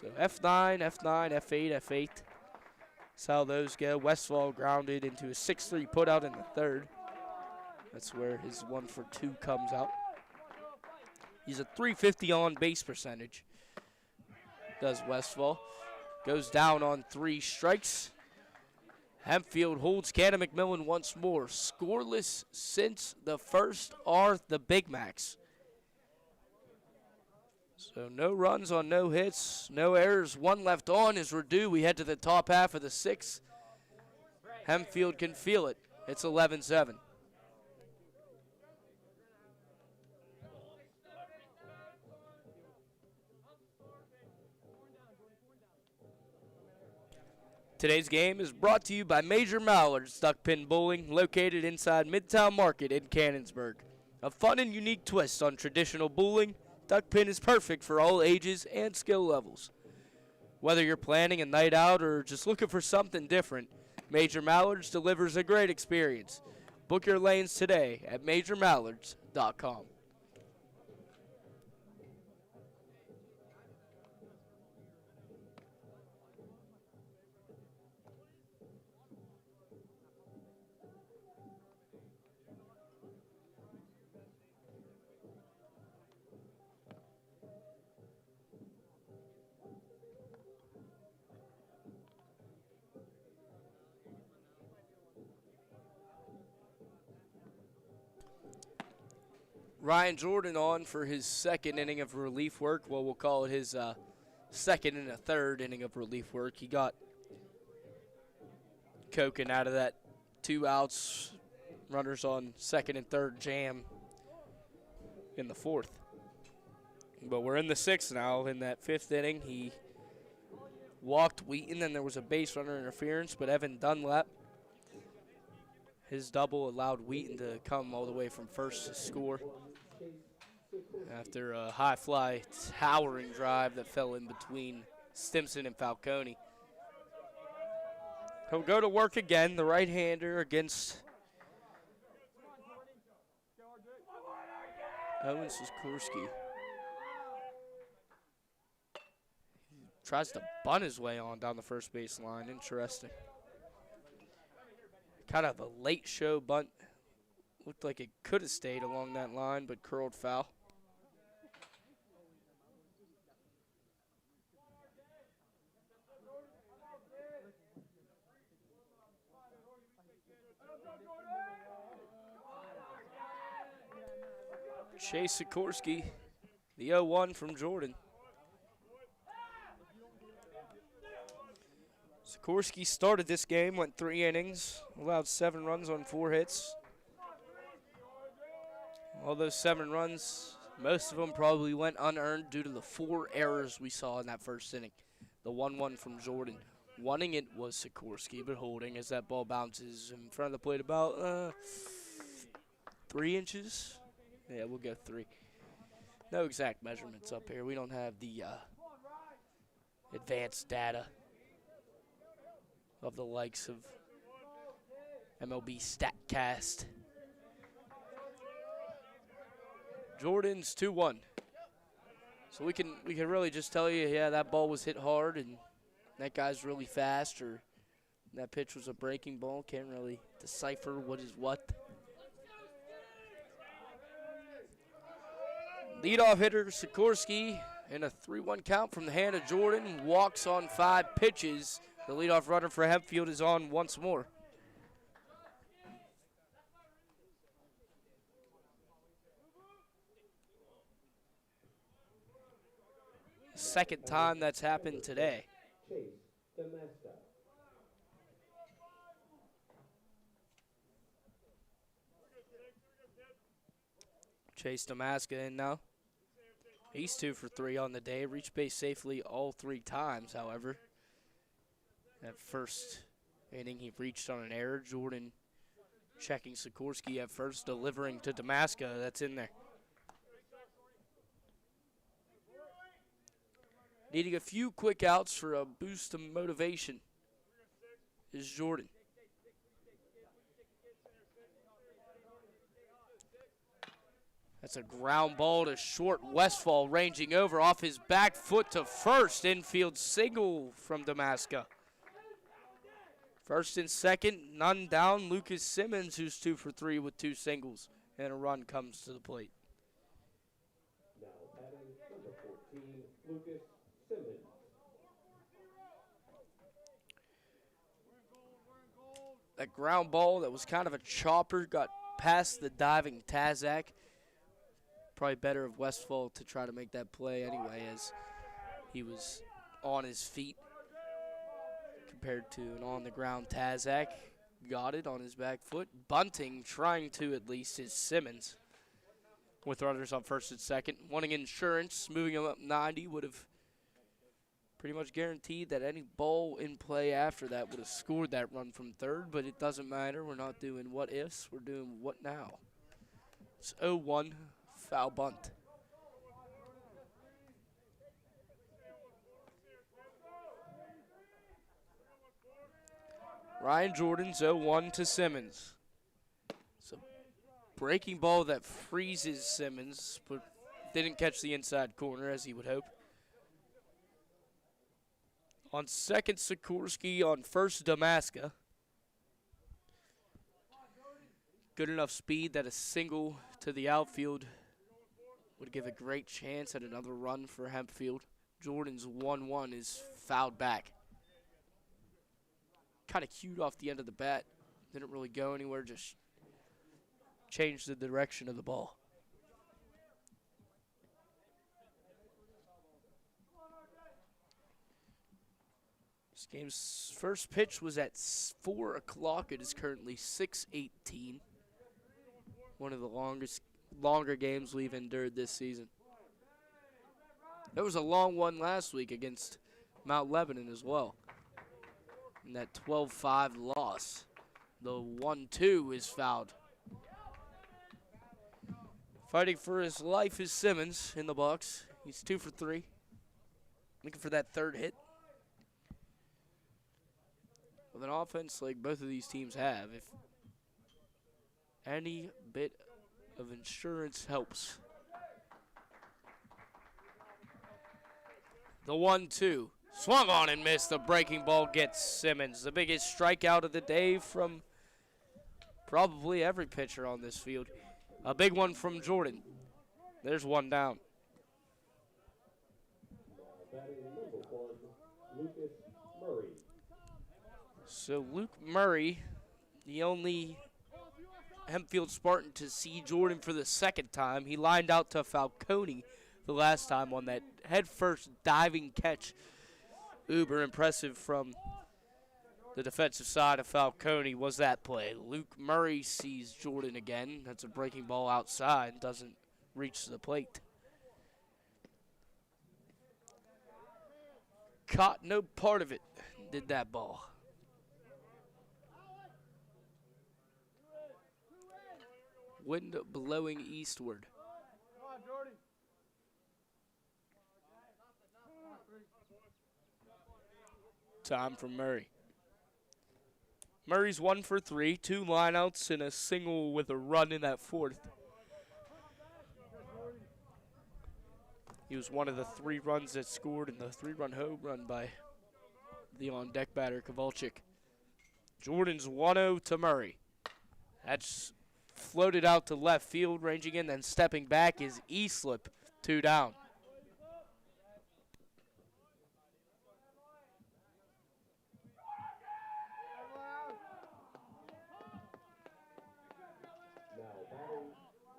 So F9, F9, F8, F8. That's how those go. Westfall grounded into a 6-3 putout in the 3rd. That's where his 1 for 2 comes out. He's a .350 on base percentage, does Westfall. Goes down on 3 strikes. Hempfield holds Canon McMillan once more. Scoreless since the first are the Big Macs. So no runs on no hits, no errors. 1 left on is Redu. We head to the top half of the 6th. Hempfield can feel it. It's 11-7. Today's game is brought to you by Major Mallard's Duckpin Bowling, located inside Midtown Market in Cannonsburg. A fun and unique twist on traditional bowling, Duckpin is perfect for all ages and skill levels. Whether you're planning a night out or just looking for something different, Major Mallards delivers a great experience. Book your lanes today at MajorMallards.com. Ryan Jordan on for his second inning of relief work. Well, we'll call it his second and a third inning of relief work. He got Koken out of that 2 outs, runners on second and third jam in the fourth. But we're in the sixth now. In that fifth inning, he walked Wheaton, and there was a base runner interference, but Evan Dunlap, his double allowed Wheaton to come all the way from first to score after a high fly towering drive that fell in between Stimson and Falcone. He'll go to work again, the right-hander against Owen Sikorsky. He tries to bunt his way on down the first base line. Interesting. Kind of a late show bunt. Looked like it could have stayed along that line, but curled foul. Chase Sikorsky, the 0-1 from Jordan. Sikorsky started this game, went 3 innings, allowed 7 runs on 4 hits. All those 7 runs, most of them probably went unearned due to the 4 errors we saw in that first inning. The 1-1 from Jordan. Wanting it was Sikorsky, but holding as that ball bounces in front of the plate about 3 inches. Yeah, we'll go 3. No exact measurements up here. We don't have the advanced data of the likes of MLB StatCast. Jordan's 2-1. So we can really just tell you, yeah, that ball was hit hard and that guy's really fast, or that pitch was a breaking ball. Can't really decipher what is what. Leadoff hitter Sikorsky in a 3-1 count from the hand of Jordan. Walks on 5 pitches. The leadoff runner for Hempfield is on once more. Second time that's happened today. Chase Damaska in now. He's 2 for 3 on the day. Reached base safely all 3 times, however. That first inning, he reached on an error. Jordan checking Sikorsky at first, delivering to Damaska. That's in there. Needing a few quick outs for a boost of motivation is Jordan. That's a ground ball to short. Westfall ranging over off his back foot to first. Infield single from Damaska. First and second, none down. Lucas Simmons, who's 2 for 3 with 2 singles, and a run comes to the plate. Now batting number 14, Lucas Simmons. That ground ball that was kind of a chopper got past the diving Tazak. Probably better of Westfall to try to make that play anyway, as he was on his feet compared to an on-the-ground Tazak. Got it on his back foot. Bunting, trying to at least, is Simmons. With runners on first and second. Wanting insurance, moving him up 90 would have pretty much guaranteed that any ball in play after that would have scored that run from third, but it doesn't matter. We're not doing what ifs, we're doing what now. It's 0-1, foul bunt. Ryan Jordan's 0-1 to Simmons. It's a breaking ball that freezes Simmons, but didn't catch the inside corner as he would hope. On second, Sikorsky. On first, Damaska. Good enough speed that a single to the outfield would give a great chance at another run for Hempfield. Jordan's 1-1 is fouled back. Kind of cued off the end of the bat. Didn't really go anywhere, just changed the direction of the ball. This game's first pitch was at 4 o'clock. It is currently 6:18. One of the longer games we've endured this season. There was a long one last week against Mount Lebanon as well. In that 12-5 loss. The 1-2 is fouled. Fighting for his life is Simmons in the box. He's 2 for 3. Looking for that third hit. With an offense like both of these teams have, if any bit of insurance helps. The 1-2. Swung on and missed. The breaking ball gets Simmons. The biggest strikeout of the day from probably every pitcher on this field. A big one from Jordan. There's one down. Batting number 1, Lucas Murray. So Luke Murray, the only Hempfield Spartan to see Jordan for the second time. He lined out to Falcone the last time on that head-first diving catch. Uber impressive from the defensive side of Falcone was that play. Luke Murray sees Jordan again. That's a breaking ball outside. Doesn't reach the plate. Caught no part of it. Did that ball. Wind blowing eastward. Time for Murray. Murray's 1 for 3, 2 lineouts and a single with a run in that fourth. He was one of the 3 runs that scored in the 3-run home run by the on-deck batter, Kowalczyk. Jordan's 1-0 to Murray. That's floated out to left field, ranging in, then stepping back is Easlip, 2 down.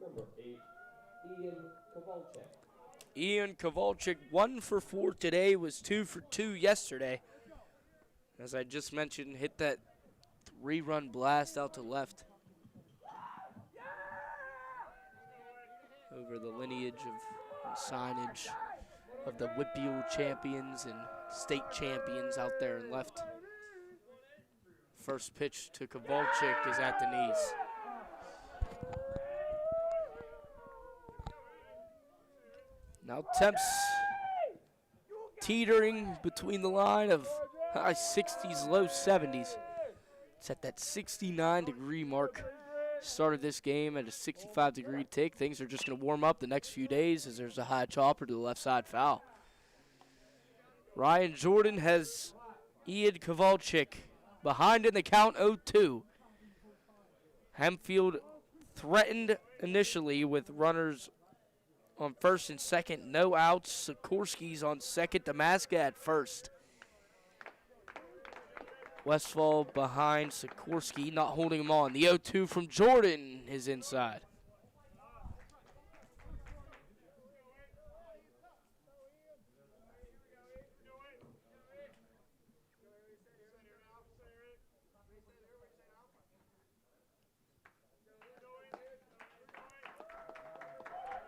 Number 8, Ian Kowalczyk. Ian Kowalczyk, 1 for 4 today, was 2 for 2 yesterday. As I just mentioned, hit that 3-run blast out to left. Over the lineage of and signage of the Whitfield champions and state champions out there and left. First pitch to Kowalczyk is at the knees. Now temps teetering between the line of high 60s, low 70s. It's at that 69-degree mark. Started this game at a 65-degree tick. Things are just going to warm up the next few days as there's a high chopper to the left side foul. Ryan Jordan has Ian Kowalczyk behind in the count 0-2. Hempfield threatened initially with runners on first and second, no outs. Sikorsky's on second, Damaska at first. Westfall behind Sikorsky, not holding him on. The 0-2 from Jordan is inside.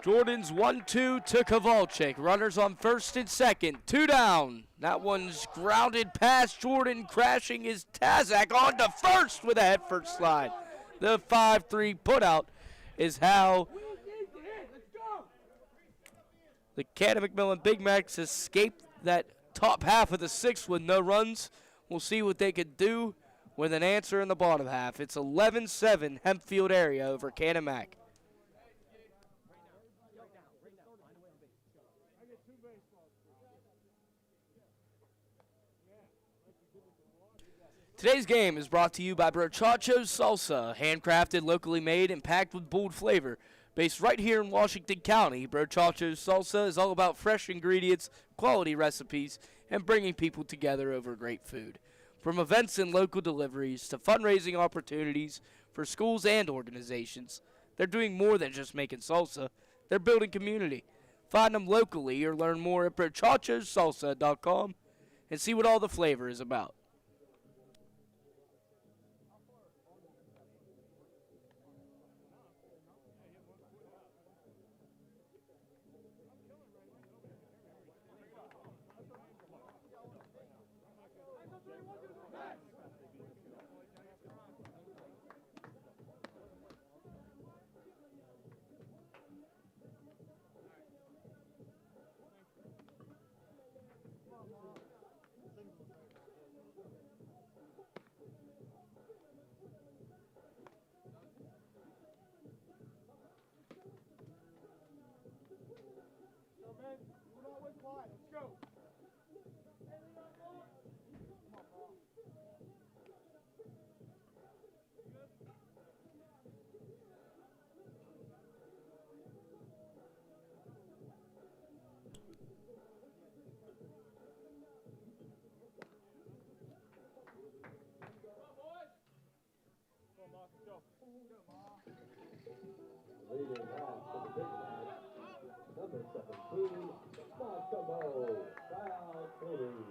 Jordan's 1-2 to Kowalczyk. Runners on first and second. 2 down. That one's grounded past Jordan, crashing his Tazak on to first with a head first slide. The 5-3 putout is how the Canon McMillan Big Macs escaped that top half of the sixth with no runs. We'll see what they could do with an answer in the bottom half. It's 11-7 Hempfield area over Canon Mac. Today's game is brought to you by Brochacho's Salsa, handcrafted, locally made, and packed with bold flavor. Based right here in Washington County, Brochacho's Salsa is all about fresh ingredients, quality recipes, and bringing people together over great food. From events and local deliveries to fundraising opportunities for schools and organizations, they're doing more than just making salsa. They're building community. Find them locally or learn more at brochachosalsa.com and see what all the flavor is about. Leading off for the Big Mac, number 17, Massimo Falcone.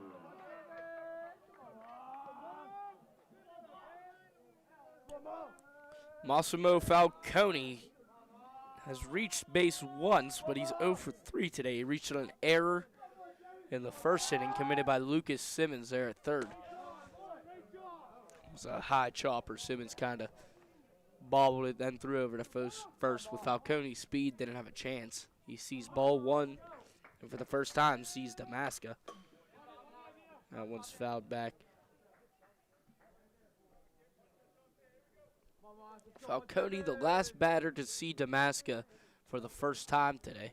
Massimo Falcone has reached base once, but he's 0 for 3 today. He reached an error in the first inning committed by Lucas Simmons there at third. It was a high chopper. Simmons kind of bobbled it, then threw over to first with Falcone's speed. Didn't have a chance. He sees ball one, and for the first time sees Damaska. That one's fouled back. Falcone, the last batter to see Damaska for the first time today.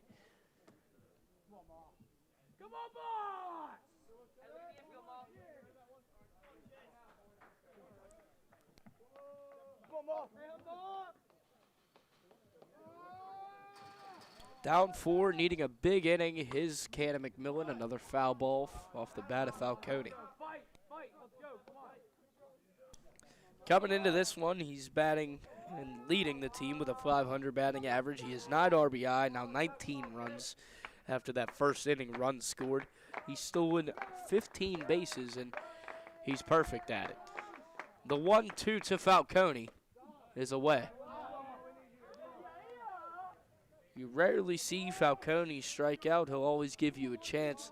Down 4, needing a big inning. His Canon McMillan, another foul ball off the bat of Falcone. Coming into this one, he's batting and leading the team with a .500 batting average. He has 9 RBI, now 19 runs after that first inning run scored. He's stolen 15 bases, and he's perfect at it. The 1-2 to Falcone is away. You rarely see Falcone strike out. He'll always give you a chance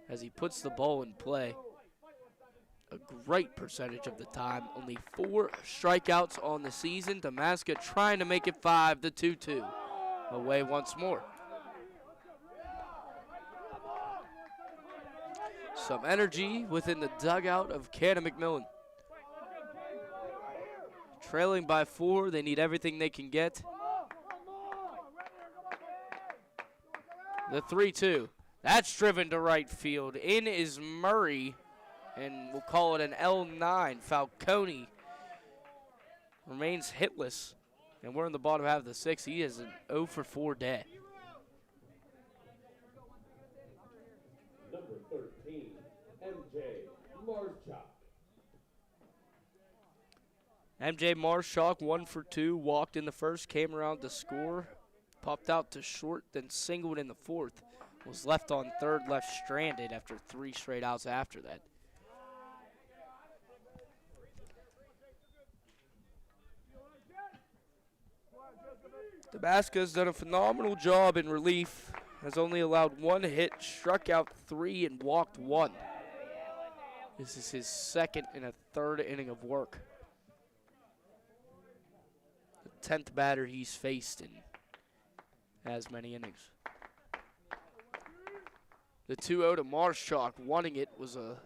as he puts the ball in play. A great percentage of the time. Only 4 strikeouts on the season. Damaska trying to make it 5, the 2-2. Away once more. Some energy within the dugout of Canon McMillan. Trailing by 4, they need everything they can get. The 3-2. That's driven to right field. In is Murray, and we'll call it an L9. Falcone remains hitless, and we're in the bottom half of the 6th. He is an 0 for 4 day. Number 13, MJ Marchuk. MJ Marshak, 1 for 2, walked in the first, came around to score, popped out to short, then singled in the 4th. Was left on third, left stranded after 3 straight outs after that. Damascus has done a phenomenal job in relief. Has only allowed 1 hit, struck out 3, and walked 1. This is his second and a third inning of work. The 10th batter he's faced in as many innings. The 2-0 to Marshchalk, wanting it, was a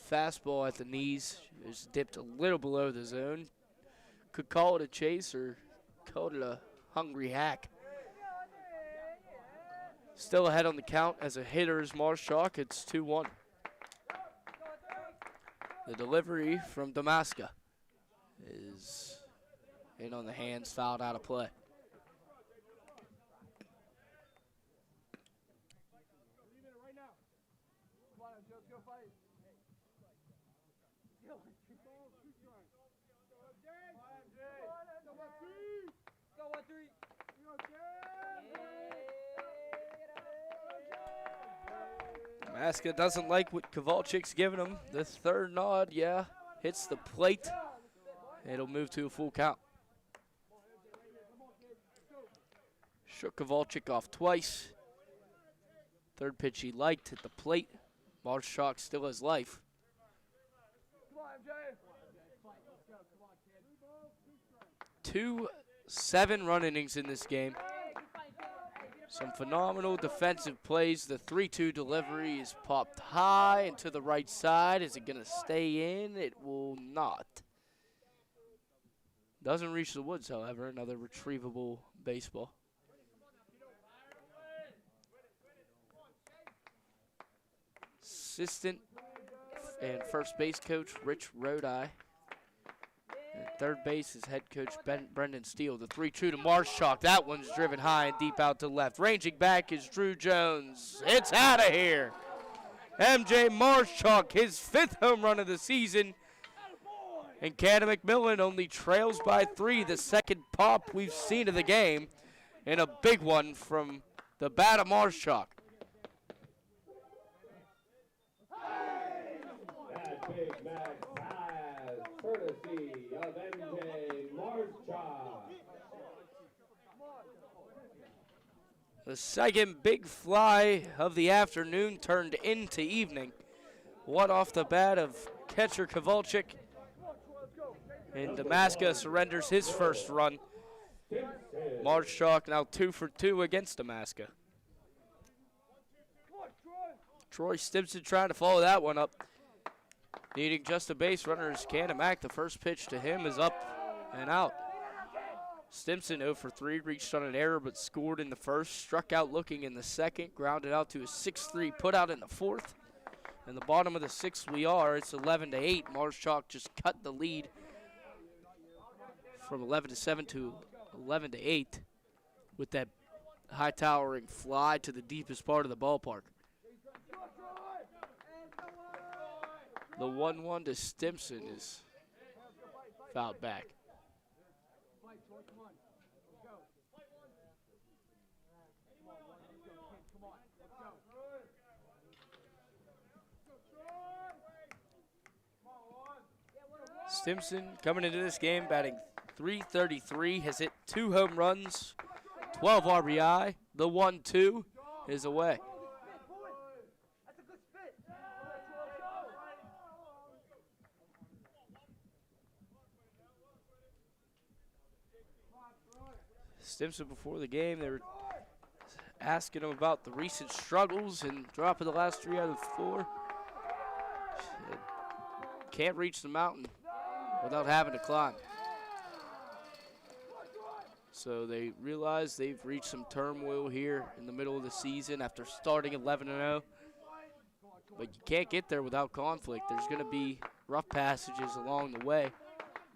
fastball at the knees. It was dipped a little below the zone. Could call it a chase or call it a hungry hack. Still ahead on the count as a hitter is Marshchalk. It's 2-1. The delivery from Damascus is in on the hands, fouled out of play. Damascus doesn't like what Kowalczyk's giving him. The third nod, yeah, hits the plate. It'll move to a full count. Shook Kowalczyk off twice. Third pitch he liked, hit the plate. Marshchalk still has life. 2 7-run innings in this game. Some phenomenal defensive plays. The 3-2 delivery is popped high and to the right side. Is it going to stay in? It will not. Doesn't reach the woods, however. Another retrievable baseball. Assistant and first base coach Rich Rodeye. And third base is head coach Brendan Steele. The 3-2 to Marshchalk. That one's driven high and deep out to left. Ranging back is Drew Jones. It's out of here. MJ Marshchalk, his 5th home run of the season. And Canon McMillan only trails by 3. The second pop we've seen of the game. And a big one from the bat of Marshchalk. That Big Mac pass, courtesy of MJ Marshchalk. The second big fly of the afternoon turned into evening. One off the bat of catcher Kowalczyk. And Damascus surrenders his first run. Marshchalk now 2 for 2 against Damascus. Troy Stimson trying to follow that one up. Needing just a base runner is Canon Mac. The first pitch to him is up and out. Stimson 0 for 3, reached on an error but scored in the first. Struck out looking in the second, grounded out to a 6-3 put out in the fourth. In the bottom of the 6th we are. It's 11-8. Marshchalk just cut the lead from 11-7 to 11-8 with that high towering fly to the deepest part of the ballpark. The 1-1 to Stimson is fouled back. Stimson coming into this game batting .333, has hit 2 home runs, 12 RBI. The 1-2 is away. Stimson before the game, they were asking him about the recent struggles and dropping the last 3 out of 4. Can't reach the mountain without having to climb. So they realize they've reached some turmoil here in the middle of the season after starting 11-0. But you can't get there without conflict. There's going to be rough passages along the way.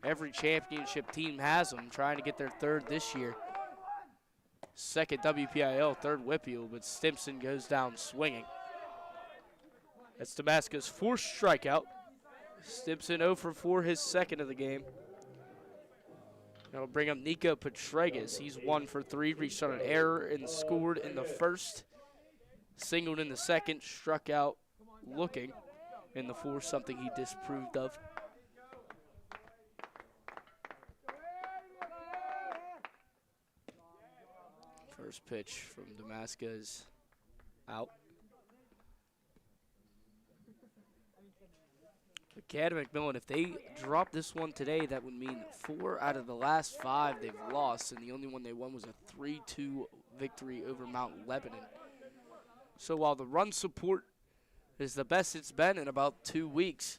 Every championship team has them, trying to get their 3rd this year. 2nd WPIL, 3rd Whitfield, but Stimson goes down swinging. That's Damascus' 4th strikeout. Stimson 0 for 4, his 2nd of the game. That'll bring up Nico Petregas. He's 1 for 3, reached on an error and scored in the first. Singled in the second, struck out looking in the fourth, something he disapproved of. First pitch from Damascus is out. Canon McMillan, if they drop this one today, that would mean 4 out of the last 5 they've lost, and the only one they won was a 3-2 victory over Mount Lebanon. So while the run support is the best it's been in about 2 weeks,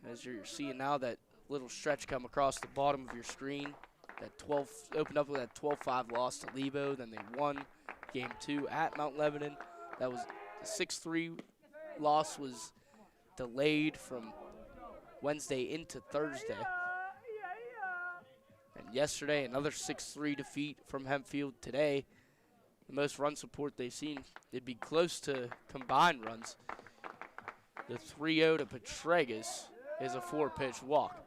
as you're seeing now that little stretch come across the bottom of your screen, that 12 opened up with that 12-5 loss to Lebo, then they won game 2 at Mount Lebanon. That was the 6-3 loss was delayed from Wednesday into Thursday. And yesterday, another 6-3 defeat from Hempfield. Today, the most run support they've seen, it'd be close to combined runs. The 3-0 to Petregas is a 4-pitch walk.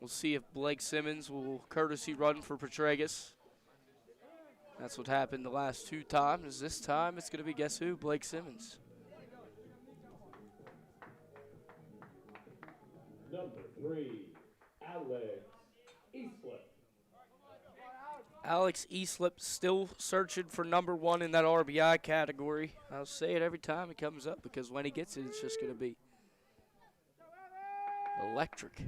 We'll see if Blake Simmons will courtesy run for Petregas. That's what happened the last 2 times. This time it's going to be, guess who? Blake Simmons. Number 3, Alex Eastlip. Alex Eastlip still searching for number 1 in that RBI category. I'll say it every time it comes up because when he gets it, it's just going to be electric.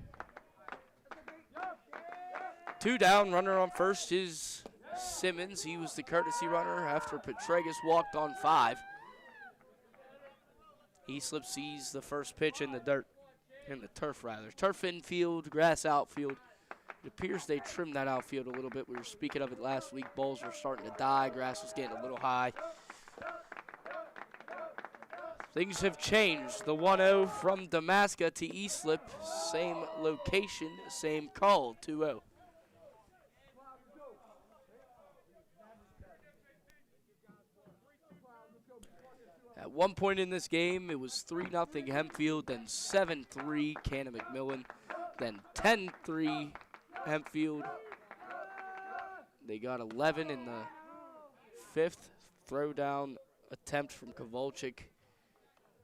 2 down, runner on first is Simmons. He was the courtesy runner after Petregas walked on 5. Eastlip sees the first pitch in the dirt, in the turf rather. Turf infield, grass outfield. It appears they trimmed that outfield a little bit. We were speaking of it last week. Balls were starting to die. Grass was getting a little high. Things have changed. The 1-0 from Damascus to Eastlip. Same location, same call, 2-0. At one point in this game, it was 3-0 Hempfield, then 7-3 Canon McMillan, then 10-3 Hempfield. They got 11 in the 5th. Throw down attempt from Kowalczyk.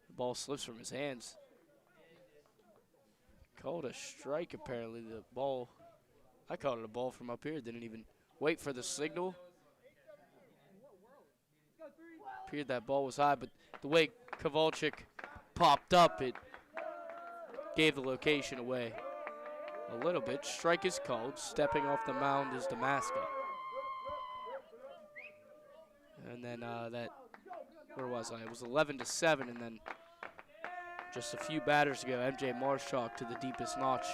The ball slips from his hands. Called a strike apparently. The ball, I called it a ball from up here. Didn't even wait for the signal. Appeared that ball was high, but the way Kowalczyk popped up, it gave the location away a little bit. Strike is called. Stepping off the mound is Damascus. And then where was I? It was 11-7, and then just a few batters ago, MJ Marshak to the deepest notch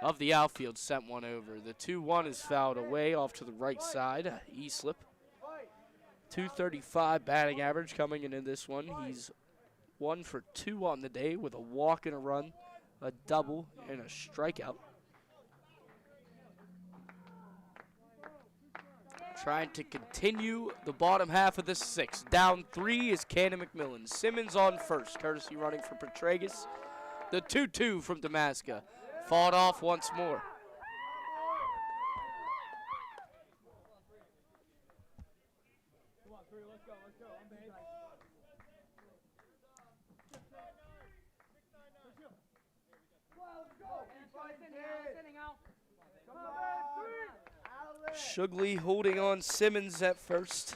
of the outfield sent one over. The 2-1 is fouled away off to the right side. Eastlip. 235 batting average coming into this one. He's 1 for 2 on the day with a walk and a run, a double, and a strikeout. Trying to continue the bottom half of the 6th. Down 3 is Canon McMillan. Simmons on first, courtesy running for Petregas. The 2-2 from Damascus. Fought off once more. Shugley holding on Simmons at first.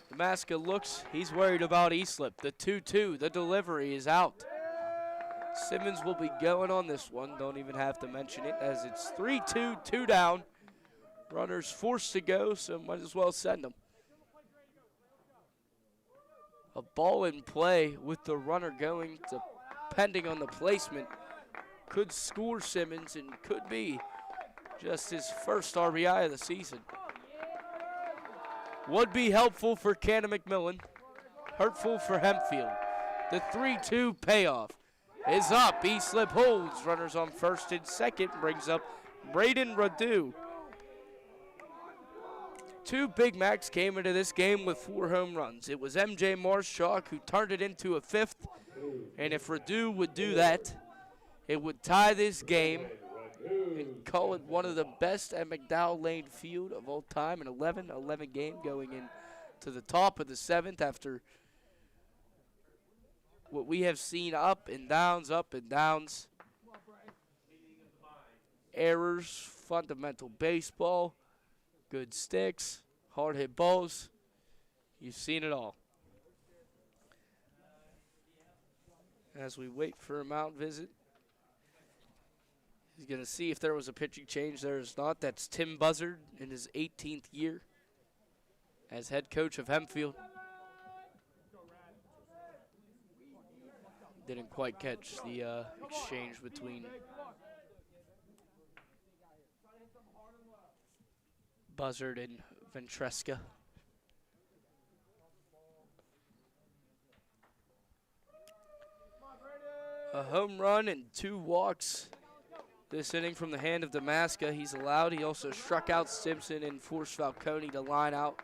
Damascus looks, he's worried about Eastlip. The 2-2, the delivery is out. Simmons will be going on this one. Don't even have to mention it as it's 3-2, 2 down. Runners forced to go, so might as well send them. A ball in play with the runner going, depending on the placement, could score Simmons and could be just his first RBI of the season. Would be helpful for Canon McMillan, hurtful for Hempfield. The 3-2 payoff is up. Eastlip holds. Runners on first and second. Brings up Braden Radu. 2 Big Macs came into this game with 4 home runs. It was MJ Marshak who turned it into a 5th. And if Radu would do that, it would tie this game and call it one of the best at McDowell Lane Field of all time. An 11-11 game going into the top of the 7th after what we have seen up and downs, errors, fundamental baseball, good sticks, hard hit balls. You've seen it all. As we wait for a mound visit, he's going to see if there was a pitching change. There is not. That's Tim Buzzard in his 18th year as head coach of Hempfield. Didn't quite catch the exchange between Buzzard and Ventresca. A home run and 2 walks this inning from the hand of Damaska. He's allowed. He also struck out Simpson and forced Falcone to line out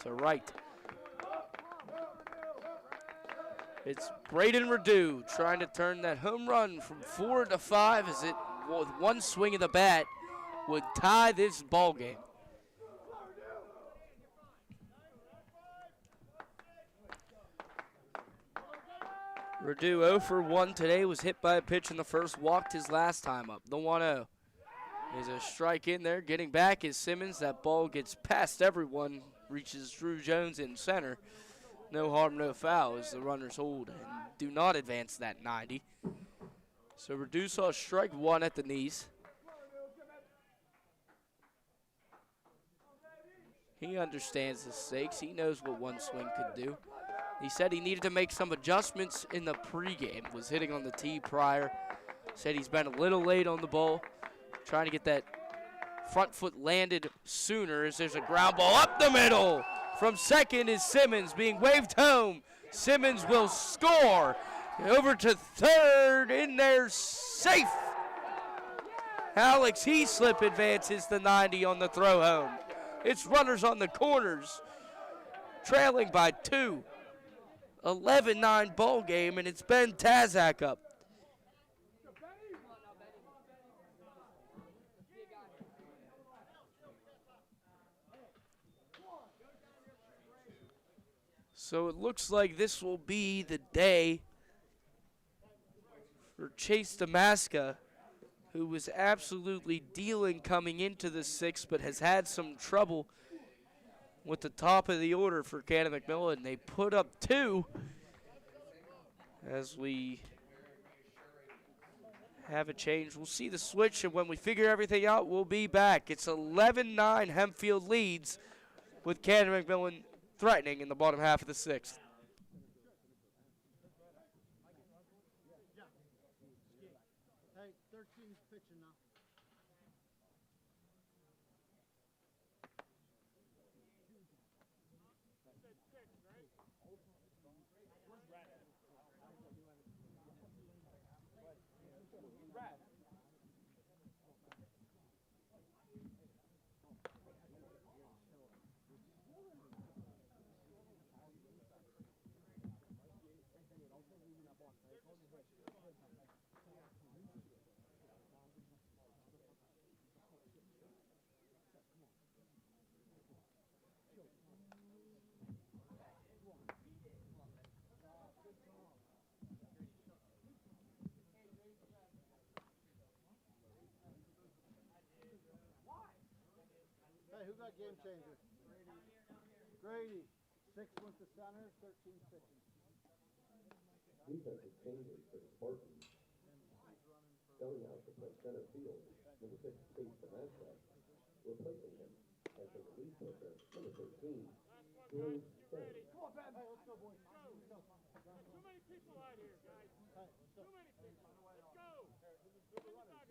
to right. It's Braden Radu trying to turn that home run from 4 to 5 as it, with one swing of the bat, would tie this ball game. Radu 0 for 1 today, was hit by a pitch in the first, walked his last time up. The 1-0 is a strike in there. Getting back is Simmons. That ball gets past everyone, reaches Drew Jones in center. No harm, no foul as the runners hold and do not advance that 90. So Radu saw strike 1 at the knees. He understands the stakes. He knows what one swing could do. He said he needed to make some adjustments in the pregame. Was hitting on the tee prior. Said he's been a little late on the ball. Trying to get that front foot landed sooner as there's a ground ball up the middle. From second is Simmons being waved home. Simmons will score. Over to third, in there, safe. Alex Heaslip advances the 90 on the throw home. It's runners on the corners, trailing by 2. 11-9 ball game, and it's Ben Tazak up. So it looks like this will be the day for Chase Damaska, who was absolutely dealing coming into the 6th, but has had some trouble with the top of the order for Canon McMillan. They put up 2 as we have a change. We'll see the switch, and when we figure everything out, we'll be back. It's 11-9 Hempfield leads with Canon McMillan threatening in the bottom half of the 6th. Hey, 13's pitching now. Hey, who got game changer? Grady. 6 went to center, 13 pitching. Defensive changes for the Spartans. Going out to play center field, number 6, Chase Damaska, replacing him as the relief pitcher, number 13, Drew Jones. Come on, Ben. Hey, let's go, boys. Let's go. Too many people out here, guys. Too many people. Let's go. In the dugout.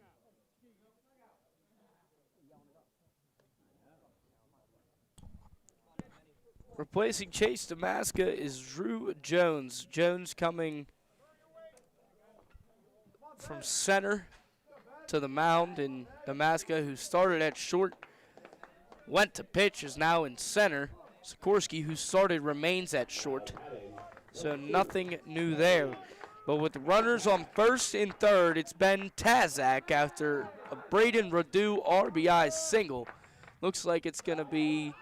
Replacing Chase Damaska is Drew Jones. Jones coming from center to the mound, and Damaska, who started at short, went to pitch, is now in center. Sikorsky, who started, remains at short. So nothing new there. But with runners on first and third, it's Ben Tazak after a Braden Radu RBI single. Looks like it's going to be,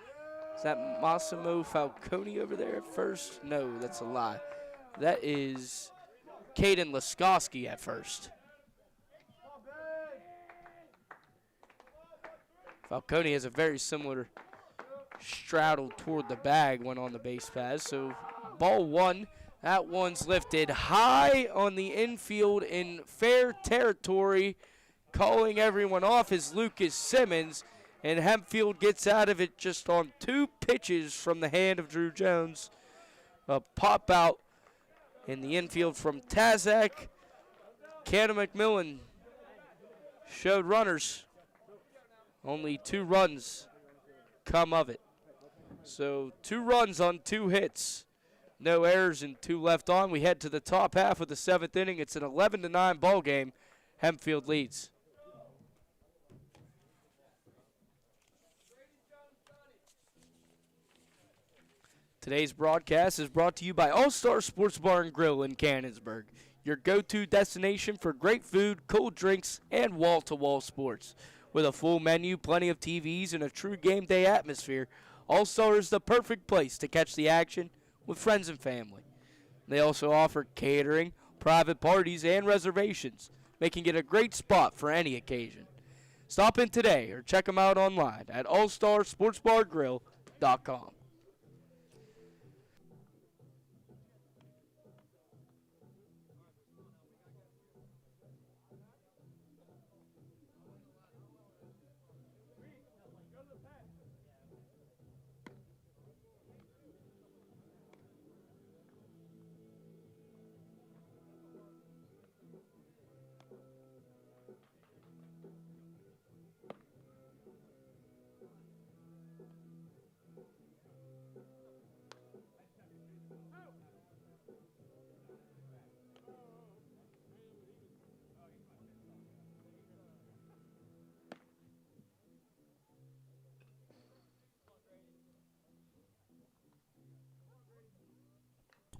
is that Massimo Falcone over there at first? No, that's a lie. That is Caden Laskowski at first. Falcone has a very similar straddle toward the bag when on the base pass. So ball one. That one's lifted high on the infield in fair territory. Calling everyone off is Lucas Simmons. And Hempfield gets out of it just on 2 pitches from the hand of Drew Jones. A pop out in the infield from Tazak. Canon McMillan showed runners. Only 2 runs come of it. So 2 runs on 2 hits. No errors and 2 left on. We head to the top half of the 7th inning. It's an 11-9 ball game. Hempfield leads. Today's broadcast is brought to you by All-Star Sports Bar and Grill in Cannonsburg, your go-to destination for great food, cold drinks, and wall-to-wall sports. With a full menu, plenty of TVs, and a true game day atmosphere, All-Star is the perfect place to catch the action with friends and family. They also offer catering, private parties, and reservations, making it a great spot for any occasion. Stop in today or check them out online at allstarsportsbargrill.com.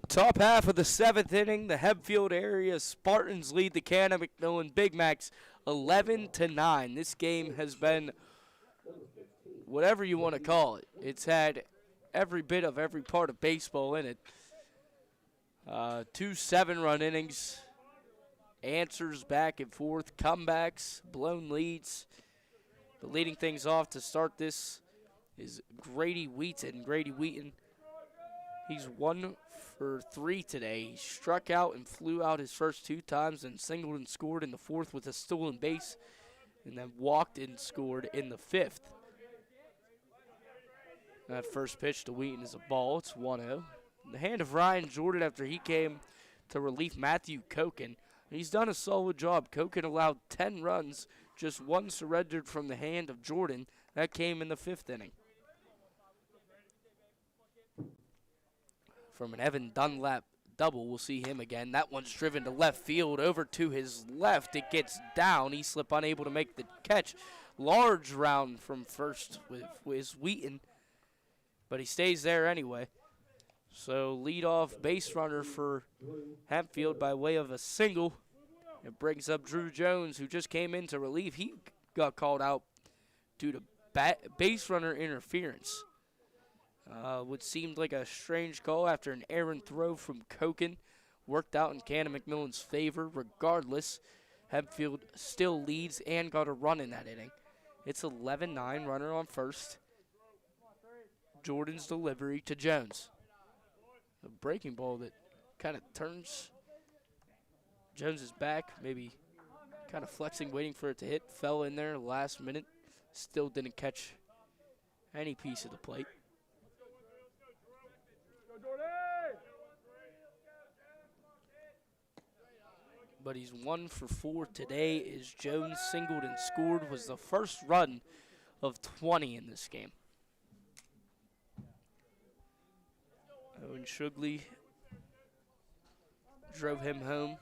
Top half of the 7th inning, the Hempfield area Spartans lead the Canon McMillan Big Macs 11-9. This game has been whatever you want to call it. It's had every bit of every part of baseball in it. 2 7-run innings, answers back and forth, comebacks, blown leads. But leading things off to start this is Grady Wheaton. Grady Wheaton, he's 1 for 3 today. He struck out and flew out his first 2 times and singled and scored in the 4th with a stolen base, and then walked and scored in the 5th. That first pitch to Wheaton is a ball. It's 1-0. In the hand of Ryan Jordan after he came to relief Matthew Koken. He's done a solid job. Koken allowed 10 runs, just 1 surrendered from the hand of Jordan. That came in the 5th inning. From an Evan Dunlap double, we'll see him again. That one's driven to left field, over to his left. It gets down. Easlip unable to make the catch. Large round from first with Wheaton, but he stays there anyway. So leadoff base runner for Hempfield by way of a single. It brings up Drew Jones, who just came in to relieve. He got called out due to base runner interference. What seemed like a strange call after an errant throw from Koken worked out in Canon McMillan's favor. Regardless, Hempfield still leads and got a run in that inning. It's 11-9, runner on first. Jordan's delivery to Jones. A breaking ball that kind of turns Jones's back, maybe kind of flexing, waiting for it to hit. Fell in there last minute. Still didn't catch any piece of the plate. But he's 1 for 4 today as Jones singled and scored. Was the first run of 20 in this game. Owen Shugley drove him home.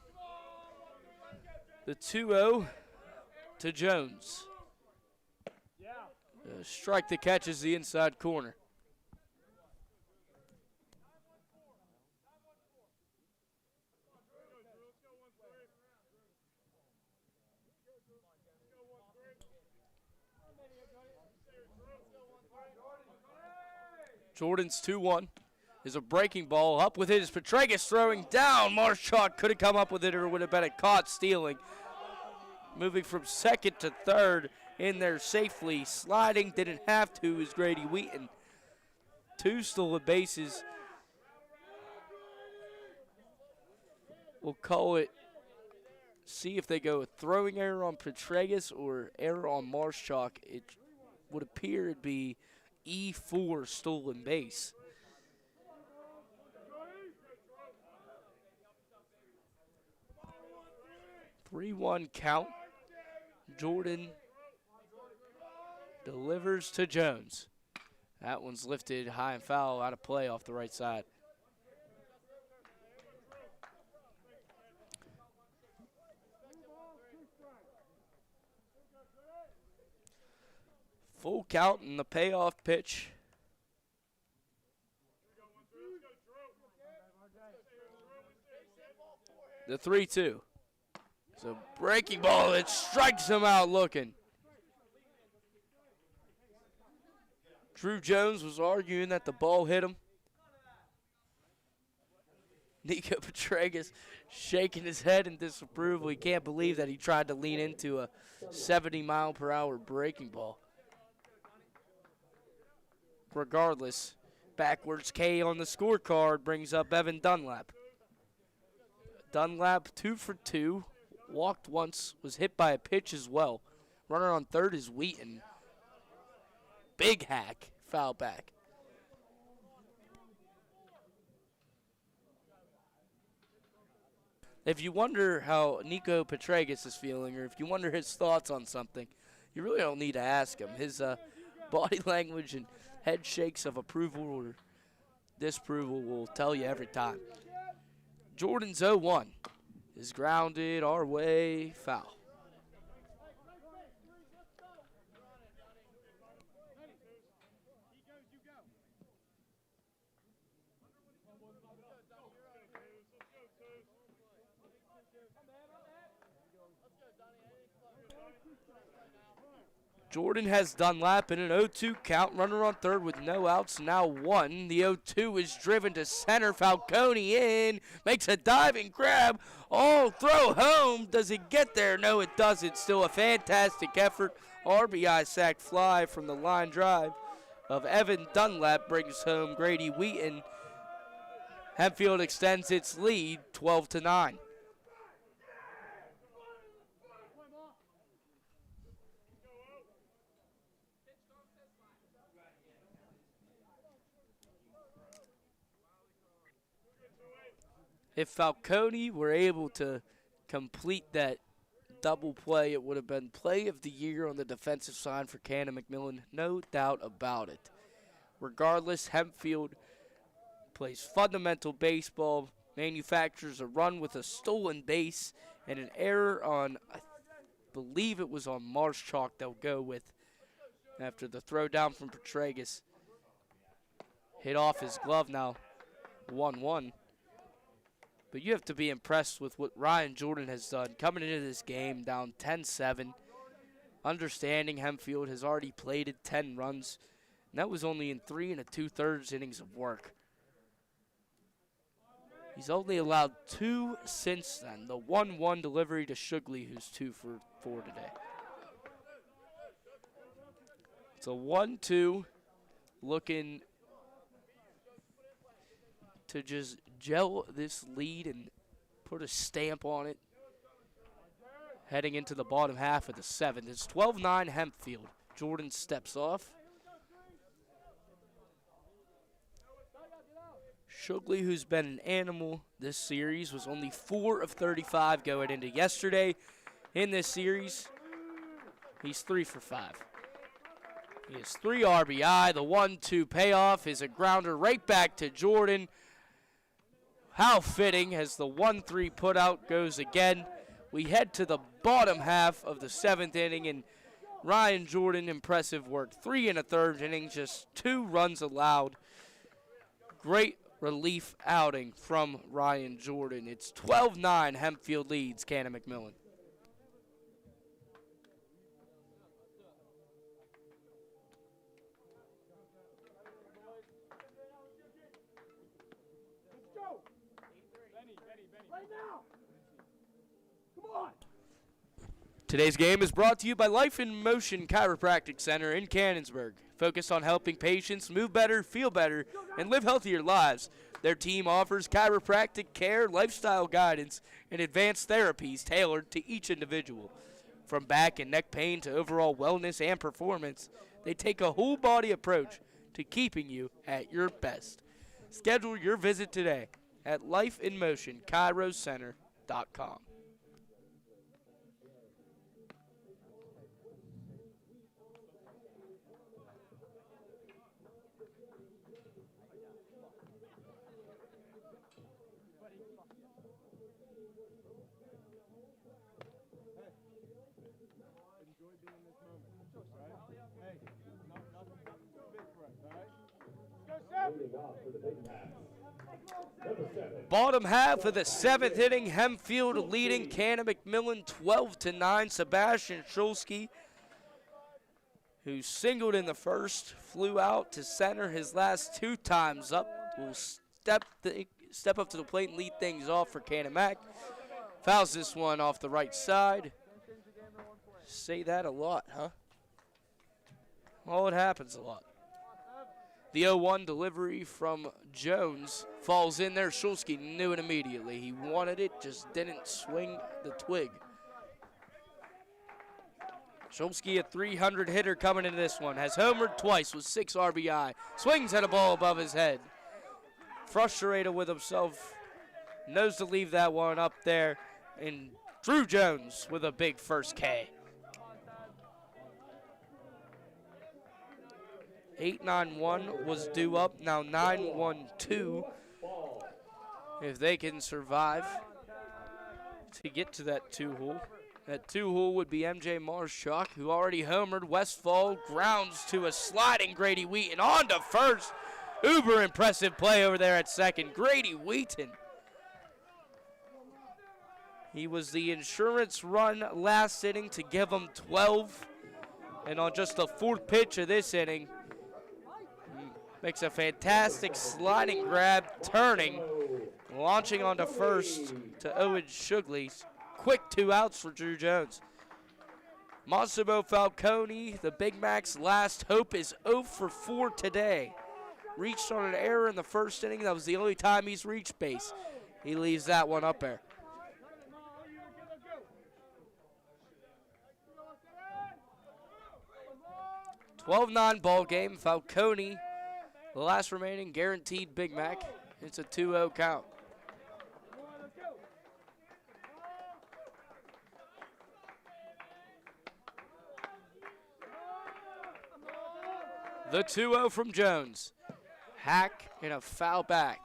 The 2-0 to Jones. Strike that catches the inside corner. Jordan's 2-1 is a breaking ball. Up with it is Petragas throwing down. Marshak could have come up with it or would have been a caught stealing. Moving from second to third in there safely. Sliding, didn't have to, is Grady Wheaton. 2 stolen bases. We'll call it, see if they go with throwing error on Petraeus or error on Marschalk. It would appear it'd be E4 stolen base. 3-1 count. Jordan delivers to Jones. That one's lifted high and foul, out of play off the right side. Full count in the payoff pitch. The 3-2. It's a breaking ball that strikes him out looking. Drew Jones was arguing that the ball hit him. Nico Petraeus shaking his head in disapproval. He can't believe that he tried to lean into a 70-mile-per-hour breaking ball. Regardless, backwards K on the scorecard brings up Evan Dunlap. Dunlap 2 for 2, walked once, was hit by a pitch as well. Runner on third is Wheaton. Big hack, foul back. If you wonder how Nico Petraeus is feeling, or if you wonder his thoughts on something, you really don't need to ask him. His body language and head shakes of approval or disapproval will tell you every time. Jordan's 0-1 is grounded our way, foul. Jordan has Dunlap in an 0-2 count. Runner on third with no outs, now 1. The 0-2 is driven to center. Falcone in, makes a diving grab. Oh, throw home. Does it get there? No, it doesn't. Still a fantastic effort. RBI sac fly from the line drive of Evan Dunlap brings home Grady Wheaton. Hempfield extends its lead 12-9. If Falcone were able to complete that double play, it would have been play of the year on the defensive side for Canon McMillan, no doubt about it. Regardless, Hempfield plays fundamental baseball, manufactures a run with a stolen base and an error on, I believe it was on Marschalk they'll go with after the throw down from Petraeus. Hit off his glove now, 1-1. But you have to be impressed with what Ryan Jordan has done coming into this game down 10-7. Understanding Hempfield has already plated 10 runs, and that was only in 3 2/3 innings of work. He's only allowed 2 since then. The 1-1 delivery to Shugley, who's 2 for 4 today. It's a 1-2 looking to just gel this lead and put a stamp on it heading into the bottom half of the 7th. It's 12-9 Hempfield. Jordan steps off. Shugley, who's been an animal this series, was only 4 of 35 going into yesterday. In this series, he's 3 for 5. He has 3 RBI. The 1-2 payoff is a grounder right back to Jordan. How fitting as the 1-3 putout goes again. We head to the bottom half of the 7th inning, and Ryan Jordan, impressive work. 3 1/3 innings, just 2 runs allowed. Great relief outing from Ryan Jordan. It's 12-9, Hempfield leads Canon McMillan. Today's game is brought to you by Life in Motion Chiropractic Center in Cannonsburg. Focused on helping patients move better, feel better, and live healthier lives. Their team offers chiropractic care, lifestyle guidance, and advanced therapies tailored to each individual. From back and neck pain to overall wellness and performance, they take a whole body approach to keeping you at your best. Schedule your visit today at lifeinmotionchirocenter.com. Enjoy being in this moment. All right? Hey, nothing too big for us, all right? Leading off for the big pass. Number 7. Bottom half of the 7th inning, Hempfield leading Canon McMillan 12-9. Sebastian Schulski, who singled in the first, flew out to center his last 2 times up, will step up to the plate and lead things off for Canon Mac. Fouls this one off the right side. Say that a lot, huh? Well, it happens a lot. The 0-1 delivery from Jones falls in there. Schulski knew it immediately. He wanted it, just didn't swing the twig. Schulski, a 300 hitter coming into this one, has homered twice with 6 RBI. Swings at a ball above his head. Frustrated with himself, knows to leave that one up there. And Drew Jones with a big first K. 8-9-1 was due up, now 9-1-2. If they can survive to get to that 2-hole. That 2-hole would be MJ Marshak, who already homered. Westfall grounds to a sliding Grady Wheaton on to first. Uber impressive play over there at second. Grady Wheaton. He was the insurance run last inning to give him 12. And on just the 4th pitch of this inning, makes a fantastic sliding grab, turning, launching onto first to Owen Shugley. Quick 2 outs for Drew Jones. Massimo Falcone, the Big Mac's last hope, is 0 for 4 today. Reached on an error in the first inning. That was the only time he's reached base. He leaves that one up there. 12-9 ball game. Falcone, the last remaining guaranteed Big Mac. It's a 2-0 count. The 2-0 from Jones. Hack and a foul back.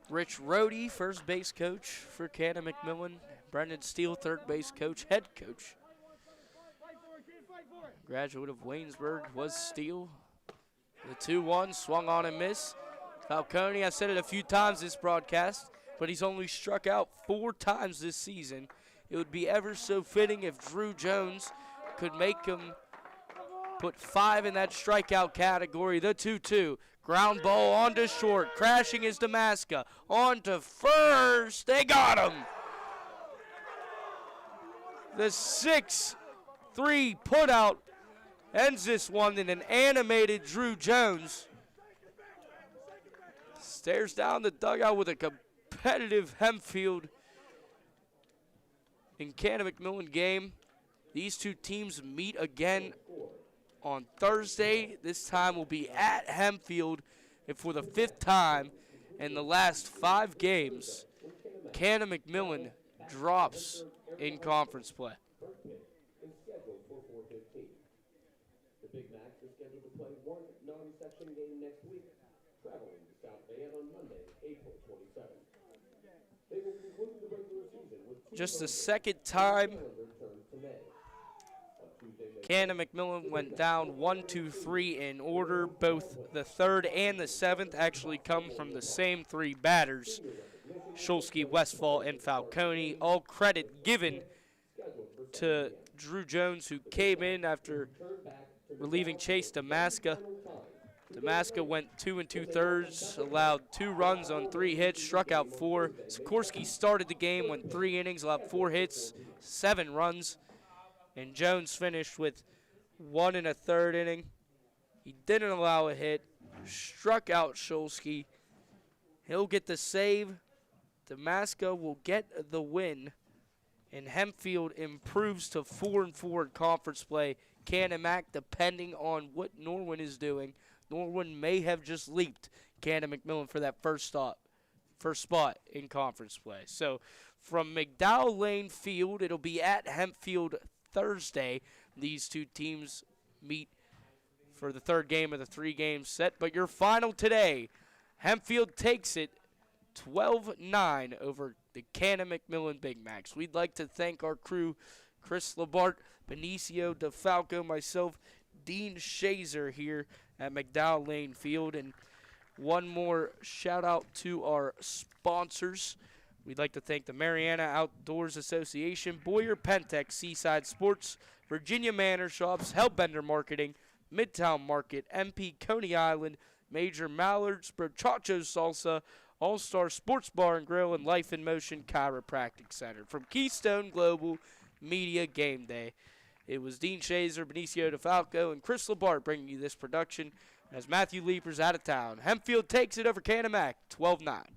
Rich Rohde, first base coach for Canon McMillan. Brendan Steele, third base coach, head coach. Graduate of Waynesburg was Steele. The 2-1 swung on and missed. Falcone, I said it a few times this broadcast, but he's only struck out 4 times this season. It would be ever so fitting if Drew Jones could make him put 5 in that strikeout category. The 2-2. Ground ball onto short. Crashing is Damaska. On to first. They got him. The 6-3 putout ends this one in an animated Drew Jones. Stares down the dugout with a competitive Hempfield and Canon McMillan game. These two teams meet again on Thursday. This time will be at Hempfield, and for the 5th time in the last 5 games, Canon McMillan drops in conference play. Is scheduled for 4:15. The Big Macs are scheduled to play one non-section game next week, traveling to South Bend on Monday, April 27th. They will conclude the regular season with 2 Just the 2nd time return to May. Canon McMillan went down 1-2-3 in order. Both the 3rd and the 7th actually come from the same 3 batters. Schulski, Westfall, and Falcone. All credit given to Drew Jones, who came in after relieving Chase Damaska. Damaska went 2 2/3, allowed 2 runs on 3 hits, struck out 4. Sikorsky started the game, went 3 innings, allowed 4 hits, 7 runs. And Jones finished with 1 1/3 inning. He didn't allow a hit, struck out Shulsky. He'll get the save. Damaska will get the win. And Hempfield improves to 4-4 in conference play. Canon Mac, depending on what Norwin is doing. Norwin may have just leaped Canon McMillan for that first spot in conference play. So from McDowell Lane Field, it'll be at Hempfield Thursday. These two teams meet for the third game of the 3-game set. But your final today, Hempfield takes it 12-9 over the Canon McMillan Big Macs. We'd like to thank our crew, Chris Labart, Benicio DeFalco, myself, Dean Shazer here at McDowell Lane Field. And one more shout out to our sponsors. We'd like to thank the Mariana Outdoors Association, Boyer Pentex, Seaside Sports, Virginia Manor Shops, Hellbender Marketing, Midtown Market, MP Coney Island, Major Mallards, Brochacho Salsa, All-Star Sports Bar and Grill, and Life in Motion Chiropractic Center. From Keystone Global Media Game Day, it was Dean Shazer, Benicio DeFalco, and Chris Labart bringing you this production as Matthew Leaper's out of town. Hempfield takes it over Canon Mac, 12-9.